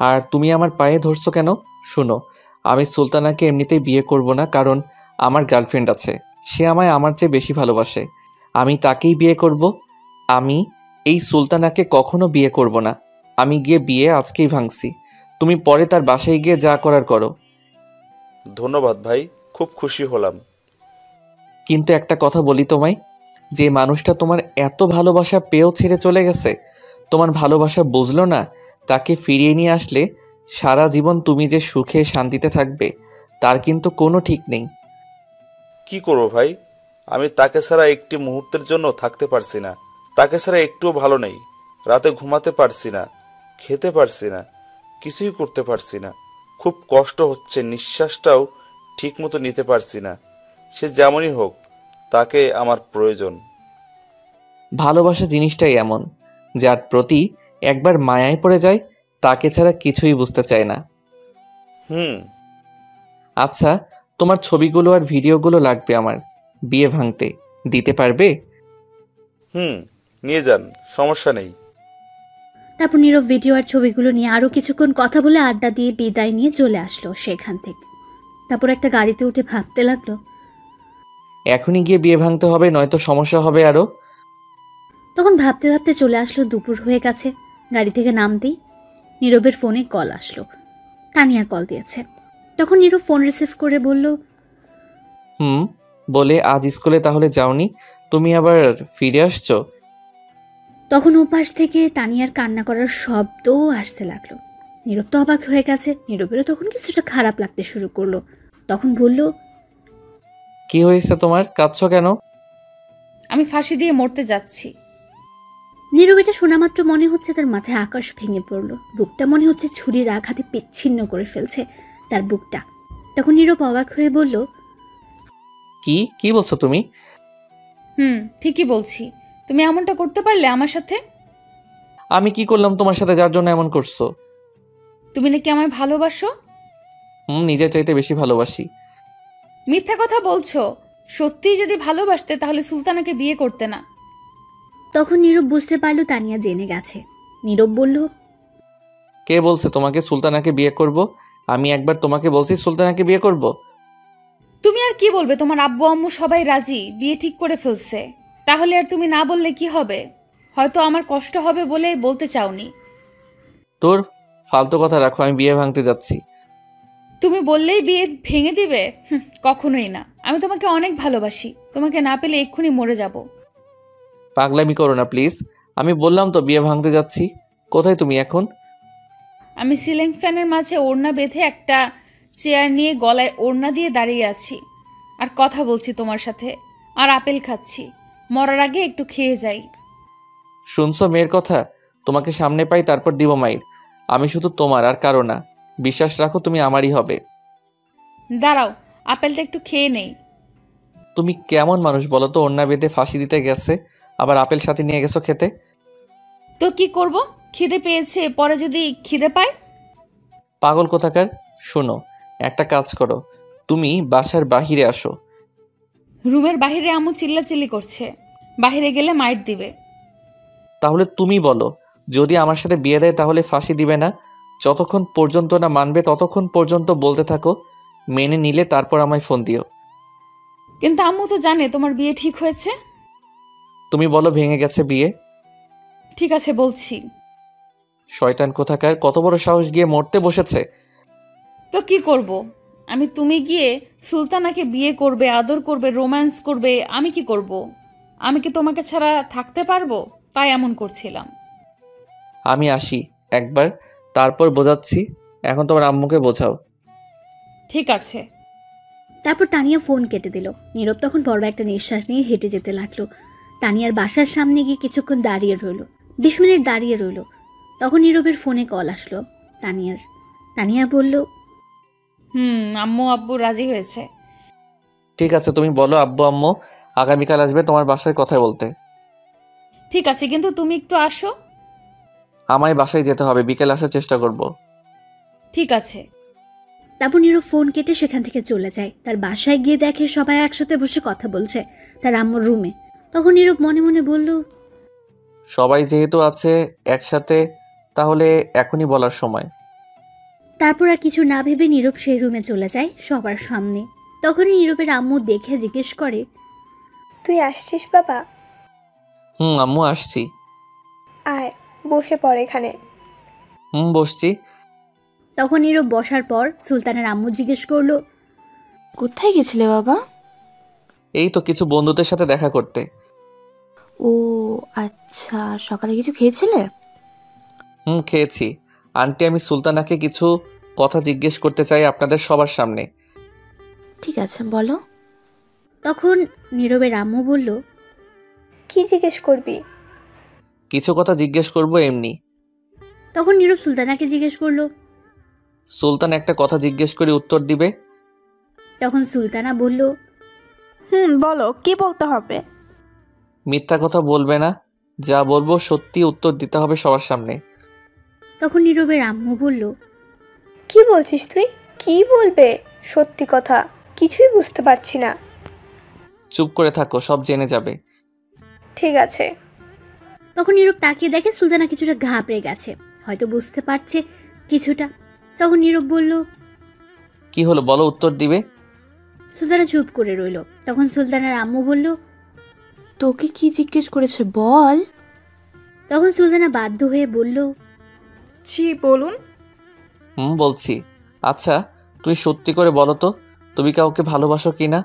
আর তুমি আমার পায়ে ধরছো কেন? শোনো, আমি সুলতানাকে এমনিতেই বিয়ে করব না, কারণ আমার গার্লফ্রেন্ড আছে, সে আমায় আমার চেয়ে বেশি ভালোবাসে। আমি তাকেই বিয়ে করব, আমি এই সুলতানাকে কখনো বিয়ে করব না। আমি গিয়ে বিয়ে আজকেই ভাঙছি। তুমি পরে তার বাসায় গিয়ে যা করার করো। ধন্যবাদ ভাই, খুব খুশি হলাম। কিন্তু একটা কথা বলি তোমায়, যে মানুষটা তোমার এত ভালোবাসা পেয়েও ছেড়ে চলে গেছে, তোমার ভালোবাসা বুঝলো না, তাকে ফিরিয়ে নিয়ে আসলে সারা জীবন তুমি যে সুখে শান্তিতে থাকবে তার কিন্তু কোনো ঠিক নেই। কি করবো ভাই, আমি তাকে ছাড়া একটি মুহূর্তের জন্য থাকতে পারছি না। তাকে ছাড়া একটুও ভালো নেই। রাতে ঘুমাতে পারছি না, খেতে পারছি না, কিছুই করতে পারছি না। খুব কষ্ট হচ্ছে, নিঃশ্বাসটাও ঠিক মতো নিতে পারছি না। সে যেমনই হোক, তাকে আমার প্রয়োজন। ভালোবাসা জিনিসটাই এমন, যার প্রতি একবার মায়ায় পড়ে যায় তাকে ছাড়া কিছুই বুঝতে চায় না। হুম। আচ্ছা, তোমার ছবিগুলো আর ভিডিওগুলো লাগবে আমার বিয়ে ভাঙতে, দিতে পারবে? নিয়ে যান, সমস্যা নেই। তারপর নীরব ভিডিও আর ছবিগুলো নিয়ে আরও কিছুক্ষণ কথা বলে আড্ডা দিয়ে বিদায় নিয়ে চলে আসলো সেখান থেকে। তারপর একটা গাড়িতে উঠে ভাবতে লাগলো, এখনই গিয়ে বিয়ে ভাঙতে হবে, নয়তো সমস্যা হবে আরো। তখন ভাবতে ভাবতে চলে আসলো দুপুর হয়ে গেছে। গাড়ি থেকে নামতেই নীরবের ফোনে কল আসলো। তানিয়া কল দিয়েছে। তখন নীরব ফোন রিসিভ করে বলল, বলে আজ স্কুলে তাহলে যাওনি, তুমি আবার ফিরে আসছো? তখন ওপাশ থেকে তানিয়ার কান্না করার শব্দও আসতে লাগলো। নীরব তো অবাক হয়ে গেছে। নীরবেরও তখন কিছুটা খারাপ লাগতে শুরু করলো। তখন বলল, কি হয়েছে তোমার, কাঁদছো কেন? আমি ফাঁসি দিয়ে মরতে যাচ্ছি। নীরব এটা শোনা মাত্র মনে হচ্ছে তার মাথায় আকাশ ভেঙে পড়লো। বুকটা মনে হচ্ছে ছুরির আঘাতে বিচ্ছিন্ন করে ফেলছে তার বুকটা। তখন নীরব অবাক হয়ে বলল, কি বলছো তুমি? ঠিকই বলছি। তুমি এমনটা করতে পারলে আমার সাথে? আমি কি করলাম তোমার সাথে যার জন্য এমন করছো? তুমি নাকি আমায় ভালোবাসো? নিজের চাইতে বেশি ভালোবাসি। মিথ্যা কথা বলছো। সত্যিই যদি ভালোবাসতে তাহলে সুলতানাকে বিয়ে করতে না। তখন নীরব বুঝতে পারলো তানিয়া জেনে গেছে। নীরব বলল, কে বলছে তোমাকে সুলতানাকে বিয়ে করব? আমি একবার তোমাকে বলছি সুলতানাকে বিয়ে করব? তুমি আর কি বলবে? তোমার আব্বু আম্মু সবাই রাজি, বিয়ে ঠিক করে ফেলছে। তাহলে আর তুমি না বললে কি হবে? হয়তো আমার কষ্ট হবে বলে বলতে চাওনি। তোর ফালতু কথা রাখো, আমি বিয়ে ভাঙতে যাচ্ছি। তুমি বললেই বিয়ে ভেঙে দিবে? কখনোই না। আমি তোমাকে অনেক ভালোবাসি। তোমাকে না পেলে এক্ষুনি মরে যাব। পাগলামি করো না প্লিজ। আমি বললাম তো বিয়ে ভাঙতে যাচ্ছি। কোথায় তুমি এখন? আমি সিলিং ফ্যানের মাঝে ওড়না বেঁধে একটা চেয়ার নিয়ে গলায় ওড়না দিয়ে দাঁড়িয়ে আছি আর কথা বলছি তোমার সাথে, আর আপেল খাচ্ছি। মরার আগে একটু খেয়ে যাই। শুনছো মেয়ের কথা? তোমাকে সামনে পাই তারপর দিব মাইর। আমি শুধু তোমার আর কারো না। বিশ্বাস রাখো তুমি আমারই হবে। দাঁড়াও, আপেলটা একটু খেয়ে নেই। তুমি কেমন মানুষ বলো তো? ওড়না বেঁধে ফাঁসি দিতে গেছে, আবার আপেল সাথে নিয়ে গেছো খেতে। তো কি করব? খিদে পেয়েছে, পরে যদি খিদে পায়? পাগল কোথাকার। শোনো, একটা কাজ করো, তুমি বাসার বাহিরে আসো। রুমের বাহিরে আম্মু চিল্লাচিল্লি করছে। বাহিরে গেলে মাইট দিবে। তাহলে তুমি বলো, যদি আমার সাথে বিয়ে দেয় তাহলে ফাঁসি দিবে না? যতক্ষণ পর্যন্ত না মানবে ততক্ষণ পর্যন্ত বলতে থাকো, মেনে নিলে তারপর আমায় ফোন দিও। কিন্তু আম্মু তো জানে তোমার বিয়ে ঠিক হয়েছে। তুমি বলো ভেঙে গেছে বিয়ে। ঠিক আছে বলছি। শয়তান কোথাকার, কত বড় সাহস, গিয়ে মরতে বসেছে। তো কি করব? তুমি গিয়ে সুলতানাকে বিয়ে করবে, আদর করবে, রোম্যান্স করবে। আমি কি করব? আমি কি তোমাকে ছাড়া থাকতে পারবো? তাই এমন করছিলাম। আমি আসি একবার, তারপর বোঝাচ্ছি। এখন তোমার আম্মুকে বোঝাও। ঠিক আছে। তারপর তানিয়া ফোন কেটে দিল। নীরব তখন বড় একটা নিঃশ্বাস নিয়ে হেঁটে যেতে লাগলো। তানিয়ার বাসার সামনে গিয়ে কিছুক্ষণ দাঁড়িয়ে রইল। 20 মিনিট দাঁড়িয়ে রইল। তখন নীরবের ফোনে কল আসলো তানিয়ার। তানিয়া বলল, আম্মু আব্বু রাজি হয়েছে। ঠিক আছে, তুমি বলো আব্বু আম্মু আগামীকাল আসবে তোমার বাসায় কথা বলতে। ঠিক আছে, কিন্তু তুমি একটু আসো। আমায় বাসায় যেতে হবে, বিকেল আসার চেষ্টা করব। ঠিক আছে। তারপর নীরব ফোন কেটে সেখান থেকে চলে যায়। তার বাসায় গিয়ে দেখে সবাই একসাথে বসে কথা বলছে তার আম্মুর রুমে। তখন নীরব মনে মনে বলল, সবাই যেহেতু আছে একসাথে, তাহলে এখনই বলার সময়। তারপর আর কিছু না ভেবে নীরব সেই রুমে চলে যায় সবার সামনে। তখন নীরবের আম্মু দেখে জিজ্ঞেস করে, তুই আসছিস বাবা? আম্মু আসছি। আয়, বসে পড় এখানে। বসছি। তখন নীরব বসার পর সুলতানের আম্মু জিজ্ঞেস করলো, কোথায় গেছিলে বাবা? এই তো কিছু বন্ধুদের সাথে দেখা করতে। ও আচ্ছা, সকালে কিছু খেয়েছিলে? খেয়েছি। আন্টি, আমি সুলতানাকে কিছু কথা জিজ্ঞেস করতে চাই আপনাদের সবার সামনে। ঠিক আছে, বলো। তখন নীরবের আম্মু বলল, কি জিজ্ঞেস করবি? কিছু কথা জিজ্ঞেস করব এমনি। তখন নীরব সুলতানাকে জিজ্ঞেস করলো। সুলতান একটা কথা জিজ্ঞেস করে উত্তর দিবে। তখন সুলতানা বলল, বলো, কি বলতে হবে? মিথ্যা কথা বলবে না, যা বলবো সত্যি উত্তর দিতে হবে সবার সামনে। তখন নীরবের আম্মু বলল, কি বলছিস তুই? কি বলবে? সত্যি কথা কিছুই বুঝতে পারছি না। চুপ করে থাকো, সব জেনে যাবে। ঠিক আছে। তখন নীরব তাকিয়ে দেখে সুলতানা কিছুটা ঘাবড়ে গেছে, হয়তো বুঝতে পারছে কিছুটা। তখন নীরব বলল, কি হলো বলো, উত্তর দিবে। সুলতানা চুপ করে রইল। তখন সুলতানার আম্মু বলল, তোকে কি জিজ্ঞেস করেছে বল। তখন সুলতানা বাধ্য হয়ে বলল, জি বলুন। বলছি। আচ্ছা, তুমি সত্যি করে বলো তো, তুমি কাউকে ভালোবাসো কি না?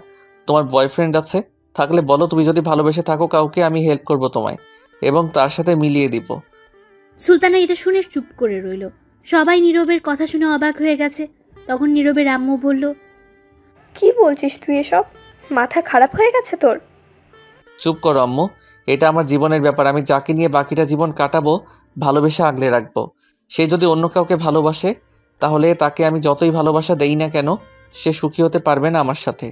তোমার বয়ফ্রেন্ড আছে? থাকলে বলো, তুমি যদি ভালোবেসে থাকো কাউকে, আমি হেল্প করব তোমায় এবং তার সাথে মিলিয়ে দিব। সুলতানা এটা শুনে চুপ করে রইল। সবাই নীরবের কথা শুনে অবাক হয়ে গেছে। তখন নীরবের আম্মু বলল, কি বলছিস তুই এসব? মাথা খারাপ হয়ে গেছে তোর? চুপ করো আম্মু, এটা আমার জীবনের ব্যাপার। আমি যাকে নিয়ে বাকিটা জীবন কাটাবো ভালোবেসে আগলে রাখবো। সে যদি অন্য কাউকে ভালোবাসে তাহলে তাকে আমি যতই ভালোবাসা দেই না কেন সে সুখী হতে পারবে না আমার সাথে।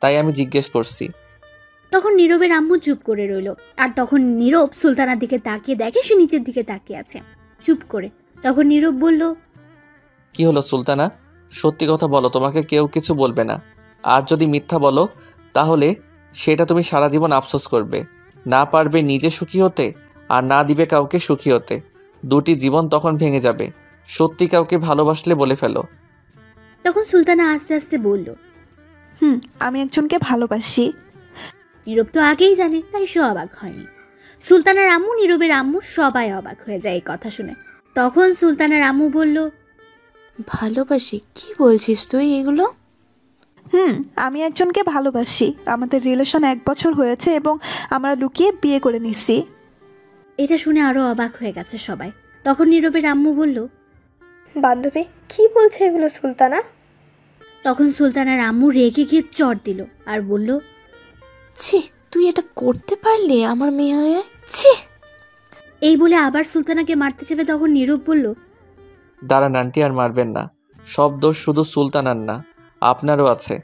তাই আমি জিজ্ঞেস করছি। তখন নীরবের আম্মু চুপ করে রইল। আর তখন নীরব সুলতানার দিকে তাকিয়ে দেখে সে নিচের দিকে তাকিয়ে আছে চুপ করে। তখন নীরব বলল, কি হলো সুলতানা, সত্যি কথা বলো, তোমাকে কেউ কিছু বলবে না। আর যদি মিথ্যা বলো তাহলে সেটা তুমি সারা জীবন আফসোস করবে। না পারবে নিজে সুখী হতে আর না দিবে কাউকে সুখী হতে। দুটি জীবন তখন ভেঙে যাবে। সত্যি কাউকে ভালোবাসলে বলে ফেলো। তখন সুলতানা আস্তে আস্তে বলল, আমি একজনকে ভালোবাসি। নীরব তো আগেই জানে, তাই সে অবাক হয়নি। সুলতানার আম্মু, নীরবের আম্মু সবাই অবাক হয়ে যায় এই কথা শুনে। তখন সুলতানার আম্মু বলল, ভালোবাসি? কি বলছিস তুই এগুলো? আমি একজনকে ভালোবাসি। আমাদের রিলেশন 1 বছর হয়েছে এবং আমরা লুকিয়ে বিয়ে করে নিছি। এটা শুনে আরো অবাক হয়ে গেছে সবাই। তখন নীরবের আম্মু বলল, বান্ধবী কি বলছে এগুলো সুলতানা? তখন সুলতানার আম্মু রেগে গিয়ে চড় দিল আর বলল, ছি, তুই এটা করতে পারলি আমার মেয়ে হয়ে? ছি। এই বলে আবার সুলতানাকে মারতে যাবে। তখন নীরব বলল, দাঁড়ান আন্টি, আর মারবেন না। সব দোষ শুধু সুলতানার না, আপনারও আছে।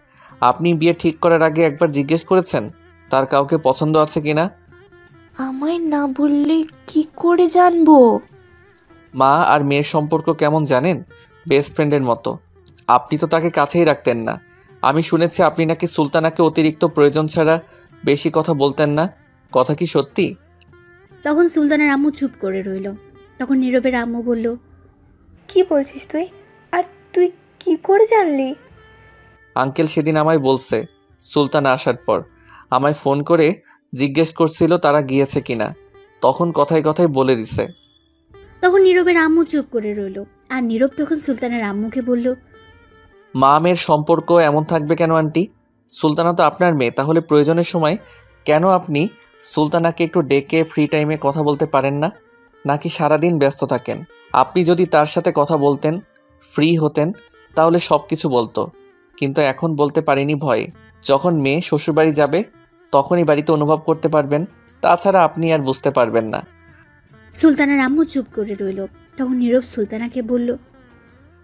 আপনি বিয়ে ঠিক করার আগে একবার জিজ্ঞেস করেছেন তার কাউকে পছন্দ আছে কিনা? আমায় না বললে কি করে জানবো? মা আর মেয়ের সম্পর্ক কেমন জানেন? বেস্ট ফ্রেন্ডের মতো। আপনি তো তাকে কাছেই রাখতেন না। আমি শুনেছি আপনি নাকি সুলতানাকে অতিরিক্ত প্রয়োজন ছাড়া বেশি কথা বলতেন না। কথা কি সত্যি? তখন সুলতানার আম্মু চুপ করে রইল। তখন নীরবের আম্মু বলল, কি বলছিস তুই? আর তুই কি করে জানলি? আঙ্কেল সেদিন আমায় বলছে। সুলতানা আসার পর আমায় ফোন করে জিজ্ঞেস করছিল তারা গিয়েছে কিনা। তখন কথায় কথায় বলে দিছে। তখন নীরবের আম্মু চুপ করে রইল। আর নীরব তখন সুলতানের আম্মুকে বলল, মা মেয়ের সম্পর্ক এমন থাকবে কেন আন্টি? সুলতানা তো আপনার মেয়ে, তাহলে প্রয়োজনের সময় কেন আপনি সুলতানাকে একটু ডেকে ফ্রি টাইমে কথা বলতে পারেন না? নাকি সারাদিন ব্যস্ত থাকেন? আপনি যদি তার সাথে কথা বলতেন, ফ্রি হতেন, তাহলে সব কিছু বলতো। কিন্তু এখন বলতে পারিনি ভয়ে। যখন মেয়ে শ্বশুরবাড়ি যাবে তখনই বাড়িতে অনুভব করতে পারবেন। তাছাড়া আপনি আর বুঝতে পারবেন না। সুলতানের আম্মু চুপ করে রইল। তখন নীরব সুলতানাকে বলল,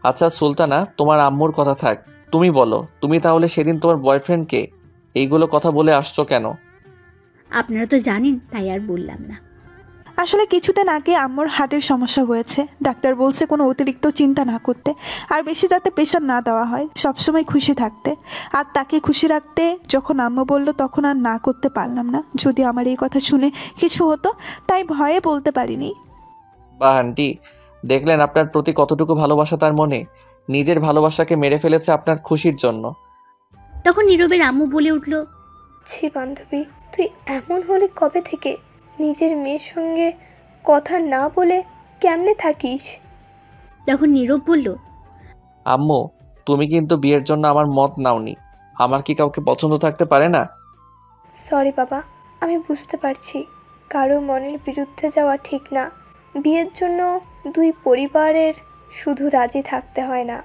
আচ্ছা সুলতানা, তোমার আম্মুর কথা থাক, তুমি বলো, তুমি তাহলে সেদিন তোমার বয়ফ্রেন্ডকে এইগুলো কথা বলে আসছো কেন? আপনারা তো জানেন, তাই আর বললাম না। আসলে কিছুদিন আগে আম্মুর হার্টের সমস্যা হয়েছে। ডাক্তার বলছে কোনো অতিরিক্ত চিন্তা না করতে, আর বেশি যাতে প্রেশার না দেওয়া হয়, সবসময় খুশি থাকতে। আর তাকে খুশি রাখতে যখন আম্মু বলল তখন আর না করতে পারলাম না। যদি আমার এই কথা শুনে কিছু হতো, তাই ভয়ে বলতে পারিনি। বা আন্টি, দেখলেন আপনার প্রতি কতটুকু ভালোবাসা তার মনে। নিজের ভালোবাসাকে মেরে ফেলেছে আপনার খুশির জন্য। তখন নীরবের আম্মু বলে উঠল, ছি বান্ধবী, তুই এমন হলি কবে থেকে? নিজের মেয়ের সঙ্গে কথা না বলে কেমনে থাকিস? তখন নীরব বলল, আম্মু, তুমি কিন্তু বিয়ের জন্য আমার মত নাওনি। আমার কি কাউকে পছন্দ থাকতে পারে না? সরি বাবা, আমি বুঝতে পারছি কারো মনের বিরুদ্ধে যাওয়া ঠিক না। বিয়ের জন্য দুই পরিবারের শুধু রাজি থাকতে হয় না,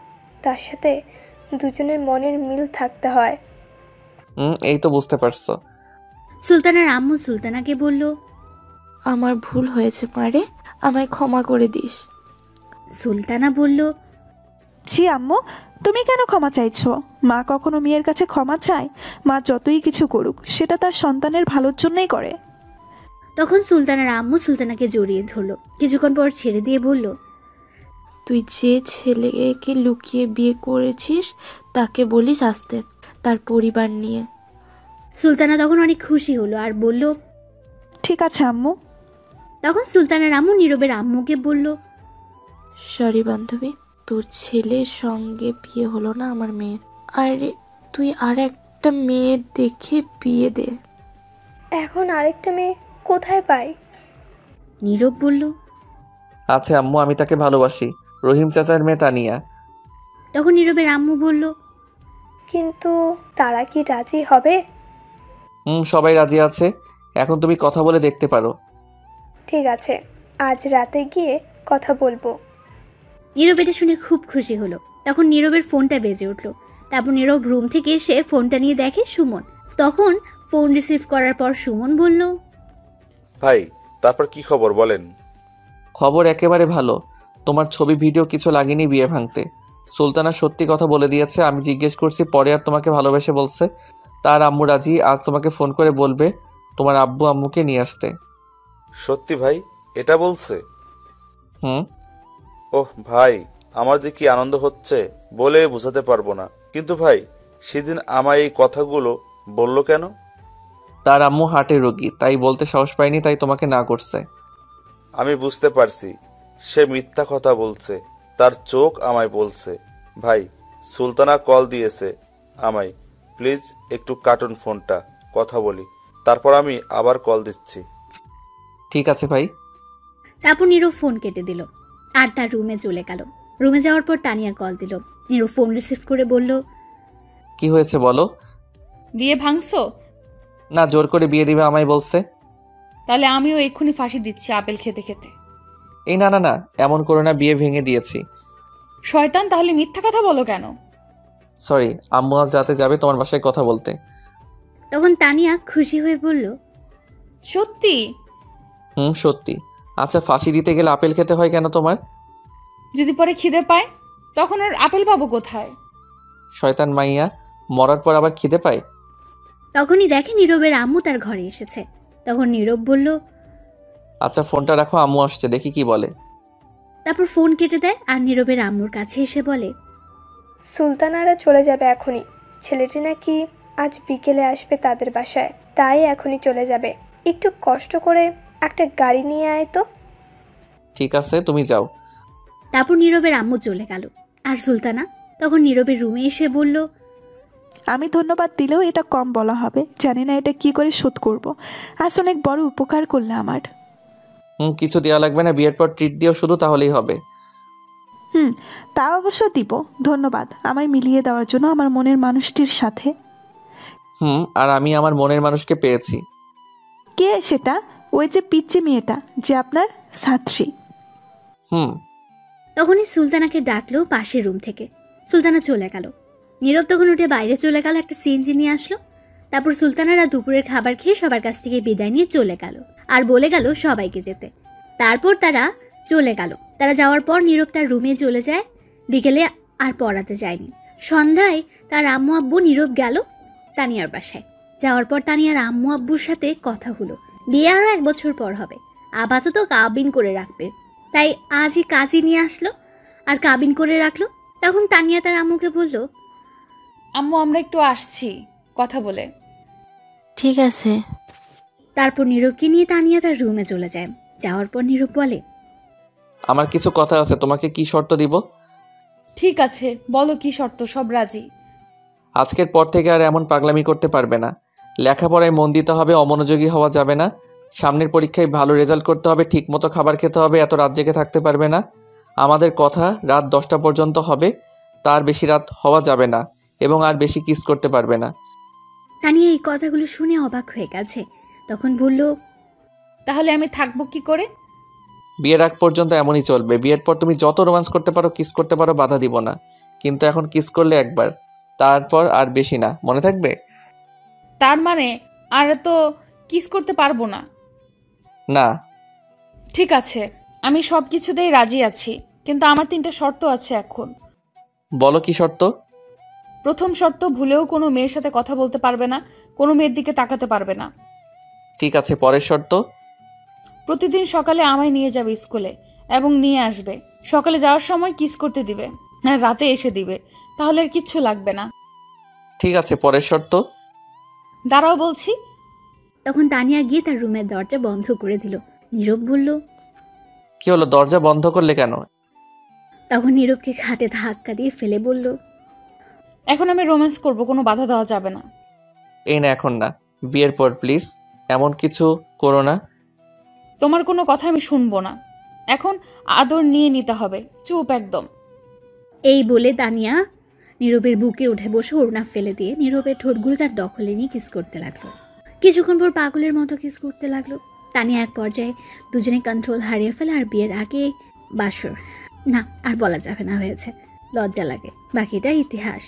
তার সাথে দুজনের মনের মিল থাকতে হয়। এই তো বুঝতে পারছো। সুলতানার আম্মু সুলতানাকে বলল, আমার ভুল হয়েছে মারে, আমায় ক্ষমা করে দিস। সুলতানা বলল, ছি আম্মু, তুমি কেন ক্ষমা চাইছো? মা কখনো মেয়ের কাছে ক্ষমা চায়? মা যতই কিছু করুক সেটা তার সন্তানের ভালোর জন্যই করে। তখন সুলতানার আম্মু সুলতানাকে জড়িয়ে ধরলো, কিছুক্ষণ পর ছেড়ে দিয়ে বলল, তুই যে ছেলেকে লুকিয়ে বিয়ে করেছিস তাকে বলিস আসতে, তার পরিবার নিয়ে। সুলতানা তখন অনেক খুশি হলো আর বলল, ঠিক আছে আম্মু। তখন সুলতানার আম্মু নীরবের আম্মুকে বলল, সরি বান্ধবী, তোর ছেলের সঙ্গে বিয়ে হলো না আমার মেয়ের, আর তুই আর একটা মেয়ে দেখে বিয়ে দে। এখন আরেকটা মেয়ে কোথায় পাই? নীরব বলল, আচ্ছা আম্মু, আমি তাকে ভালোবাসি, রহিম চাচার মেয়ে তানিয়া। তখন নীরবের আম্মু বলল, কিন্তু তারা কি রাজি হবে? সবাই রাজি আছে, এখন তুমি কথা বলে দেখতে পারো। ঠিক আছে, আজ রাতে গিয়ে কথা বলবো। নীরব এটা শুনে খুব খুশি হলো। তখন নীরবের ফোনটা বেজে উঠলো। তারপর নীরব রুম থেকে এসে ফোনটা নিয়ে দেখে সুমন। তখন ফোন রিসিভ করার পর সুমন বলল, ভাই, তারপর কি খবর বলেন? খবর একেবারে ভালো। তোমার ছবি ভিডিও কিছু লাগেনি বিয়ে ভাঙতে। সুলতানা সত্যি কথা বলে দিয়েছে। আমি জিজ্ঞেস করছি পরে আর তোমাকে ভালোবেসে বলছে। তার আম্মু রাজি, আজ তোমাকে ফোন করে বলবে তোমার আব্বু আম্মুকে নিয়ে আসতে। সত্যি ভাই এটা বলছে? হুম। ওহ ভাই, আমার যে কি আনন্দ হচ্ছে বলে বোঝাতে পারবো না। কিন্তু ভাই, সেদিন আমায় এই কথাগুলো বললো কেন? তার আম্মু হার্টের রোগী, তাই বলতে সাহস পায়নি, তাই তোমাকে না করছে। আমি বুঝতে পারছি সে মিথ্যা কথা বলছে, তার চোখ আমায় বলছে। ভাই, সুলতানা কল দিয়েছে আমায়, প্লিজ একটু কাটুন ফোনটা, কথা বলি, তারপর আমি আবার কল দিচ্ছি। ঠিক আছে ভাই। তারপর নীরব ফোন কেটে দিল আর তার রুমে চলে গেল। রুমে যাওয়ার পর তানিয়া কল দিল। নীরব ফোন রিসিভ করে বলল, কি হয়েছে বলো। বিয়ে ভাঙছো? না, জোর করে বিয়ে দিবে আমায় বলছে। তাহলে আমিও এক্ষুনি ফাঁসি দিচ্ছি আপেল খেতে খেতে। এই না না না, এমন করে না, বিয়ে ভেঙে দিয়েছি। শয়তান, তাহলে মিথ্যা কথা বলো কেন? সরি, আম্মু আজ রাতে যাবে তোমার বাসায় কথা বলতে। তখন তানিয়া খুশি হয়ে বলল, সত্যি? সত্যি। আচ্ছা, ফাঁসি দিতে গেলে আপেল খেতে হয় কেন তোমার? যদি পরে খিদে পায় তখন আর আপেল পাবো কোথায়? শয়তান মাইয়া, মরার পর আবার খিদে পায়। তখনই দেখে নীরবের আম্মু তার ঘরে এসেছে। তখন নীরব বলল, আচ্ছা ফোনটা রাখো, আম্মু আসছে, দেখি কি বলে। তারপর ফোন কেটে দেয় আর নীরবের আম্মুর কাছে এসে বলে, সুলতানারা চলে যাবে এখনই। ছেলেটি নাকি আজ বিকেলে আসবে তাদের বাসায়, তাই এখনই চলে যাবে। একটু কষ্ট করে একটা গাড়ি নিয়ে আয় তো। ঠিক আছে, তুমি যাও। তারপর নীরবের আম্মু চলে গেল। আর সুলতানা তখন নীরবের রুমে এসে বলল, আমি ধন্যবাদ দিলেও এটা কম বলা হবে। জানি না এটা কি করে শোধ করব। আজ অনেক বড় উপকার করলে আমার। কিছু দেওয়া লাগবে না, বিয়ের পর ট্রিট দিও শুধু, তাহলেই হবে। তা অবশ্য দিব। ধন্যবাদ আমায় মিলিয়ে দেওয়ার জন্য আমার মনের মানুষটির সাথে। আর আমি আমার মনের মানুষকে পেয়েছি। কে সেটা? ওই যে পিচ্চি মেয়েটা, যে আপনার ছাত্রী। তখনই সুলতানাকে ডাকলো পাশের রুম থেকে। সুলতানা চলে গেল। নীরব তখন উঠে বাইরে চলে গেল, একটা সিএনজি নিয়ে আসলো। তারপর সুলতানারা দুপুরের খাবার খেয়ে সবার কাছ থেকে বিদায় নিয়ে চলে গেল আর বলে গেল সবাইকে যেতে। তারপর তারা চলে গেল। তারা যাওয়ার পর নীরব তার রুমে চলে যায়। বিকেলে আর পড়াতে যায়নি। সন্ধ্যায় তার আম্মু আব্বু নীরব গেল তানিয়ার বাসায়। যাওয়ার পর তানিয়ার আম্মু আব্বুর সাথে কথা হলো। বিয়ে আরও 1 বছর পর হবে, আপাতত কাবিন করে রাখবে, তাই আজই কাজী নিয়ে আসলো আর কাবিন করে রাখলো। তখন তানিয়া তার আম্মুকে বলল, আম্মু আমরা একটু আসছি কথা বলে। ঠিক আছে। তারপর নীরবকে নিয়ে তানিয়া তার রুমে চলে যায়। যাওয়ার পর নীরব বলে, আমার কিছু কথা আছে, তোমাকে কি শর্ত দিব? ঠিক আছে বলো, কি শর্ত? সব রাজি। আজকের পর থেকে আর এমন পাগলামি করতে পারবে না। লেখাপড়ায় মন দিতে হবে, অমনোযোগী হওয়া যাবে না। সামনের পরীক্ষায় ভালো রেজাল্ট করতে হবে, ঠিকমতো খাবার খেতে হবে, এত রাত জেগে থাকতে পারবে না। আমাদের কথা রাত 10টা পর্যন্ত হবে, তার বেশি রাত হওয়া যাবে না, এবং আর বেশি কিস করতে পারবে না। তানিয়া এই কথাগুলো শুনে অবাক হয়ে গেছে। তখন বলল, তাহলে আমি থাকবো কি করে? বিয়ের আগ পর্যন্ত এমনই চলবে। বিয়ের পর তুমি যত রোমান্স করতে পারো, কিস করতে পারো, বাধা দিব না। কিন্তু এখন কিস করলে একবার, তারপর আর বেশি না, মনে থাকবে? তার মানে আর তো কিস করতে পারবো না? না। ঠিক আছে, আমি সব কিছুতেই রাজি আছি, কিন্তু আমার 3টা শর্ত আছে এখন। বলো কি শর্ত? প্রথম শর্ত, ভুলেও কোনো মেয়ের সাথে কথা বলতে পারবে না, কোনো মেয়ের দিকে তাকাতে পারবে না। ঠিক আছে, পরের শর্ত? প্রতিদিন সকালে আমায় নিয়ে যাবে স্কুলে এবং নিয়ে আসবে। সকালে যাওয়ার সময় কিস করতে দিবে আর রাতে এসে দিবে, তাহলে আর কিচ্ছু লাগবে না। ঠিক আছে, পরের শর্ত? দাঁড়াও বলছি। তখন তানিয়া গিয়ে তার রুমের দরজা বন্ধ করে দিল। নীরব বলল, কি হলো, দরজা বন্ধ করলে কেন? তখন নীরবকে খাটে ধাক্কা দিয়ে ফেলে বলল, এখন আমি রোম্যান্স করব, কোনো বাধা দেওয়া যাবে না। এই না, এখন না, বিয়ের পর প্লিজ এমন কিছু করো না। তোমার কোনো কথা আমি শুনবো না, এখন আদর নিয়ে নিতে হবে, চুপ একদম। এই বলে তানিয়া নীরবের বুকে উঠে বসে ওড়না ফেলে দিয়ে নীরবের ঠোঁটগুলো তার দখলে নিয়ে কিস করতে লাগলো। কিছুক্ষণ পর পাগলের মতো কিস করতে লাগলো। তানিয়া এক পর্যায়ে দুজনে কন্ট্রোল হারিয়ে ফেলে। আর বিয়ের আগে বাসর না, আর বলা যাবে না, হয়েছে, লজ্জা লাগে, বাকিটা ইতিহাস।